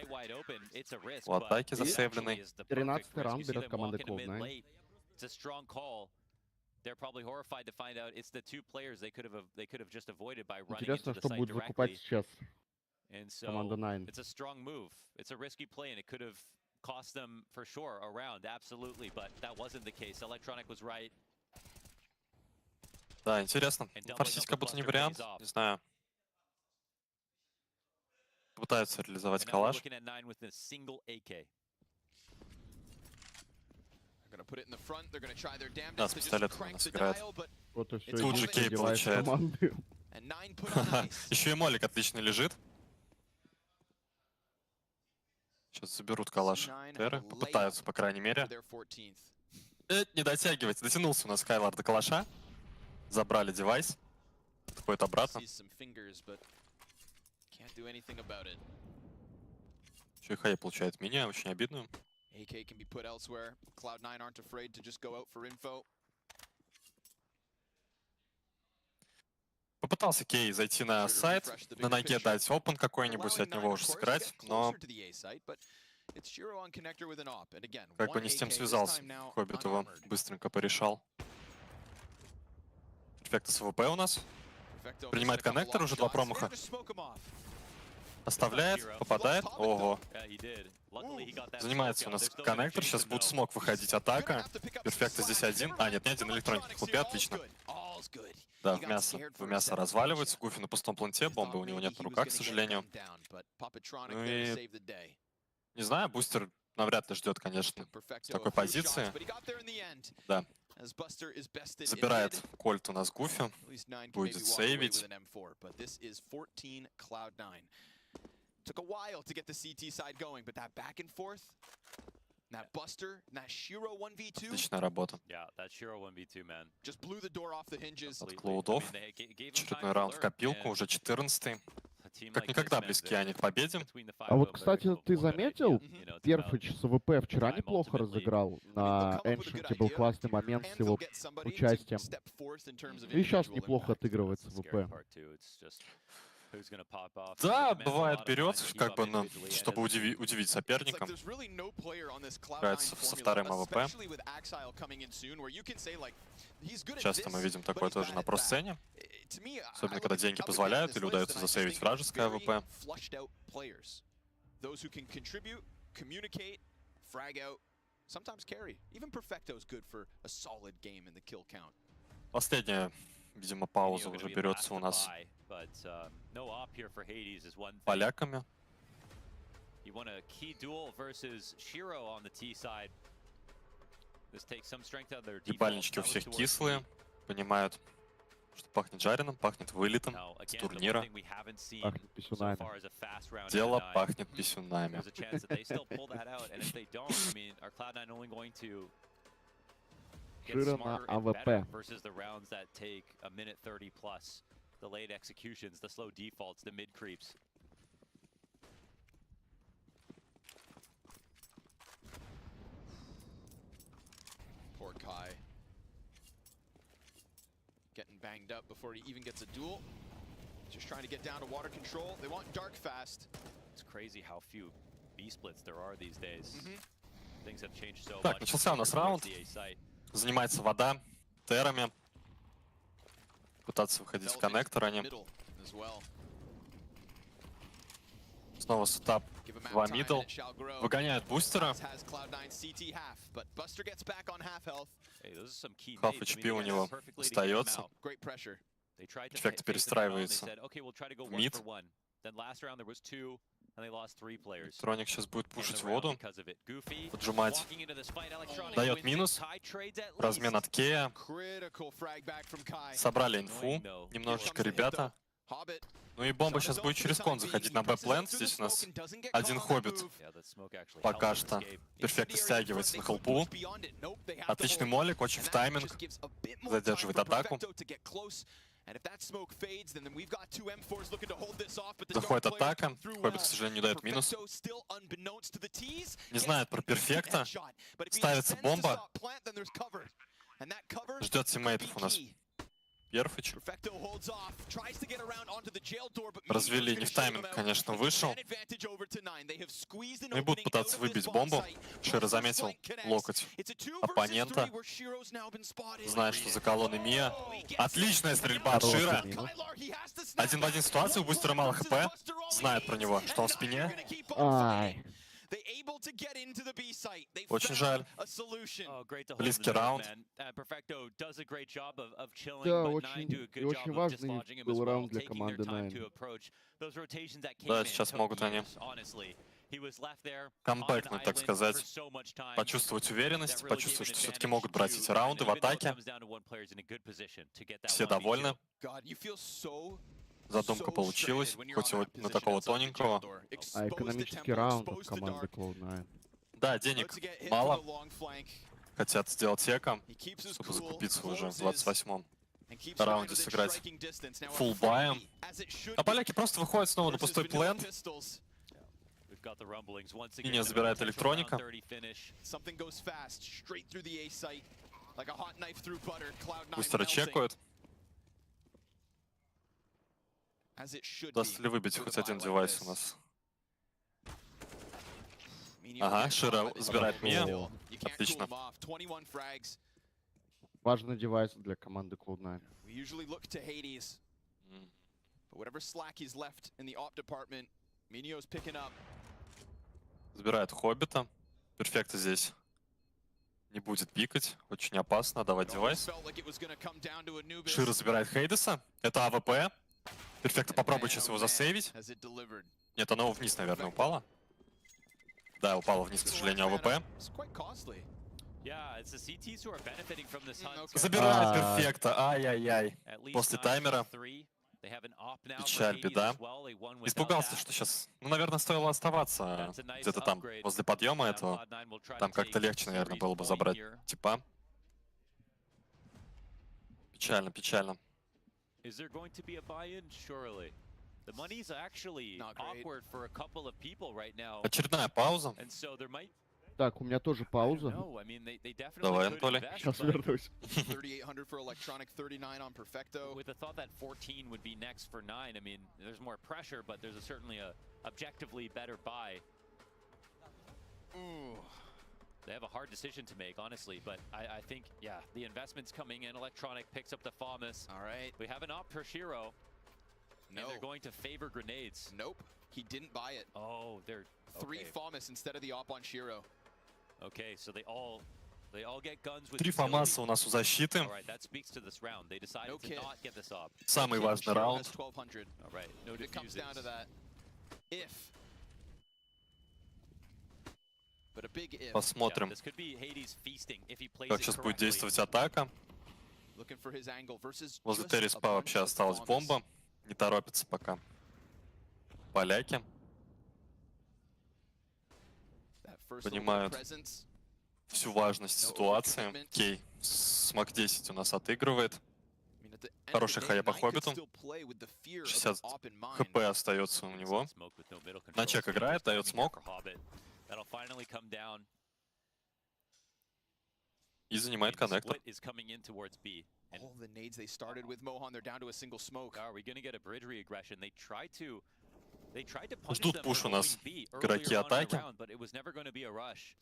У атаки засейвленный. 13-й раунд берет команда Cloud9. They're probably horrified to find out it's the two players they could have just avoided by running Интересно, into the что site будет закупать directly. сейчас And so команда 9. it's a strong move. It's a risky play and it could have cost them for sure a round, absolutely, but that wasn't the case. Electronic was right. Да, интересно. Форсить как будто не вариант. Не знаю. Пытаются реализовать калаш. Да, с пистолетом у нас играет. Вот и все. Тут же Кей получает. Еще и молик отлично лежит. Сейчас заберут калаш Терры. Попытаются, по крайней мере. Не дотягивать. Дотянулся у нас Скайлар до калаша. Забрали девайс. Отходит обратно. Еще и Хай получает меня, очень обидную. AK can be put elsewhere. Cloud9 aren't afraid to just go out for info. Попытался Кей зайти на сайт, на ноге дать опен какой-нибудь, от него уже сыграть, но как бы не с тем связался. Хоббит его быстренько порешал. Перфекта с АВП у нас. Принимает коннектор, уже 2 промаха. Оставляет, попадает. Ого. Занимается у нас коннектор. Сейчас будет смог выходить атака. Перфекта здесь один. А, нет, не один. Электроник в хлопе. Отлично. Да, в мясо разваливается. Гуфи на пустом планте. Бомбы у него нет на руках, к сожалению. Ну и... Не знаю, бустер навряд ли ждет, конечно, с такой позиции. Да. Забирает кольт у нас Гуфи. Будет сейвить. Took a while to get the CT side going, but that back and forth, that Buster, that Shiro 1v2. Отличная работа. Yeah, that Shiro 1v2, man. Just blew the door off the hinges. От Клоудов. Очередной раунд в копилку, уже 14-й. Как никогда близки они к победе. А вот, кстати, ты заметил, Перфич с АВП вчера неплохо разыграл. На Эншенте был классный момент с его участием. И сейчас неплохо отыгрывает с АВП. Да, бывает, берет, как бы, ну, чтобы удивить соперника. Играется со вторым АВП. Часто мы видим такое тоже на про-сцене. Особенно, когда деньги позволяют или удается засейвить вражеское АВП. Последняя, видимо, пауза уже берется у нас поляками. Ебальнички у всех кислые, понимают, Что пахнет жареным, пахнет вылетом с турнира. Пахнет писюнами. Дело пахнет писюнами. Шира на АВП. The late executions, the slow defaults, the mid creeps. Poor Kai. Getting banged up before he even gets a duel. Just trying to get down to water control. They want dark fast. It's crazy how few B splits there are these days. Things have changed so much. Так, начался у нас раунд. Занимается вода терами. Пытаться выходить в коннектор они. Снова сетап 2 мидл. Выгоняют бустера. Half HP у него остается. Эффект перестраивается в мид. Электроник сейчас будет пушить воду. Поджимать. Дает минус. Размен от Кея. Собрали инфу. Немножечко ребята. Ну и бомба сейчас будет через кон заходить на Б-плент. Здесь у нас один хоббит. Пока что. Перфектно стягивается на хелпу. Отличный молик, очень в тайминг. Задерживает атаку. Заходит атака. Хоббит, к сожалению, не дает минус. Не знает про перфекта. Ставится бомба. Ждет тиммейтов у нас. Перфыч. Развели, не в тайминг, конечно, вышел. Ну и будут пытаться выбить бомбу. Шира заметил локоть оппонента. Знает, что за колонной Мия. Отличная стрельба от Шира. Один в один ситуация, у бустера мало хп. Знает про него, что он в спине. Ай. Очень жаль. Близкий раунд. Да, очень важный был раунд для команды Nine. Да, сейчас могут они камбэкнуть, так сказать. Почувствовать уверенность, почувствовать, что все-таки могут брать эти раунды в атаке. Все довольны. Задумка получилась, хоть и на такого тоненького. А экономический раунд от команды Cloud9. Да, денег мало. Хотят сделать сека, чтобы закупиться уже в 28-м раунде, сыграть фулл-баем. А поляки просто выходят снова на пустой плент. И не забирает электроника. Бустера чекают. Даст ли выбить хоть один девайс у нас? Ага, Шира забирает Мия. Отлично. Важный девайс для команды Cloud9. Забирает Хоббита. Перфекта здесь не будет пикать. Очень опасно давать девайс. Шира забирает Хейдеса. Это АВП. Перфекта попробует сейчас его засейвить. Нет, оно вниз, наверное, упало. Да, упало вниз, к сожалению, АВП. Забирает перфекта. Ай-яй-яй. После таймера. Печаль, беда. Испугался, что сейчас... Ну, наверное, стоило оставаться где-то там, возле подъема этого. Там как-то легче, наверное, было бы забрать типа. Печально, печально. Is there going to be a buy-in? Surely. The money's actually awkward for a couple of people right now. Очередная пауза. And so there might... Так, у меня тоже пауза. Давай, Анатолий. Сейчас вернусь. 3800 for electronic, 39 on Perfecto. With the thought that 14 would be next for 9, I mean, there's more pressure, but there's certainly a objectively better buy. Ooh. They have a hard decision to make, honestly, but I think, yeah, the investment's coming in. Electronic picks up the FAMAS. All right. We have an op for Shiro. No. And they're going to favor grenades. Nope. He didn't buy it. Oh, they're... Three FAMAS instead of the op on Shiro. Okay, so they all get guns with... Три ФАМАСа у нас у защиты. All right, that speaks to this round. They decided to not get this op. Самый важный раунд. 1200. All right, no it comes down to that. If... Посмотрим, как сейчас будет действовать атака. Возле Терриспа вообще осталась бомба. Не торопится пока. Поляки понимают всю важность ситуации. Кей с Мак 10 у нас отыгрывает. Хороший хая по Хоббиту. 60 хп остается у него. На чек играет, дает смог. И занимает коннектор. Ждут пуш у нас игроки атаки.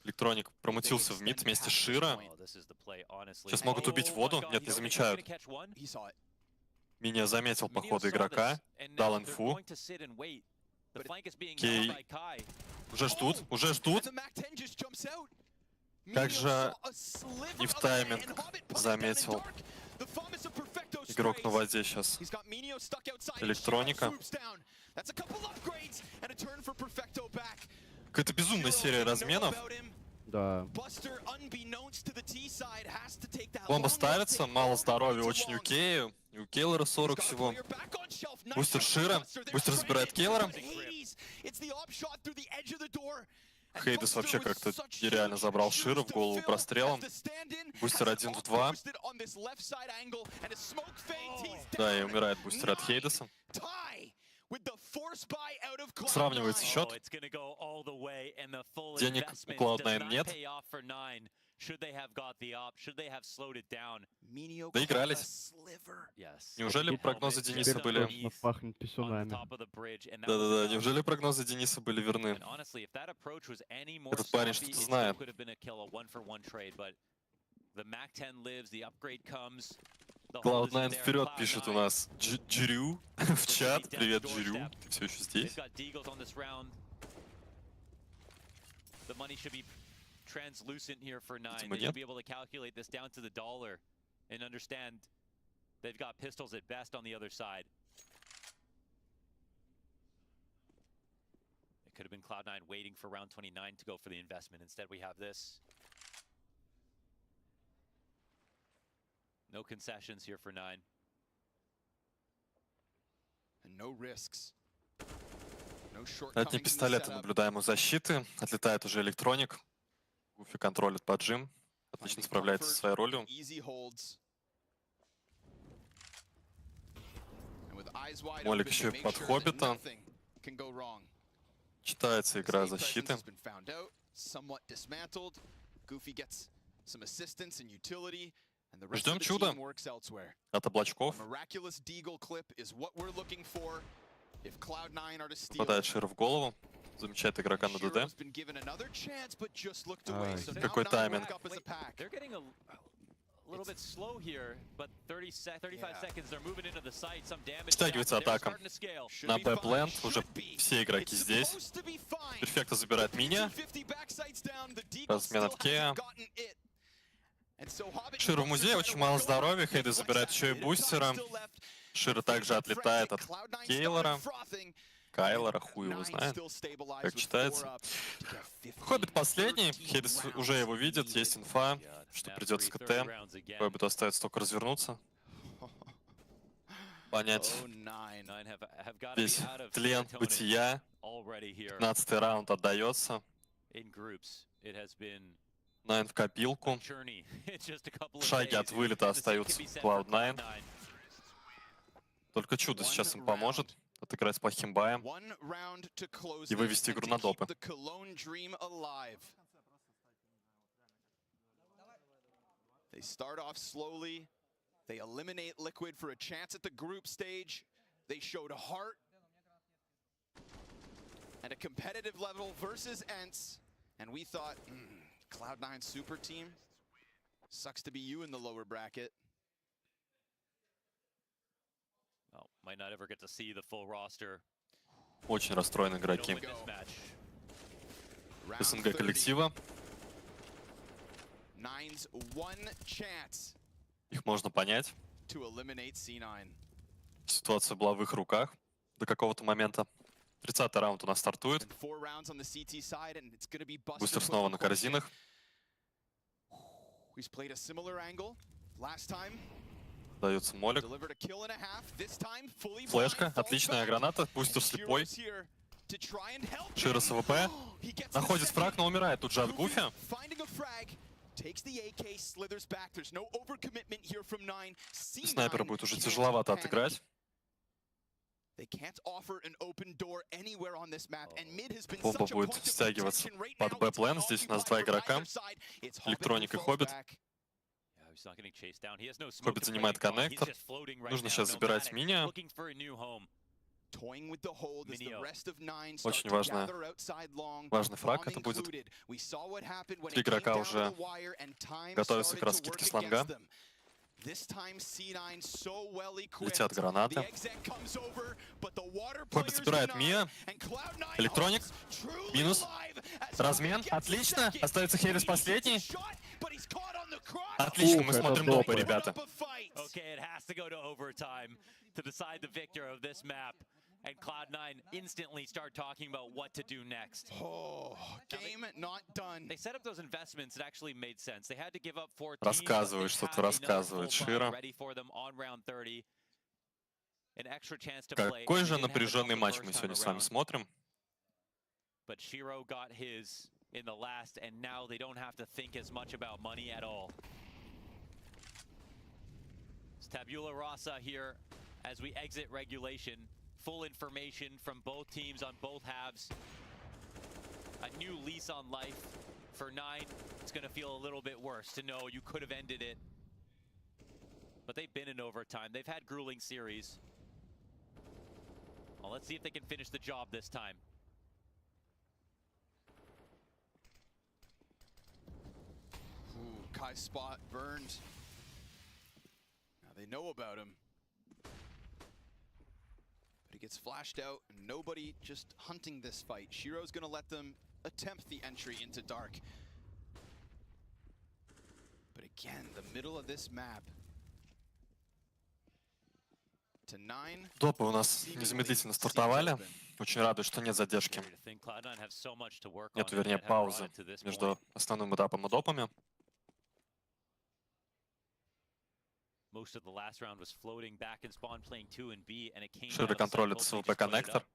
Электроник промутился в мид вместе с Широ. Сейчас могут убить воду. Нет, не замечают. Меня заметил по ходу игрока. Дал инфу. Кей. Уже ждут, уже ждут. Как же не в тайминг заметил игрок на воде сейчас. Электроника. Какая-то безумная серия разменов. Да. Бомба ставится, мало здоровья очень у Кея. И у Кейлора 40 всего. Бустер Шира. Бустер забирает Кейлора. Хейдес вообще как-то нереально забрал Шира в голову прострелом. Бустер 1 в 2. Да, и умирает бустер от Хейдеса. Сравнивается счет. Денег у Cloud9 нет. Доигрались. Неужели прогнозы Дениса были... Да-да-да, неужели прогнозы Дениса были верны? Этот парень что-то знает. Cloud9 вперед пишет у нас. Джирю в чат. Привет, Джирю. Ты все еще здесь? Translucent here for 9. Видимо, They should be able to calculate this down to the dollar and understand they've got pistols at best on the other side. It could have been Cloud9 waiting for round 29 to go for the investment. Instead, we have this. No concessions here for 9. And no risks. Одни пистолеты наблюдаем у защиты. Отлетает уже электроник. Гуфи контролит поджим. Отлично справляется со своей ролью. Молик еще и под Хоббита. Читается игра защиты. Ждем чуда от облачков. Попадает Шир в голову. Замечает игрока на ДД. Какой тайминг. Стягивается атака на Б-плент. Уже все игроки здесь. Перфекто забирает меня. Размен от Кея. Шир в музее, очень мало здоровья. Хейдес забирает еще и бустера. Шир также отлетает от Кейлора. Кайлора, хуй его знает, как читается. Хоббит последний, Хейдес уже его видит, есть инфа, что придет с КТ. Хоббиту остается только развернуться. Понять весь тлен бытия. 15-й раунд отдается. Найн в копилку. Шаги от вылета остаются Cloud9. Только чудо сейчас им поможет отыграть с плохим баем и вывести игру на допы. They start off slowly. They eliminate Liquid for a chance at the group stage. They showed heart and a competitive level versus ENCE. And we thought, Cloud9 super team. Sucks to be you in the lower bracket. Well, might not ever get to see the full roster. Очень расстроены игроки СНГ коллектива. Их можно понять. Ситуация была в их руках до какого-то момента. 30-й раунд у нас стартует. Бустер снова на корзинах. Дается молик. Флешка, отличная граната, Бустер слепой. Широ с АВП. Находит фраг, но умирает тут же от Гуфи. Снайпера будет уже тяжеловато отыграть. Бомба будет стягиваться под Б-плен. Здесь у нас два игрока. Электроник и Хоббит. Хоббит занимает коннектор. Нужно сейчас забирать Миния. Очень важный фраг это будет. Три игрока уже готовятся к раскидке с лонга. Летят гранаты. Хоббит забирает Мия. Электроник. Минус. Размен. Отлично. Остается Херис последний. Отлично, мы смотрим допы, ребята. And Cloud9 instantly start talking about what to do next. Oh, game not done. They set up those investments that actually made sense. They had to give up 4 teams. Рассказывает, что-то рассказывает Широ. Какой же напряженный матч мы сегодня с вами смотрим. But Shiro got his in the last, and now they don't have to think as much about money at all. It's Tabula Rasa here as we exit regulation. Full information from both teams on both halves. A new lease on life for 9. It's going to feel a little bit worse to know you could have ended it. But they've been in overtime. They've had grueling series. Well, let's see if they can finish the job this time. Ooh, Kai's spot burned. Now they know about him. But he gets flashed out, and nobody just hunting this fight. Shiro's gonna let them attempt the entry into Dark. But again, the middle of this map. To 9. Допы у нас незамедлительно стартовали. Очень радует, что нет задержки. Нет, вернее, паузы между основным этапом и допами. Широ контролит СВП коннектор.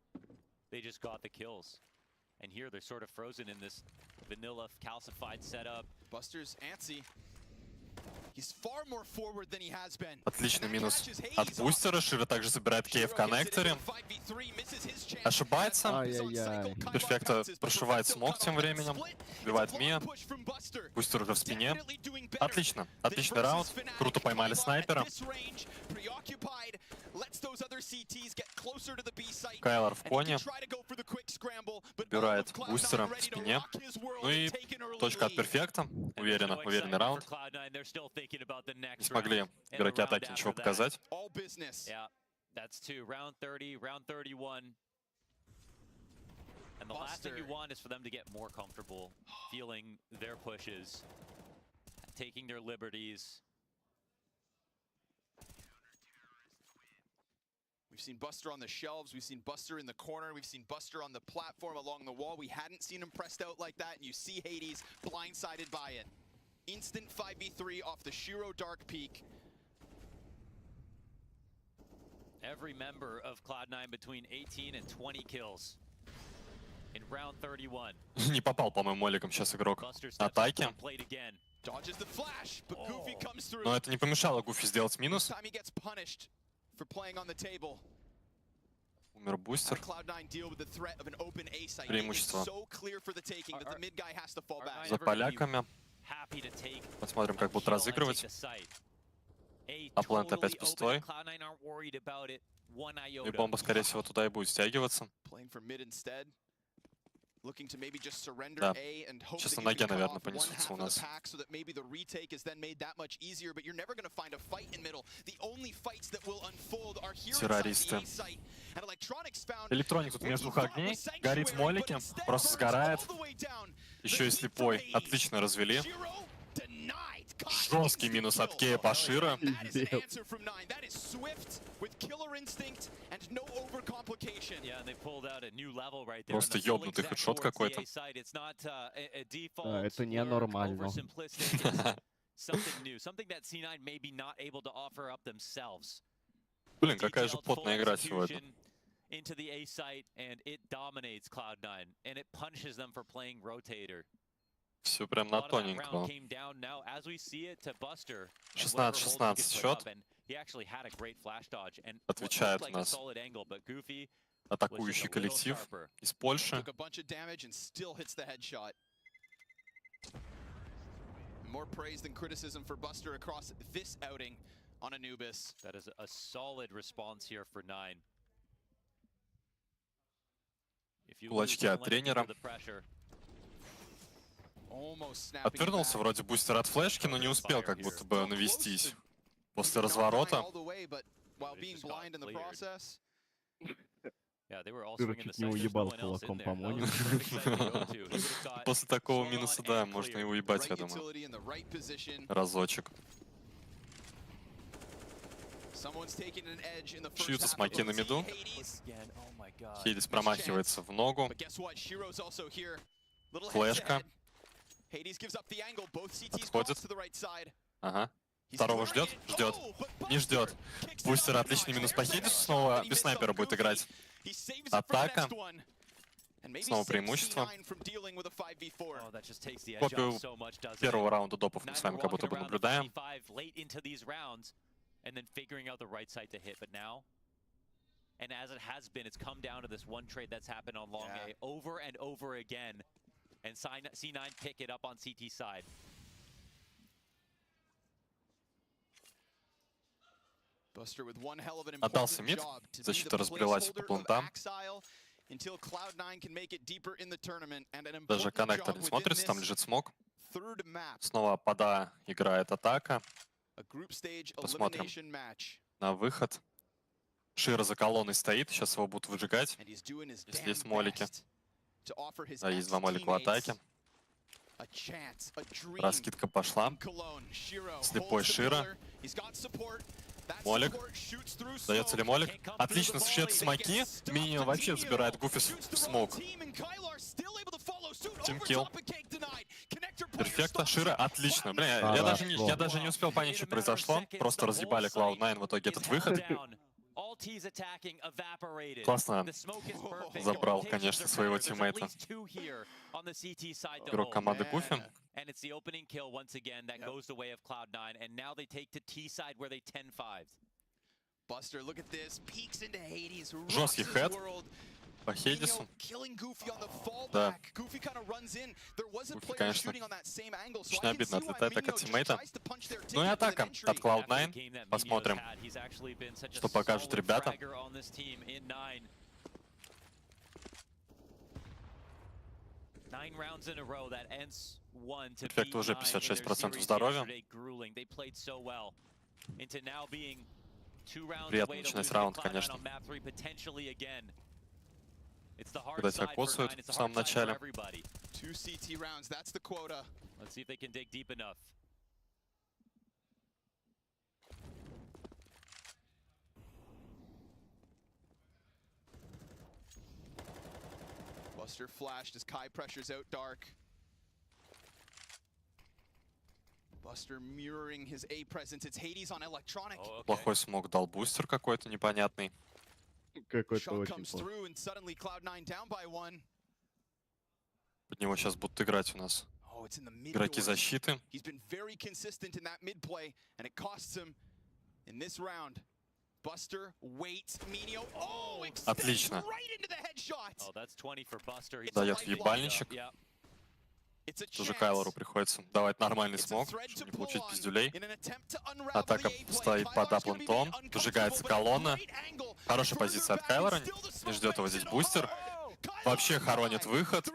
And here they're sort of frozen in this vanilla calcified setup. Buster's antsy. He's far more forward than he has been. Отличный минус от Бустера. Широ также забирает Кей в коннекторе. Ошибается. Перфекто прошивает смог тем временем. Убивает Мия. Бустер уже в спине. Отлично. Отличный раунд. Круто поймали снайпера. Кайлор в коне. Убирает Бустера в спине. Ну и точка от перфекта. Уверенный раунд. Не смогли игроки атаки ничего показать. That's 2, round 30, round 31. And the last thing you want is for them to get more comfortable, feeling their pushes, taking their liberties. We've seen Buster on the shelves, we've seen Buster in the corner, we've seen Buster on the platform along the wall. We hadn't seen him pressed out like that, and you see Hades blindsided by it. Instant 5v3 off the Shiro Dark Peak. Every member of Cloud9 between 18 and 20 kills in round 31. Не попал, по-моему, моликом сейчас игрок атаки. Но это не помешало Гуфи сделать минус. Умер Бустер. Преимущество за поляками. Посмотрим, как будут разыгрывать. А планет опять пустой. И бомба, скорее всего, туда и будет стягиваться. Да. Сейчас на ноге, наверное, понесутся у нас. Террористы. Электроник тут между двух огней. Горит в молике. Просто сгорает. Еще и слепой. Отлично развели. Жесткий минус от Кея по Широ. Просто ёбнутый хедшот какой-то. Да, это ненормально. something new, something that C9 maybe not able to offer up themselves. Блин, какая же плотная игра сегодня. Into the A site, and it dominates Cloud9, and it punishes them for playing rotator. Все прям на тоненького. 16-16 счет. Отвечает у нас атакующий коллектив из Польши. More praise than criticism for Buster across this outing on Anubis. That is a solid response here for 9. Кулачки от тренера. Отвернулся вроде бустер от флешки, но не успел как будто бы навестись после разворота. Ты чуть не уебал кулаком, по-моему. После такого минуса, да, можно и уебать, я думаю. Разочек. Шьются смоки на миду. Хейдис промахивается в ногу. Флешка. Отходит. Ага. Второго ждет? Ждет. Не ждет. Бустер отличный минус по Хейдису. Снова без снайпера будет играть. Атака. Снова преимущество. Копию первого раунда допов мы с вами как будто бы наблюдаем. And as it has been, it's come down to this one trade that's happened on long A over and over again. And C9 pick it up on CT side. Отдался мид. Защита разбрелась по плентам. Даже коннектор не смотрится, там лежит смог. Снова пода играет атака. Посмотрим на выход. Широ за колонной стоит, сейчас его будут выжигать, если есть молики. Да, есть два молика в атаке. Раскидка пошла. Слепой Широ. Молик. Дается ли молик? Отлично, сшьет смоки. Мини вообще забирает Гуфи в смог. Тимкилл. Перфекто. Широ, отлично. Блин, я даже не успел понять, что произошло. Просто разъебали Cloud9 в итоге этот выход. Классно забрал, конечно, своего тиммейта. Игрок команды Гуфи. And it's the opening kill once again that goes the way of Cloud9, and now they take to T side where they 10-5'd. Buster, look at this, peeks into Hades. Жесткий хэт по Хейдису. Да. Гуфи, конечно, очень обидно отлетает так от тиммейта. Ну и атака от Cloud9. Посмотрим, что покажут ребята. Перфект уже 56% здоровья. Приятно начинать раунд, конечно. Когда тебя коцают в самом начале. Buster flashed as Kai pressures out dark. Buster mirroring his A presence. It's Hades on electronic. Плохой смог дал бустер какой-то непонятный. Какой-то очень плохой. Под него сейчас будут играть у нас игроки защиты. Отлично. Дает ебальничек. Тоже Кайлору приходится давать нормальный смог, чтобы не получить пиздюлей. Атака стоит под аплантом. Выжигается колонна. Хорошая позиция от Кайлора. Не ждет его здесь бустер. Вообще хоронит выход.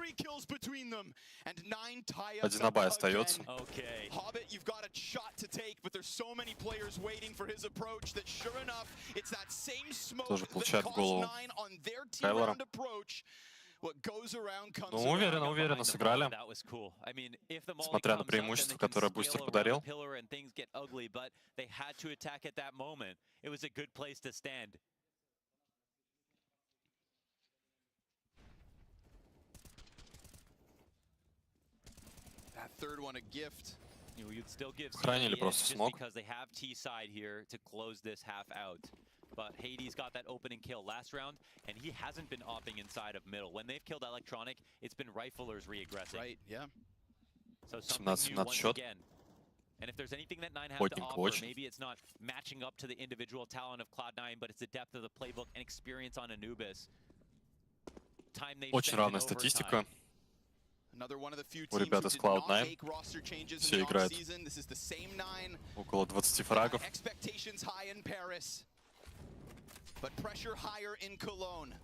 1 остается. Тоже получает в голову Кайлора. Ну, уверенно сыграли. Смотря на преимущество, которое бустер подарил. Хранили просто смог. But Hades got that opening kill last round, and he hasn't been opting inside of middle. When they've killed Electronic, it's been riflers reaggressing. Right, yeah. So something new once again. And if there's anything that 9 has to offer, maybe it's not matching up to the individual talent of Cloud9, but it's the depth of the playbook and experience on Anubis. Time they've Очень равная статистика. У ребят из Cloud9 все играют около 20 фрагов. But pressure higher in Cologne.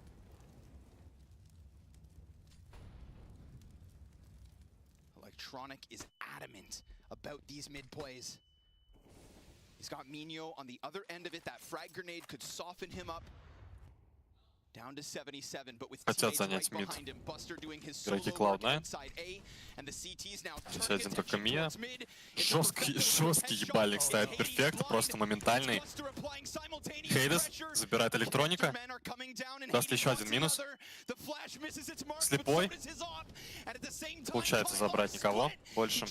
Electronic is adamant about these mid plays. He's got Minho on the other end of it. That frag grenade could soften him up. Down to 77, but with teammates right behind him. Buster doing his solo work inside A, and the CTs now turning attention towards mid. Жесткий ебальник ставит перфект, просто моментальный. Хейдес забирает электроника. Даст еще один минус. Слепой. Получается забрать никого больше.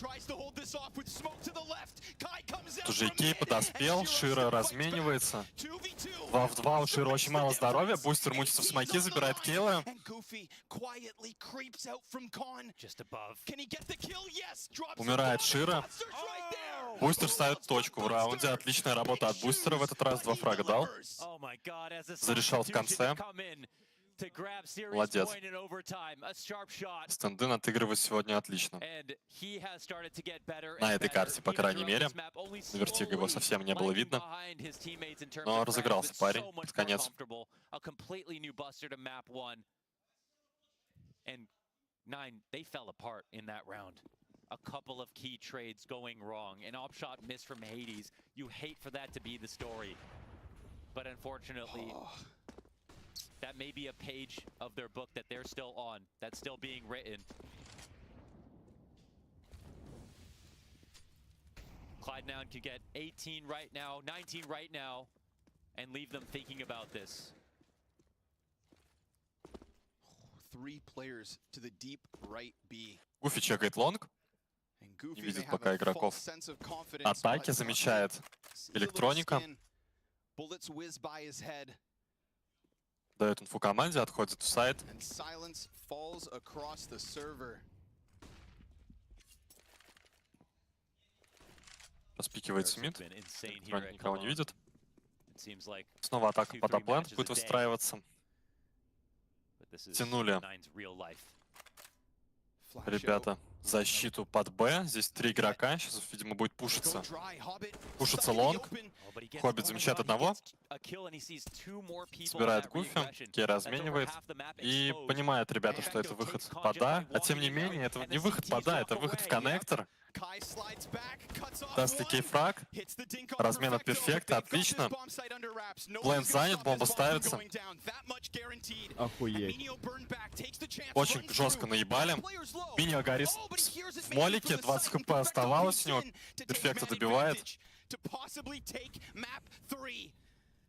Тут же Икей подоспел, Шира разменивается. 2 в 2, у Шира очень мало здоровья, бустер мутится в смоки, забирает килла. Умирает Шира. Бустер ставит точку в раунде. Отличная работа от бустера в этот раз. 2 фрага дал. Зарешал в конце. Молодец. Стенды отыгрывают сегодня отлично. На этой карте, по крайней мере. На Вертиго его совсем не было видно. Но разыгрался парень под конец. A couple of key trades going wrong. An op shot miss from Hades. You hate for that to be the story. But unfortunately, that may be a page of their book that they're still on, that's still being written. Cloud9 could get 18 right now, 19 right now, and leave them thinking about this. 3 players to the deep right B. Гуфи чекает лонг. Не видит пока игроков. Атаки замечает электроника. Дает инфу команде, отходит в сайт. Распикивается мид. Электроник никого не видит. Снова атака под аплент будет выстраиваться. Тянули ребята защиту под Б. Здесь 3 игрока. Сейчас, видимо, будет пушиться. Пушится лонг. Хоббит замечает одного. Собирает Гуфи. Кей разменивает. И понимает, ребята, что это выход под А. А тем не менее, это не выход под А, это выход в коннектор. Даст ли Кей фраг. Размен от перфекта. Отлично. Плент занят, бомба ставится. Охуеть. Очень жестко наебали. Миньо горит в молике. 20 хп оставалось у него. Перфекта добивает.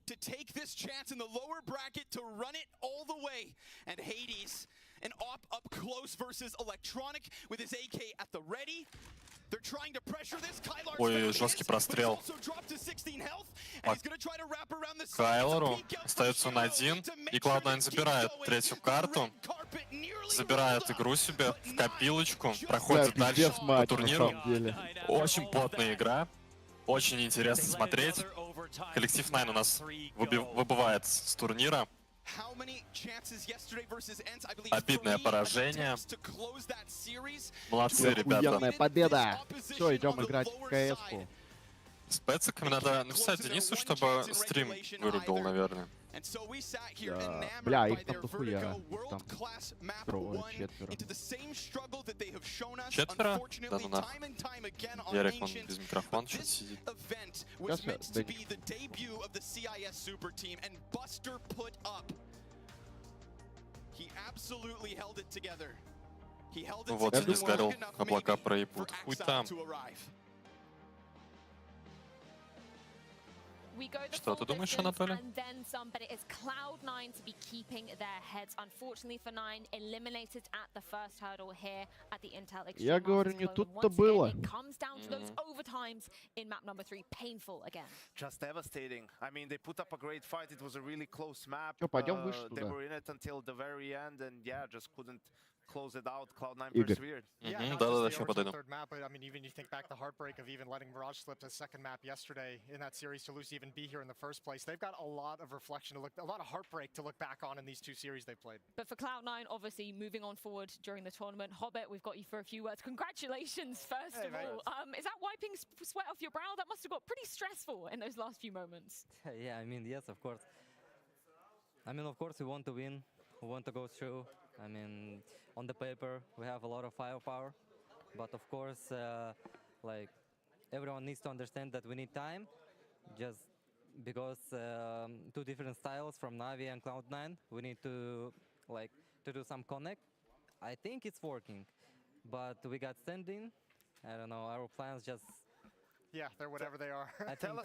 To take this chance in the lower bracket to run it all the way. And Hades, an op up close versus Electronic with his AK at the ready. They're trying to pressure this. Ой, жесткий прострел. Кайлору остается он один. И Cloud9 забирает 3-ю карту. Забирает игру себе в копилочку. Проходит дальше по турниру. Очень плотная игра. Очень интересно смотреть. Коллектив 9 у нас выбывает с турнира. Обидное поражение. Молодцы, ребята. Охуенная победа. Все, идем играть в КС-ку. С пэциками надо написать Денису, чтобы стрим вырубил, наверное. Да. Бля, их там дохуя. Там 3, 4. 4? Да ну нахуй. Ярик, он без микрофона что-то сидит. Ну вот, Денис горел, облака проебут. Хуй там. Что ты думаешь, Анатолий? Я говорю, не тут-то было. times in map number 3 painful again? Just devastating. I mean, they put up a great fight. It was a really close map. Чё, пойдем выше They туда. were in it until the very end, and yeah, just couldn't close it out. Cloud9 Игорь. persevered. Yeah, Мгм, not да-да-да, just the ща подойду. original third map, but I mean, even you think back the heartbreak of even letting Mirage slip to second map yesterday in that series to lose to even be here in the first place. They've got a lot of reflection to look, a lot of heartbreak to look back on in these two series they've played. But for Cloud9, obviously moving on forward during the tournament, Hobbit, we've got you for a few words. Congratulations, first Hey, of mate. all. Is that wiping sweat off your brow? That must have got pretty stressful in those last few moments. Yeah, I mean, yes, of course. I mean, of course, we want to win. We want to go through. I mean, on the paper, we have a lot of firepower. But of course, like, everyone needs to understand that we need time. Just because two different styles from Navi and Cloud9, we need to, like, to do some connect. I think it's working. But we got standing. I don't know, our plans just... Yeah, they're whatever they are. I think